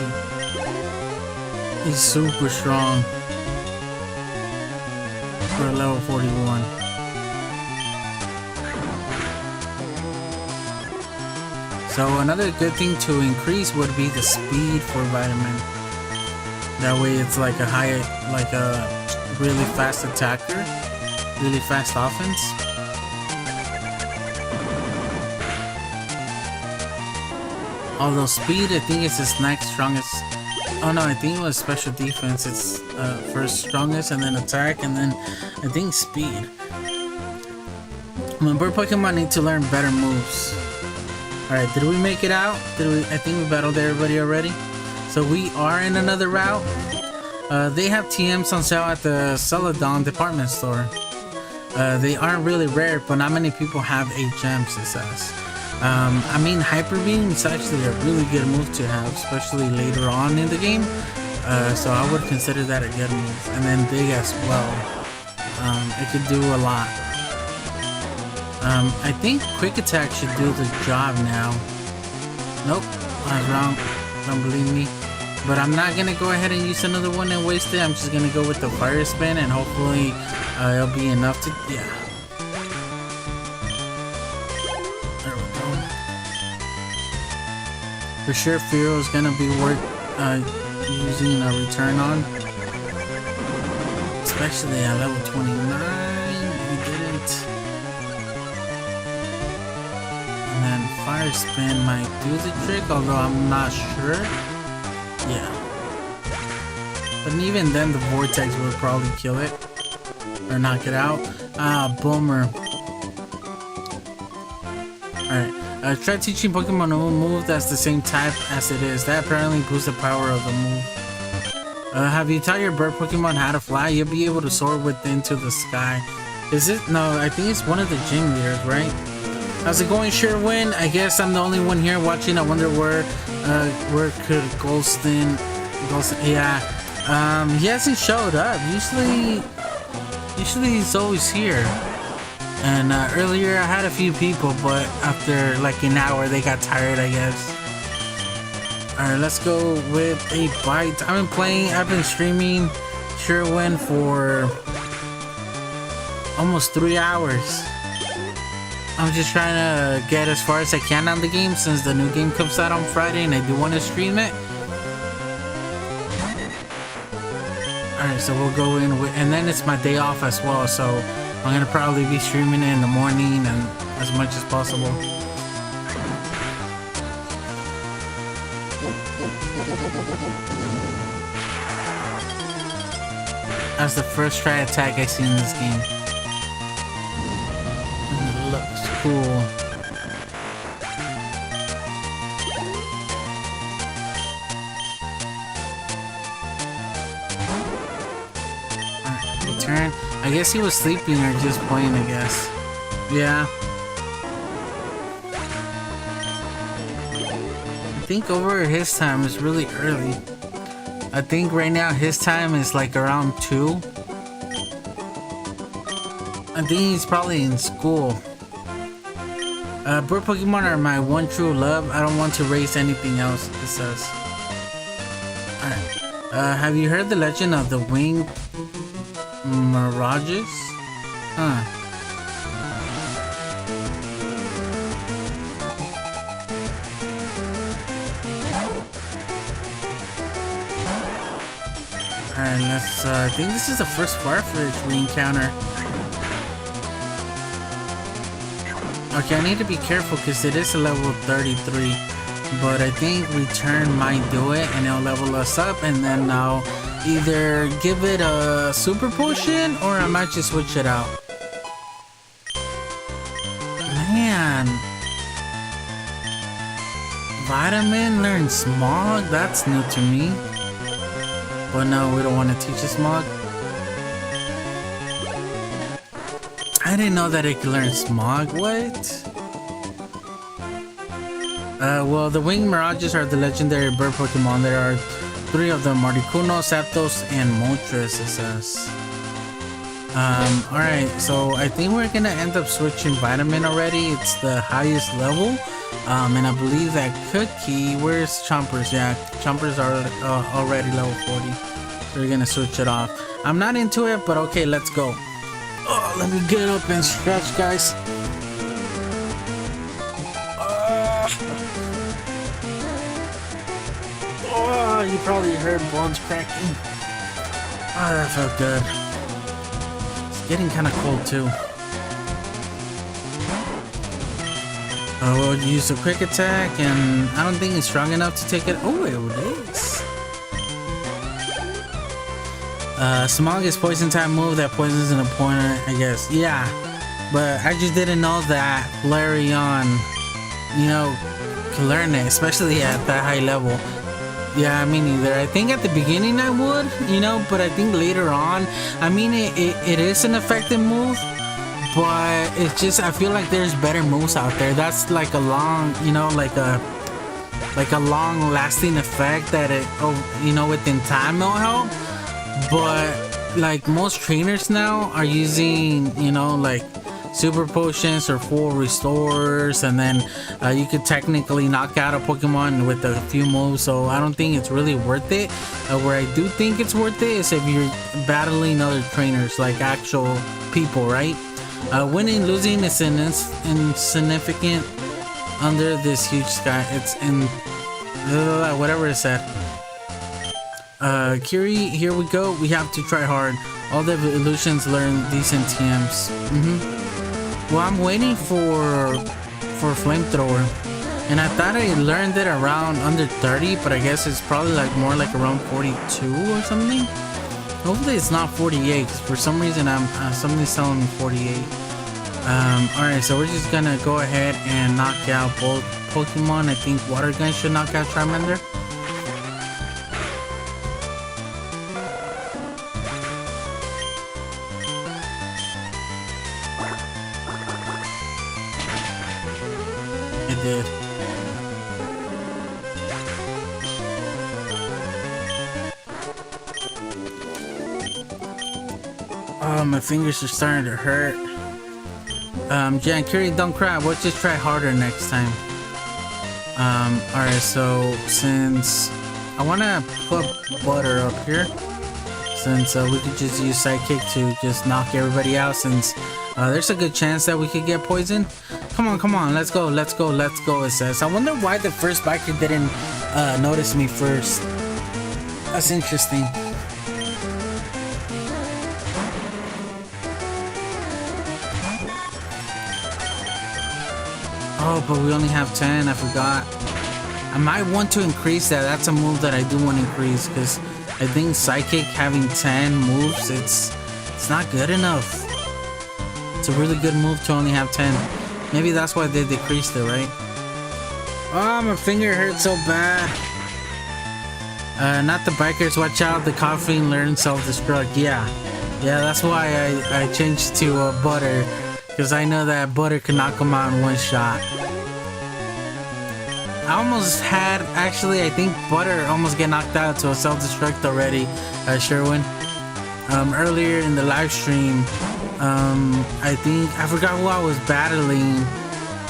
He's super strong for a level 41. So another good thing to increase would be the speed for vitamin. That way it's like a high, like a really fast attacker, really fast offense. Although speed, I think it's his next strongest. Oh no, I think it was special defense. It's first strongest and then attack and then I think speed. My bird Pokemon need to learn better moves. Alright, did we make it out? I think we battled everybody already. So we are in another route. They have TMs on sale at the Celadon department store. They aren't really rare, but not many people have 8 gems, it says. I mean, Hyper Beam is actually a really good move to have, especially later on in the game. So I would consider that a good move. And then Dig as well. It could do a lot. I think Quick Attack should do the job now. Nope, I was wrong. Don't believe me. But I'm not gonna go ahead and use another one and waste it. I'm just gonna go with the Fire Spin and hopefully it'll be enough to, yeah. There we go. For sure, Fearow is gonna be worth using a return on. Especially at level 29. We didn't. Fire Spin might do the trick, although I'm not sure. Yeah. But even then, the Vortex would probably kill it. Or knock it out. Ah, boomer. Alright. Try teaching Pokemon a move that's the same type as it is. That apparently boosts the power of the move. Have you taught your bird Pokemon how to fly? You'll be able to soar into the sky. Is it? No, I think it's one of the gym leaders, right? How's it going, Sherwin? I guess I'm the only one here watching. I wonder where could Golston, yeah. He hasn't showed up. Usually he's always here. And earlier I had a few people, but after like an hour they got tired, I guess. Alright, let's go with a bite. I've been streaming Sherwin for almost 3 hours. I'm just trying to get as far as I can on the game since the new game comes out on Friday and I do want to stream it. Alright, so we'll go in with, and then it's my day off as well, so I'm gonna probably be streaming it in the morning and as much as possible. That's the first try attack I see in this game. Cool. Alright, return. I guess he was sleeping or just playing, I guess. Yeah. I think over his time is really early. I think right now his time is like around 2. I think he's probably in school. Bird Pokemon are my one true love. I don't want to raise anything else, it says. Alright. Have you heard the legend of the winged mirages? Huh. Alright, let's, I think this is the first Farfetch we encounter. Okay, I need to be careful because it is a level 33. But I think return might do it and it'll level us up, and then I'll either give it a super potion or I might just switch it out. Man. Vitamin learn smog? That's new to me. But no, we don't want to teach it smog. I didn't know that it could learn smog. What? Well, the winged mirages are the legendary bird Pokemon. There are 3 of them: Articuno, Zapdos, and Moltres, it says. Alright, so I think we're gonna end up switching Vitamin already. It's the highest level. And I believe that Cookie, where's Chompers? Yeah, Chompers are already level 40. So we're gonna switch it off. I'm not into it, but okay, let's go. Oh, let me get up and stretch, guys. Oh, you probably heard bones cracking. Oh, that felt good. It's getting kind of cold too. We'll use a quick attack, and I don't think it's strong enough to take it. Oh, it is. Smog is poison type move that poisons an opponent, I guess. Yeah, but I just didn't know that Flareon, you know, can learn it, especially at that high level. Yeah, me neither. I think at the beginning I would, you know, but I think later on, I mean, it is an effective move, but it's just, I feel like there's better moves out there. That's like a long, you know, like a long lasting effect that it, you know, within time will help. But like most trainers now are using, you know, like super potions or full restores, and then you could technically knock out a Pokemon with a few moves. So I don't think it's really worth it. Where I do think it's worth it is if you're battling other trainers, like actual people, right? Winning, losing is insignificant under this huge sky. It's in whatever it said. Kiri, here we go. We have to try hard. All the evolutions learn decent TMs. Well, I'm waiting for flamethrower, and I thought I learned it around under 30, but I guess it's probably like more like around 42 or something. Hopefully it's not 48, because for some reason somebody's telling me 48. Alright, so we're just gonna go ahead and knock out both Pokemon. I think Water Gun should knock out Charmander. It did. Oh, my fingers are starting to hurt. Jan, Kiri, don't cry. We'll just try harder next time. Alright, so since I want to put Butter up here, since we could just use Sidekick to just knock everybody out, since there's a good chance that we could get poisoned. Come on, let's go, it says. I wonder why the first biker didn't notice me first. That's interesting. Oh, but we only have 10, I forgot. I might want to increase that. That's a move that I do want to increase, because I think Psychic having 10 moves, it's not good enough. It's a really good move to only have 10. Maybe that's why they decreased it, right? Oh, my finger hurts so bad. Not the bikers, watch out, the caffeine learns self-destruct. Yeah, that's why I changed to Butter, because I know that Butter can knock them out in one shot. I almost had, actually, I think Butter almost get knocked out to a self-destruct already, Sherwin. Earlier in the live stream, I think, I forgot who I was battling,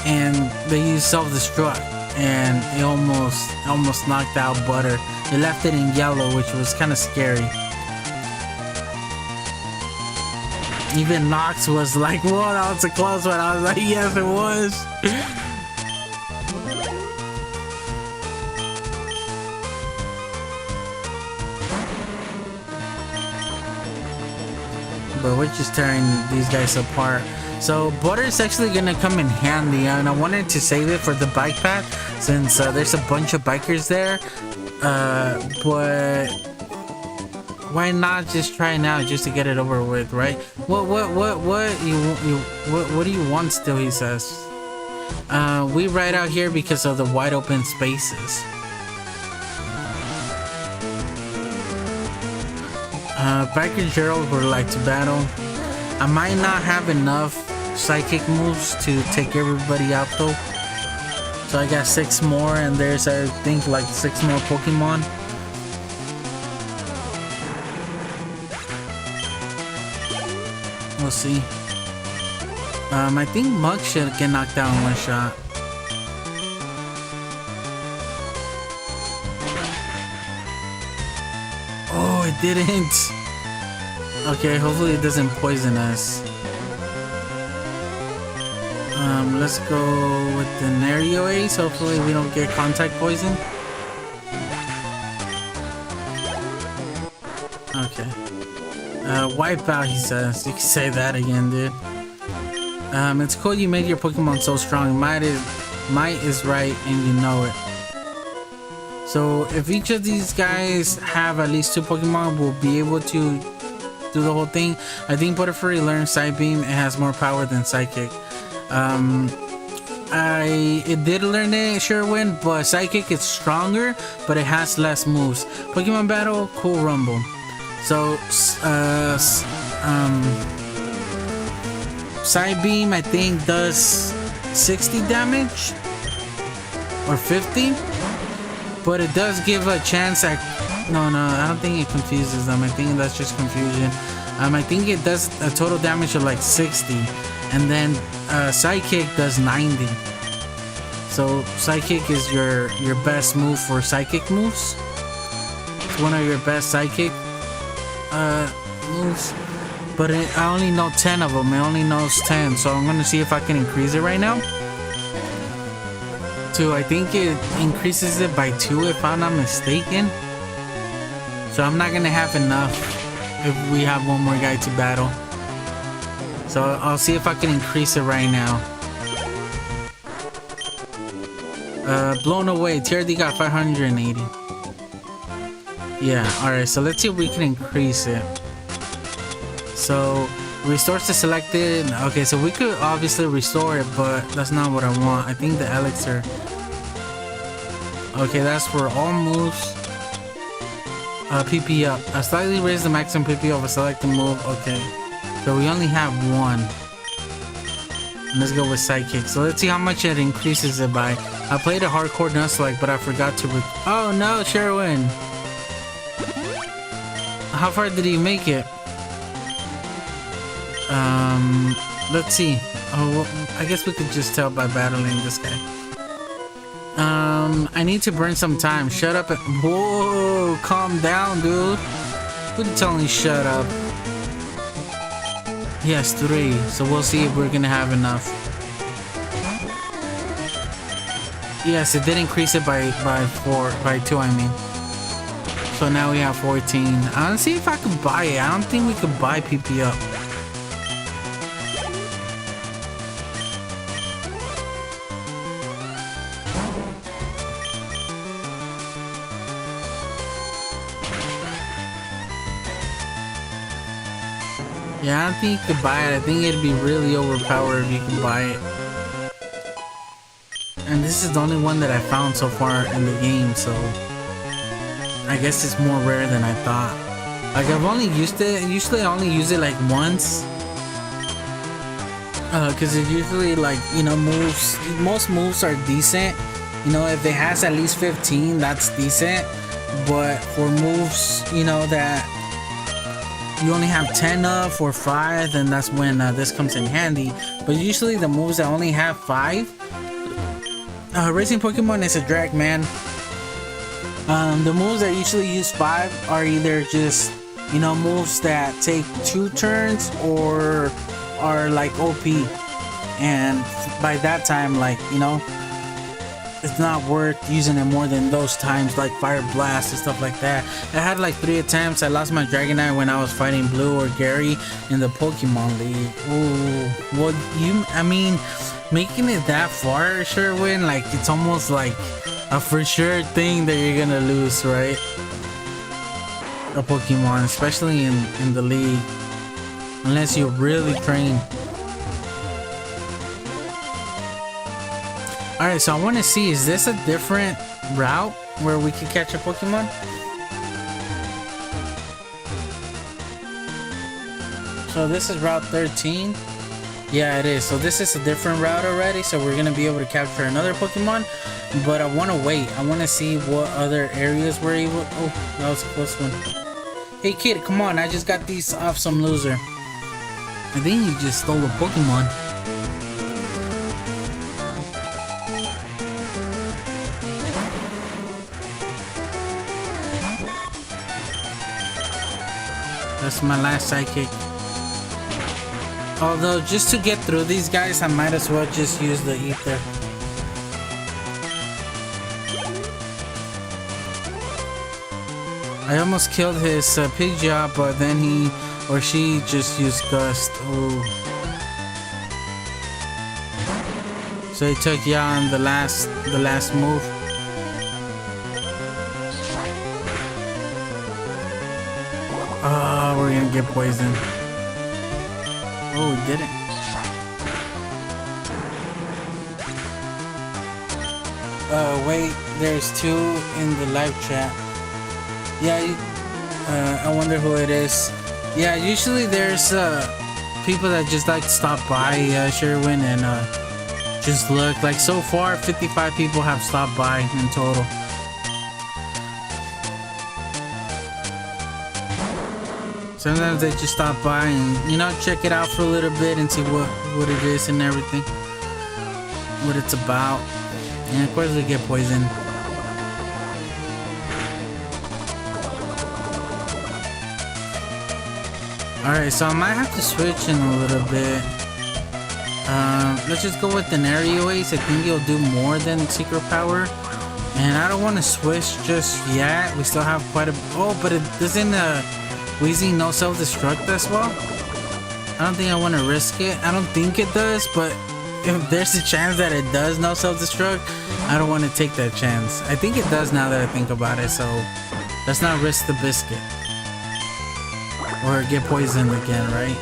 and they used self-destruct, and it almost knocked out Butter. it left it in yellow, which was kind of scary. Even Nox was like, whoa, that was a close one. I was like, yes, it was. But we're just tearing these guys apart. So butter is actually gonna come in handy, and I wanted to save it for the bike path since there's a bunch of bikers there. But why not just try now just to get it over with, right? What do you want still? He says. We ride out here because of the wide open spaces. Biker Gerald would like to battle. I might not have enough psychic moves to take everybody out though. So I got 6 more, and there's I think like 6 more Pokemon. We'll see. I think Mug should get knocked out in 1 shot. Oh, it didn't. Okay, hopefully it doesn't poison us. Let's go with the Nario Ace. Hopefully we don't get contact poison. Okay. Wipe out, he says. You can say that again, dude. It's cool you made your Pokemon so strong. Might is right, and you know it. So if each of these guys have at least 2 Pokemon, we'll be able to do the whole thing. I think Butterfree learned Side Beam. It has more power than Psychic. It did learn it, Sherwin, but Psychic is stronger, but it has less moves. Pokemon Battle, Cool Rumble. So, Side Beam, I think, does 60 damage or 50, but it does give a chance at. No, I don't think it confuses them. I think that's just confusion. I think it does a total damage of like 60, and then Psychic does 90. So Psychic is your best move for psychic moves. It's one of your best psychic moves. But I only know 10 of them. It only knows 10, so I'm gonna see if I can increase it right now. I think it increases it by 2 if I'm not mistaken. So I'm not gonna have enough if we have 1 more guy to battle. So I'll see if I can increase it right now. Blown away. TRD got 580. Yeah, alright, so let's see if we can increase it. So restores to selected. Okay, so we could obviously restore it, but that's not what I want. I think the elixir. Okay, that's for all moves. PP up. I slightly raise the maximum PP of a selected move. Okay, so we only have 1. And let's go with Psychic. So let's see how much it increases it by. I played a hardcore Nuzlocke, but I forgot to. Oh no, Sherwin! How far did he make it? Let's see. Oh, well, I guess we could just tell by battling this guy. I need to burn some time. Shut up. Whoa, calm down, dude. Who's telling shut up? He has 3, so we'll see if we're gonna have enough. Yes, it did increase it by 2, I mean. So now we have 14. I don't see if I could buy it. I don't think we could buy PP up. Yeah, I don't think you could buy it. I think it'd be really overpowered if you could buy it. And this is the only one that I found so far in the game, so I guess it's more rare than I thought. Like, I've only used it, usually I only use it like once. Cause it usually, like, you know, most moves are decent. You know, if it has at least 15, that's decent. But for moves, you know, that you only have 10 of or 5, then that's when this comes in handy. But usually the moves that only have 5, racing Pokemon is a drag, man. The moves that usually use 5 are either just, you know, moves that take 2 turns or are like OP. And by that time, like, you know, it's not worth using it more than those times, like Fire Blast and stuff like that. I had like 3 attempts. I lost my Dragonite when I was fighting Blue or Gary in the Pokemon League. Ooh, what you, I mean, making it that far, Sherwin, like it's almost like a for sure thing that you're gonna lose, right? A Pokemon, especially in the league, unless you really train. Alright, so I want to see, is this a different route where we can catch a Pokemon? So this is Route 13. Yeah, it is. So this is a different route already, so we're going to be able to capture another Pokemon. But I want to wait. I want to see what other areas we're able... Oh, that was a close one. Hey kid, come on. I just got these off some loser. I think you just stole a Pokemon. That's my last psychic. Although, just to get through these guys, I might as well just use the ether. I almost killed his Pidgeot, but then he or she just used Gust. Ooh. So he took ya on the last move. Oh, we're gonna get poisoned. Oh, we didn't. Wait, there's 2 in the live chat. Yeah, I wonder who it is. Yeah, usually there's people that just like to stop by Sherwin and just look. Like so far, 55 people have stopped by in total. Sometimes they just stop by and, you know, check it out for a little bit and see what it is and everything. What it's about. And of course they get poisoned. Alright, so I might have to switch in a little bit. Let's just go with an Aerial Ace. I think he'll do more than Secret Power. And I don't want to switch just yet. We still have quite a... Oh, but it doesn't... Wheezy no self-destruct as well? I don't think I want to risk it. I don't think it does, but if there's a chance that it does no self-destruct, I don't want to take that chance. I think it does now that I think about it, so let's not risk the biscuit. Or get poisoned again, right?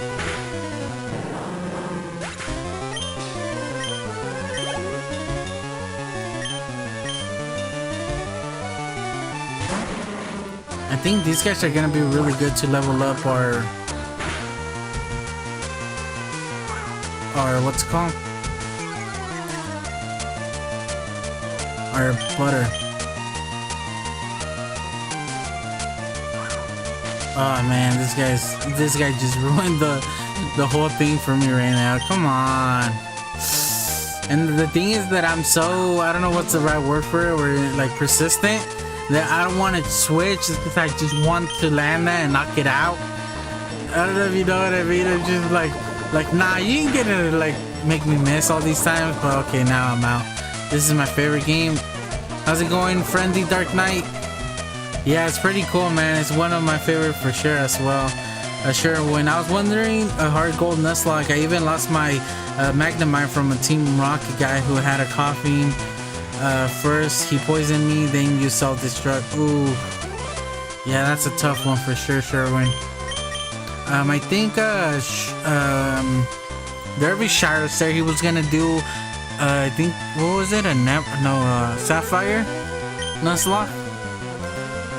I think these guys are gonna be really good to level up our what's it called? Our butter. Oh man, this guy just ruined the whole thing for me right now. Come on. And the thing is that I'm so, I don't know what's the right word for it, we're like persistent, that I don't want to switch just because I just want to land that and knock it out. I don't know if you know what I mean. I'm just like nah, you ain't gonna like make me miss all these times, but okay, now I'm out. This is my favorite game. How's it going, Friendly Dark Knight? Yeah, it's pretty cool, man. It's one of my favorite for sure as well. Sure, when I was wondering a hard gold Nuzlocke, I even lost my Magnemite from a Team Rocket guy who had a coughing. First he poisoned me, then you self-destruct. Ooh, yeah, that's a tough one for sure, Sherwin. I think Derbyshire said he was gonna do I think, what was it, Sapphire Nuzlocke.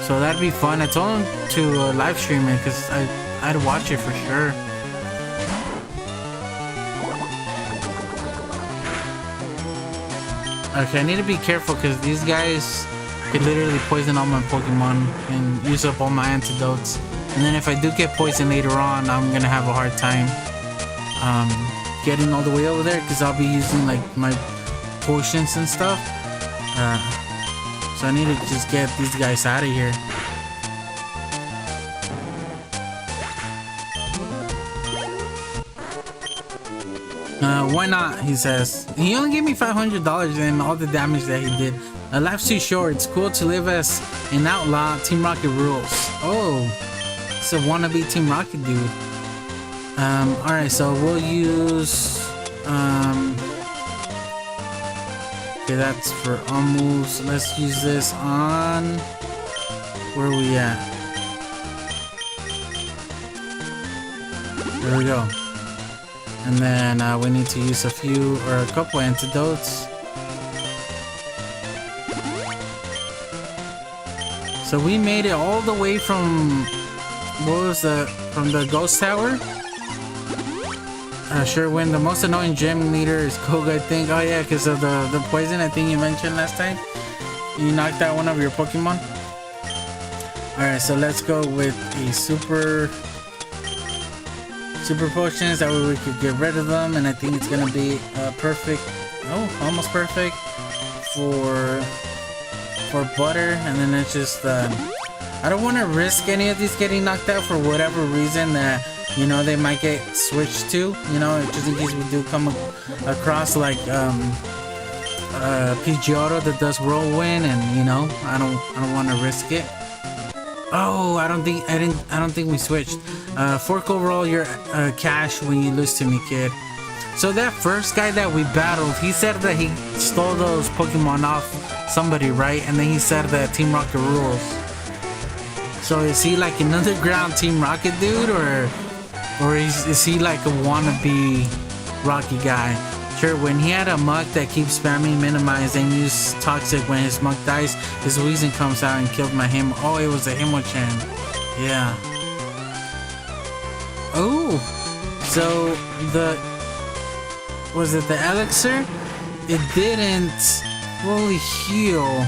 So that'd be fun. I told him to live stream it because I'd watch it for sure. Okay, I need to be careful because these guys could literally poison all my Pokemon and use up all my antidotes. And then if I do get poisoned later on, I'm gonna have a hard time getting all the way over there because I'll be using like my potions and stuff. So I need to just get these guys out of here. Why not? He says. He only gave me $500 and all the damage that he did. Life's too short. It's cool to live as an outlaw. Team Rocket rules. Oh, it's a wannabe Team Rocket dude. Alright, so we'll use okay, that's for all moves. Let's use this on where are we at? There we go. And then we need to use a few or a couple antidotes. So we made it all the way from from the ghost tower. Sure, when the most annoying gym leader is Koga, I think. Oh yeah, because of the poison I think you mentioned last time. You knocked out one of your Pokemon. Alright, so let's go with a super potions, that way we could get rid of them, and I think it's gonna be perfect, almost perfect for butter. And then it's just I don't want to risk any of these getting knocked out for whatever reason that, you know, they might get switched to, you know, just in case we do come across like Pidgeotto that does whirlwind, and you know, I don't want to risk it. Oh, I don't think we switched. Fork over all your cash when you lose to me, kid. So that first guy that we battled, he said that he stole those Pokemon off somebody, right? And then he said that Team Rocket rules. So is he like an underground Team Rocket dude, or is he like a wannabe Rocky guy? Sure, when he had a Muk that keeps spamming minimize and use toxic when his Muk dies, his Weezing comes out and killed my Him. Oh, it was a Himochan. Yeah. Oh, so was it the elixir? It didn't fully heal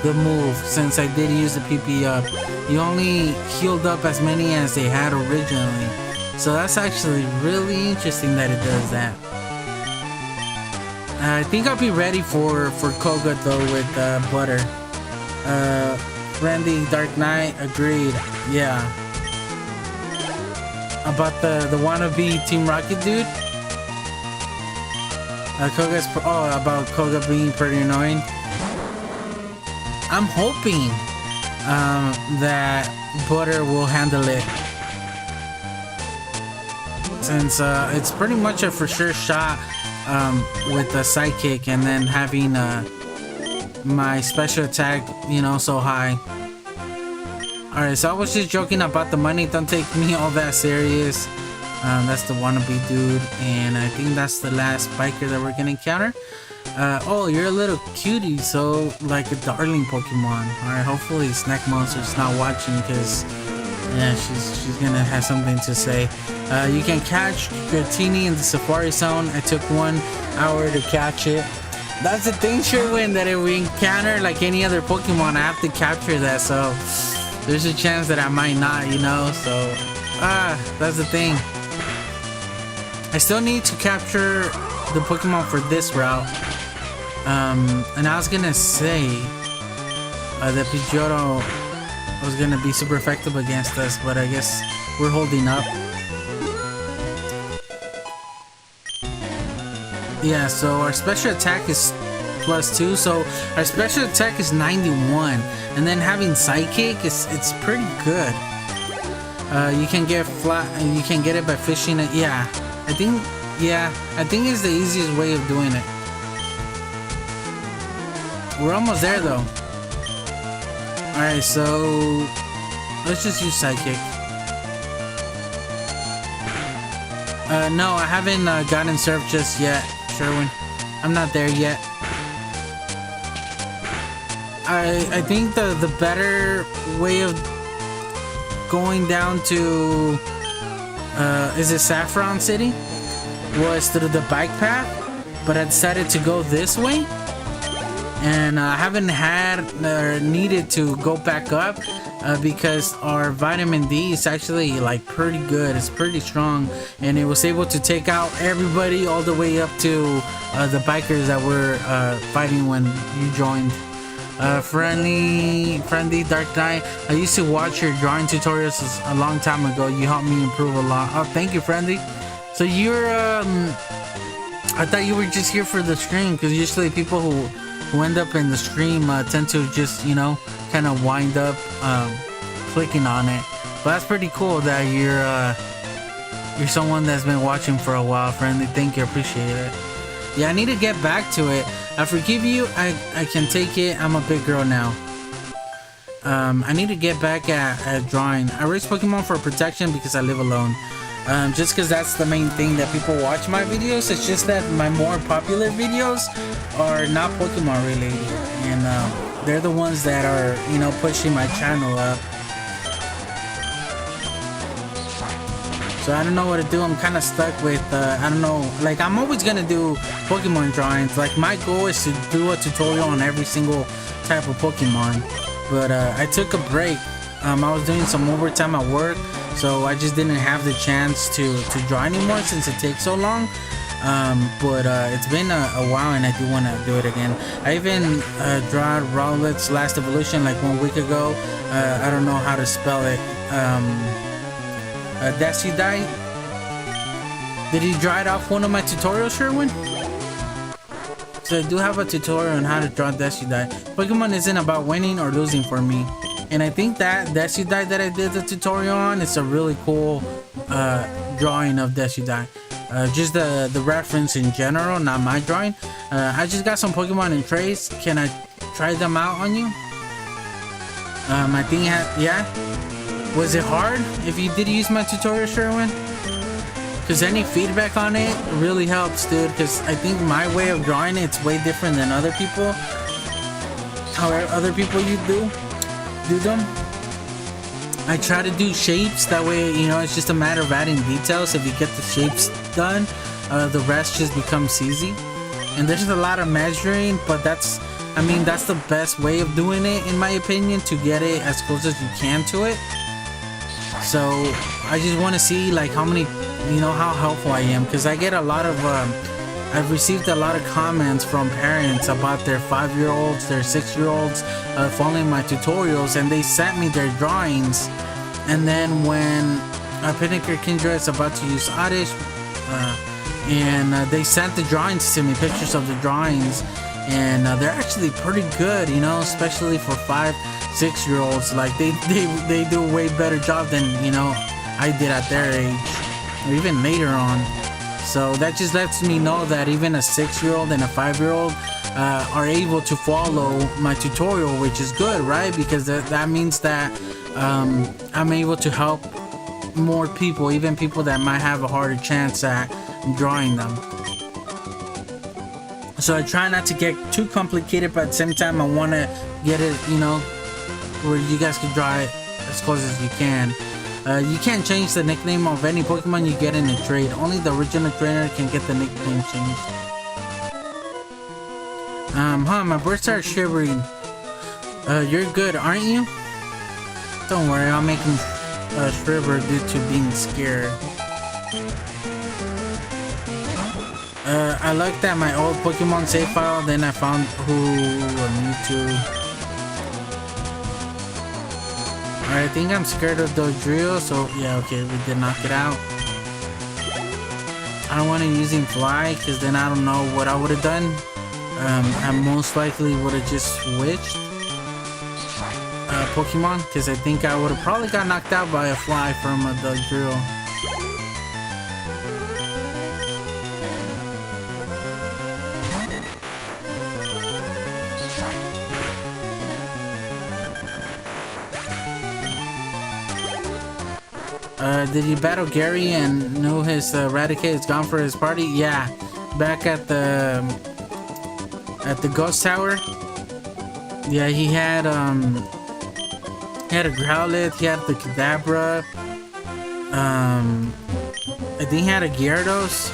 the move since I did use the PP up. You only healed up as many as they had originally. So that's actually really interesting that it does that. I think I'll be ready for Koga though with butter. Friendly Dark Knight, agreed. Yeah. About the wannabe Team Rocket dude. About Koga being pretty annoying. I'm hoping that butter will handle it, since it's pretty much a for sure shot with the sidekick, and then having my special attack, you know, so high. Alright, so I was just joking about the money. Don't take me all that serious. That's the wannabe dude, and I think that's the last biker that we're gonna encounter. Oh, you're a little cutie, so like a darling Pokemon. Alright, hopefully Snack Monster's not watching, because yeah, she's gonna have something to say. You can catch Gratini in the Safari Zone. I took 1 hour to catch it. That's the thing, Sherwin, that if we encounter like any other Pokemon, I have to capture that, so there's a chance that I might not, you know, so that's the thing. I still need to capture the Pokemon for this route. And I was gonna say that Pidgeotto was gonna be super effective against us, but I guess we're holding up. Yeah, so our special attack is +2, so our special attack is 91, and then having Psychic it's pretty good. You can get you can get it by fishing it. Yeah, I think it's the easiest way of doing it. We're almost there though. Alright, so let's just use Psychic. No, I haven't gotten served just yet, Sherwin. I'm not there yet. I think the better way of going down to is it Saffron City was through the bike path, but I decided to go this way, and I haven't had or needed to go back up because our vitamin D is actually like pretty good. It's pretty strong, and it was able to take out everybody all the way up to the bikers that were fighting when you joined. Friendly Dark Knight. I used to watch your drawing tutorials a long time ago. You helped me improve a lot. Oh, thank you, Friendly. So you're I thought you were just here for the stream, because usually people who end up in the stream tend to just, you know, kind of wind up clicking on it. But that's pretty cool that you're someone that's been watching for a while, Friendly. Thank you, appreciate it. Yeah, I need to get back to it. I forgive you. I can take it. I'm a big girl now. I need to get back at drawing. I raise Pokemon for protection because I live alone. Just because that's the main thing that people watch my videos. It's just that my more popular videos are not Pokemon related, and they're the ones that are, you know, pushing my channel up. So I don't know what to do. I'm kind of stuck with I don't know, like, I'm always gonna do Pokemon drawings. Like, my goal is to do a tutorial on every single type of Pokemon, but I took a break. I was doing some overtime at work, so I just didn't have the chance to draw anymore since it takes so long. But it's been a while, and I do want to do it again. I even drawn Rowlet's last evolution like 1 week ago. I don't know how to spell it. Decidai. Did he draw it off one of my tutorials, Sherwin? So I do have a tutorial on how to draw Decidai. Pokemon isn't about winning or losing for me. And I think that Decidai that I did the tutorial on, it's a really cool drawing of Decidai. Just the reference in general, not my drawing. I just got some Pokemon in trays. Can I try them out on you? I think yeah. Was it hard if you did use my tutorial, Sherwin? Because any feedback on it really helps, dude. Because I think my way of drawing it's way different than other people. How other people do them. I try to do shapes, that way, you know, it's just a matter of adding details. If you get the shapes done, the rest just becomes easy. And there's a lot of measuring, but that's the best way of doing it, in my opinion, to get it as close as you can to it. So I just want to see, like, how many, you know, how helpful I am, because I get a lot of I've received a lot of comments from parents about their 5-year-olds, their 6-year-olds following my tutorials, and they sent me their drawings. And then when Pinnaker Kindra is about to use Oddish, and they sent the drawings to me, pictures of the drawings, and they're actually pretty good, you know, especially for 5-6-year-olds. Like, they do a way better job than, you know, I did at their age, or even later on. So that just lets me know that even a 6-year-old and a 5-year-old are able to follow my tutorial, which is good, right? Because that means that I'm able to help more people, even people that might have a harder chance at drawing them. So I try not to get too complicated, but at the same time I want to get it, you know, where you guys can draw it as close as you can. You can't change the nickname of any Pokemon you get in a trade. Only the original trainer can get the nickname changed. My bird started shivering. You're good, aren't you? Don't worry, I'll make him shiver due to being scared. I looked at my old Pokemon save file, then I found Mewtwo. Alright, I think I'm scared of Dodrio, so yeah, okay, we did knock it out. I don't want to use him Fly, because then I don't know what I would have done. I most likely would have just switched Pokemon, because I think I would have probably got knocked out by a Fly from a Dodrio. Did you battle Gary and knew his Raticate is gone for his party? Yeah, back at the Ghost Tower. Yeah, he had a Growlithe, he had the Kadabra. I think he had a Gyarados.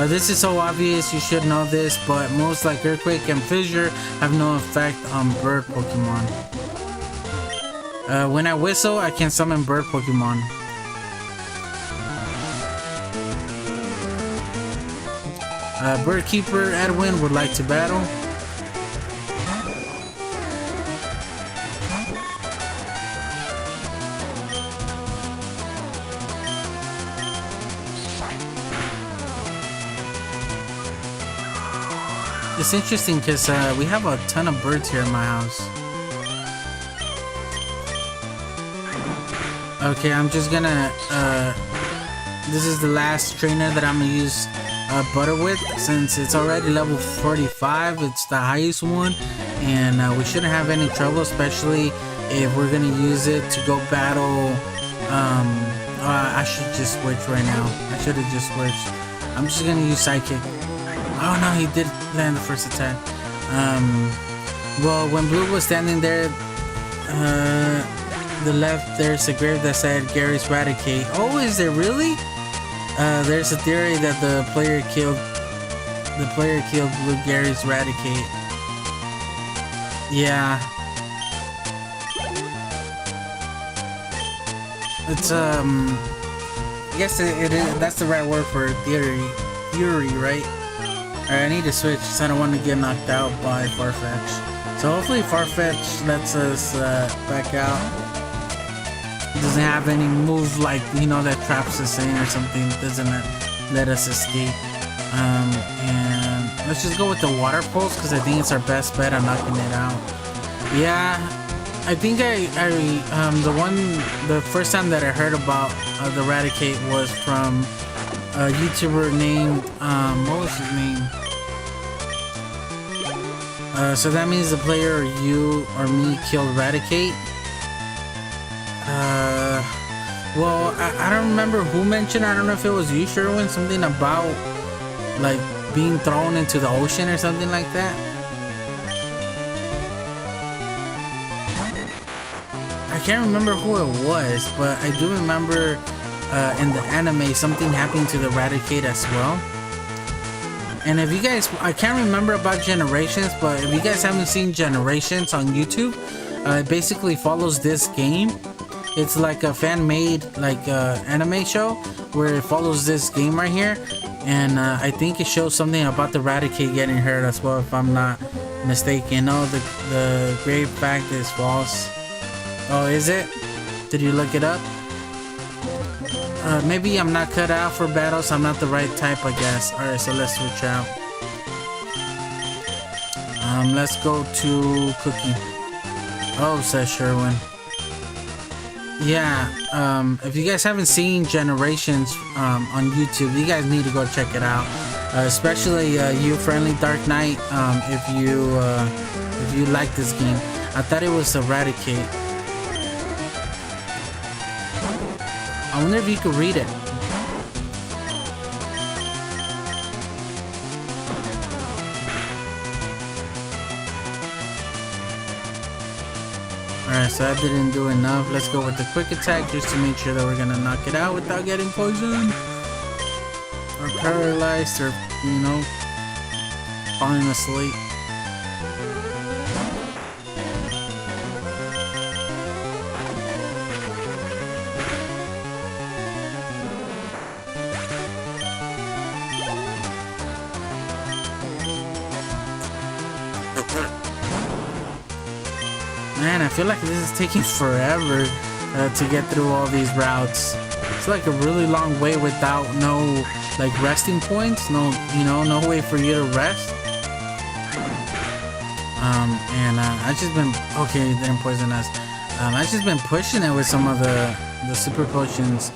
This is so obvious, you should know this, but moves like Earthquake and Fissure have no effect on bird Pokemon. When I whistle, I can summon bird Pokemon. Birdkeeper Edwin would like to battle. it's interesting because we have a ton of birds here in my house. Okay, I'm just gonna this is the last trainer that I'm gonna use Butter with, since it's already level 45. It's the highest one, and we shouldn't have any trouble, especially if we're gonna use it to go battle. I should just switch right now. I should have just switched. I'm just gonna use Psychic. Oh no, he did land the first attack. Well, when Blue was standing there, the left, there's a grave that said Gary's Raticate. Oh, is there really? There's a theory that the player killed Blue Gary's Raticate. Yeah. It's I guess it is, that's the right word for theory, right? Alright, I need to switch because I don't want to get knocked out by Farfetch. So hopefully Farfetch lets us back out. It doesn't have any move like, you know, that traps us in or something. It doesn't let us escape. And let's just go with the water pulse because I think it's our best bet on knocking it out. Yeah, I think the first time that I heard about the Raticate was from a YouTuber named what was his name? So that means the player or you or me killed Raticate. Well, I don't remember who mentioned. I don't know if it was you, Sherwin. Something about like being thrown into the ocean or something like that. I can't remember who it was, but I do remember in the anime something happened to the Raticate as well. And if you guys, I can't remember about Generations, but if you guys haven't seen Generations on YouTube, it basically follows this game. It's like a fan-made like anime show where it follows this game right here, and I think it shows something about the Raticate getting hurt as well, if I'm not mistaken. No, the grave fact is false. Oh, is it? Did you look it up? Maybe I'm not cut out for battles. I'm not the right type, I guess. Alright, so let's switch out. Let's go to Cookie. Oh, says Sherwin. Yeah, if you guys haven't seen Generations on YouTube, you guys need to go check it out. Especially you, Friendly Dark Knight, if you like this game. I thought it was Eradicate. I wonder if you could read it. Alright, so that didn't do enough. Let's go with the quick attack just to make sure that we're gonna knock it out without getting poisoned or paralyzed or, you know, falling asleep. Man, I feel like this is taking forever to get through all these routes. It's like a really long way without no like resting points, no, you know, no way for you to rest. And I just been, okay, they didn't poison us. I just been pushing it with some of the super potions.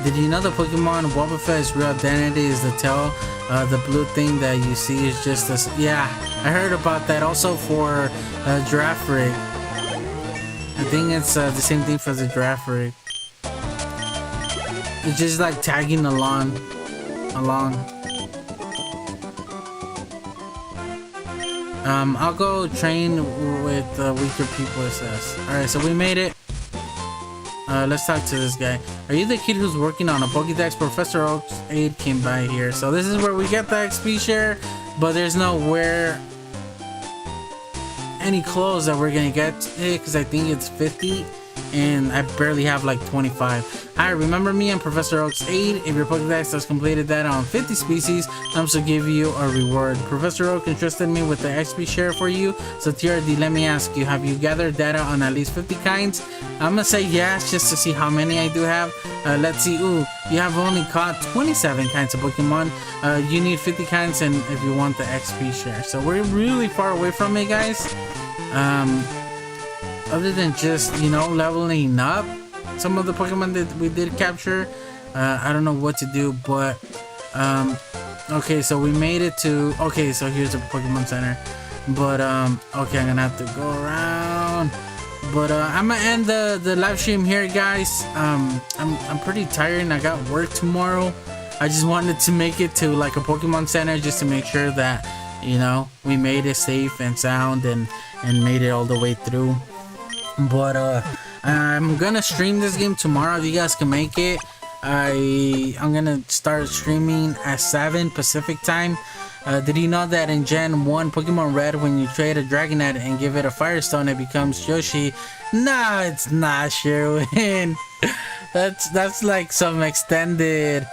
Did you know the Pokemon Wobbuffet's real identity is the tail? The blue thing that you see is just a, yeah, I heard about that. Also for Giraffe Rig. I think it's the same thing for the Giraffe Rig. It's just like tagging along. I'll go train with weaker people, it says. Alright, so we made it. Let's talk to this guy. Are you the kid who's working on a Pokédex? Professor Oak's aide came by here. So this is where we get the XP share, but there's nowhere any clothes that we're gonna get today because I think it's 50 and I barely have like 25. Hi, remember me? I'm Professor Oak's aide. If your Pokedex has completed that on 50 species, I'm to give you a reward. Professor Oak entrusted me with the XP share for you. So TRD, let me ask you, have you gathered data on at least 50 kinds? I'm gonna say yes, just to see how many I do have. Let's see. Ooh, you have only caught 27 kinds of Pokemon. You need 50 kinds, and if you want the XP share. So we're really far away from it, guys. Other than just, you know, leveling up some of the Pokemon that we did capture, I don't know what to do, but okay, so we made it to, okay, so here's a Pokemon Center, but okay, I'm gonna have to go around, but I'm gonna end the live stream here, guys. I'm pretty tired and I got work tomorrow. I just wanted to make it to like a Pokemon Center just to make sure that, you know, we made it safe and sound and made it all the way through. But I'm gonna stream this game tomorrow if you guys can make it. I'm gonna start streaming at 7 Pacific time. Did you know that in Gen 1 Pokemon Red, when you trade a Dragonite and give it a Firestone, it becomes Yoshi? No, it's not, Sherwin. That's like some extended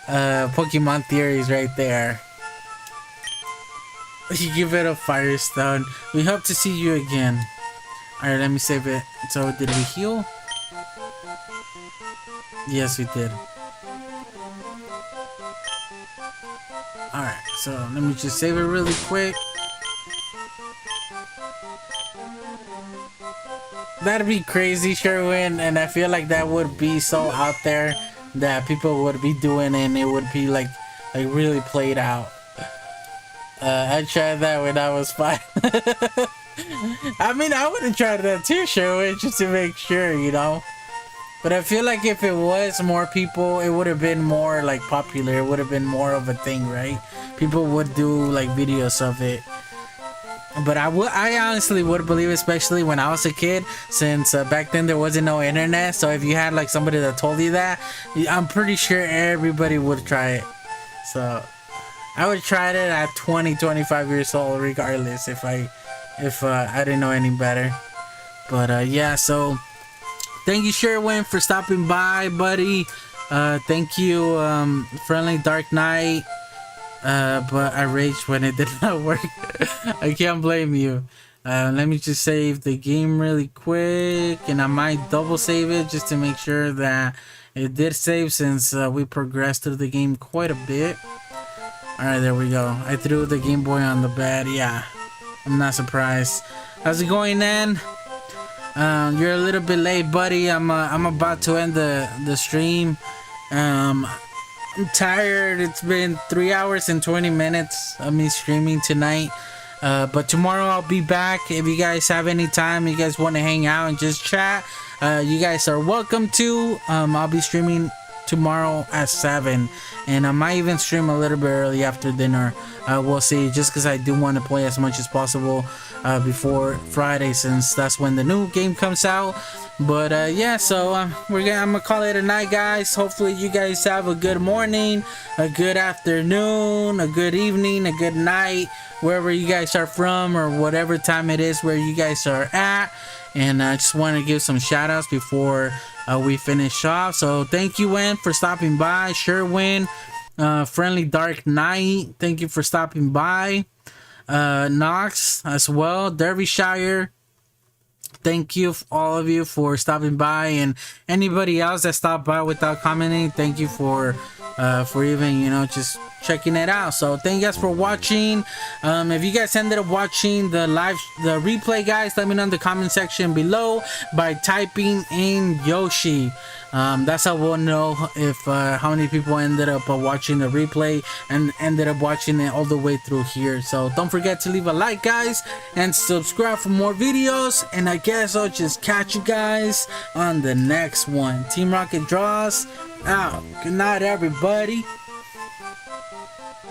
Pokemon theories right there. You give it a Firestone. We hope to see you again. Alright, let me save it. So, did we heal? Yes, we did. Alright, so let me just save it really quick. That'd be crazy, Sherwin, and I feel like that would be so out there that people would be doing, and it would be like really played out. I tried that when I was 5. I mean, I would have tried that too, Sherwin, just to make sure, you know. But I feel like if it was more people, it would have been more like popular. It would have been more of a thing, right? People would do like videos of it. But I honestly would believe, especially when I was a kid, since back then there wasn't no internet. So if you had like somebody that told you that, I'm pretty sure everybody would try it. So I would try it at 20, 25 years old, regardless if I didn't know any better. But yeah, so thank you, Sherwin, for stopping by, buddy. Thank you, Friendly Dark Knight. But I raged when it did not work. I can't blame you. Let me just save the game really quick, and I might double save it just to make sure that it did save, since we progressed through the game quite a bit. Alright, there we go. I threw the Game Boy on the bed. Yeah, I'm not surprised. How's it going, Nan? You're a little bit late, buddy. I'm about to end the stream. I'm tired. It's been 3 hours and 20 minutes of me streaming tonight. But tomorrow I'll be back. If you guys have any time, you guys want to hang out and just chat, you guys are welcome to. I'll be streaming tomorrow at 7, and I might even stream a little bit early after dinner. We'll see, just because I do want to play as much as possible before Friday, since that's when the new game comes out. But yeah, so I'm gonna call it a night, guys. Hopefully you guys have a good morning, a good afternoon, a good evening, a good night, wherever you guys are from, or whatever time it is where you guys are at. And I just want to give some shout outs before we finish off. So thank you, Wen, for stopping by. Sherwin, Friendly Dark Knight, thank you for stopping by. Knox as well. Derbyshire, thank you, all of you, for stopping by. And anybody else that stopped by without commenting, thank you for even, you know, just checking it out. So thank you guys for watching. If you guys ended up watching the replay, guys, let me know in the comment section below by typing in Yoshi. That's how we'll know if how many people ended up watching the replay and ended up watching it all the way through here. So don't forget to leave a like, guys, and subscribe for more videos. And I guess I'll just catch you guys on the next one. Team Rocket Draws out. Good night, everybody.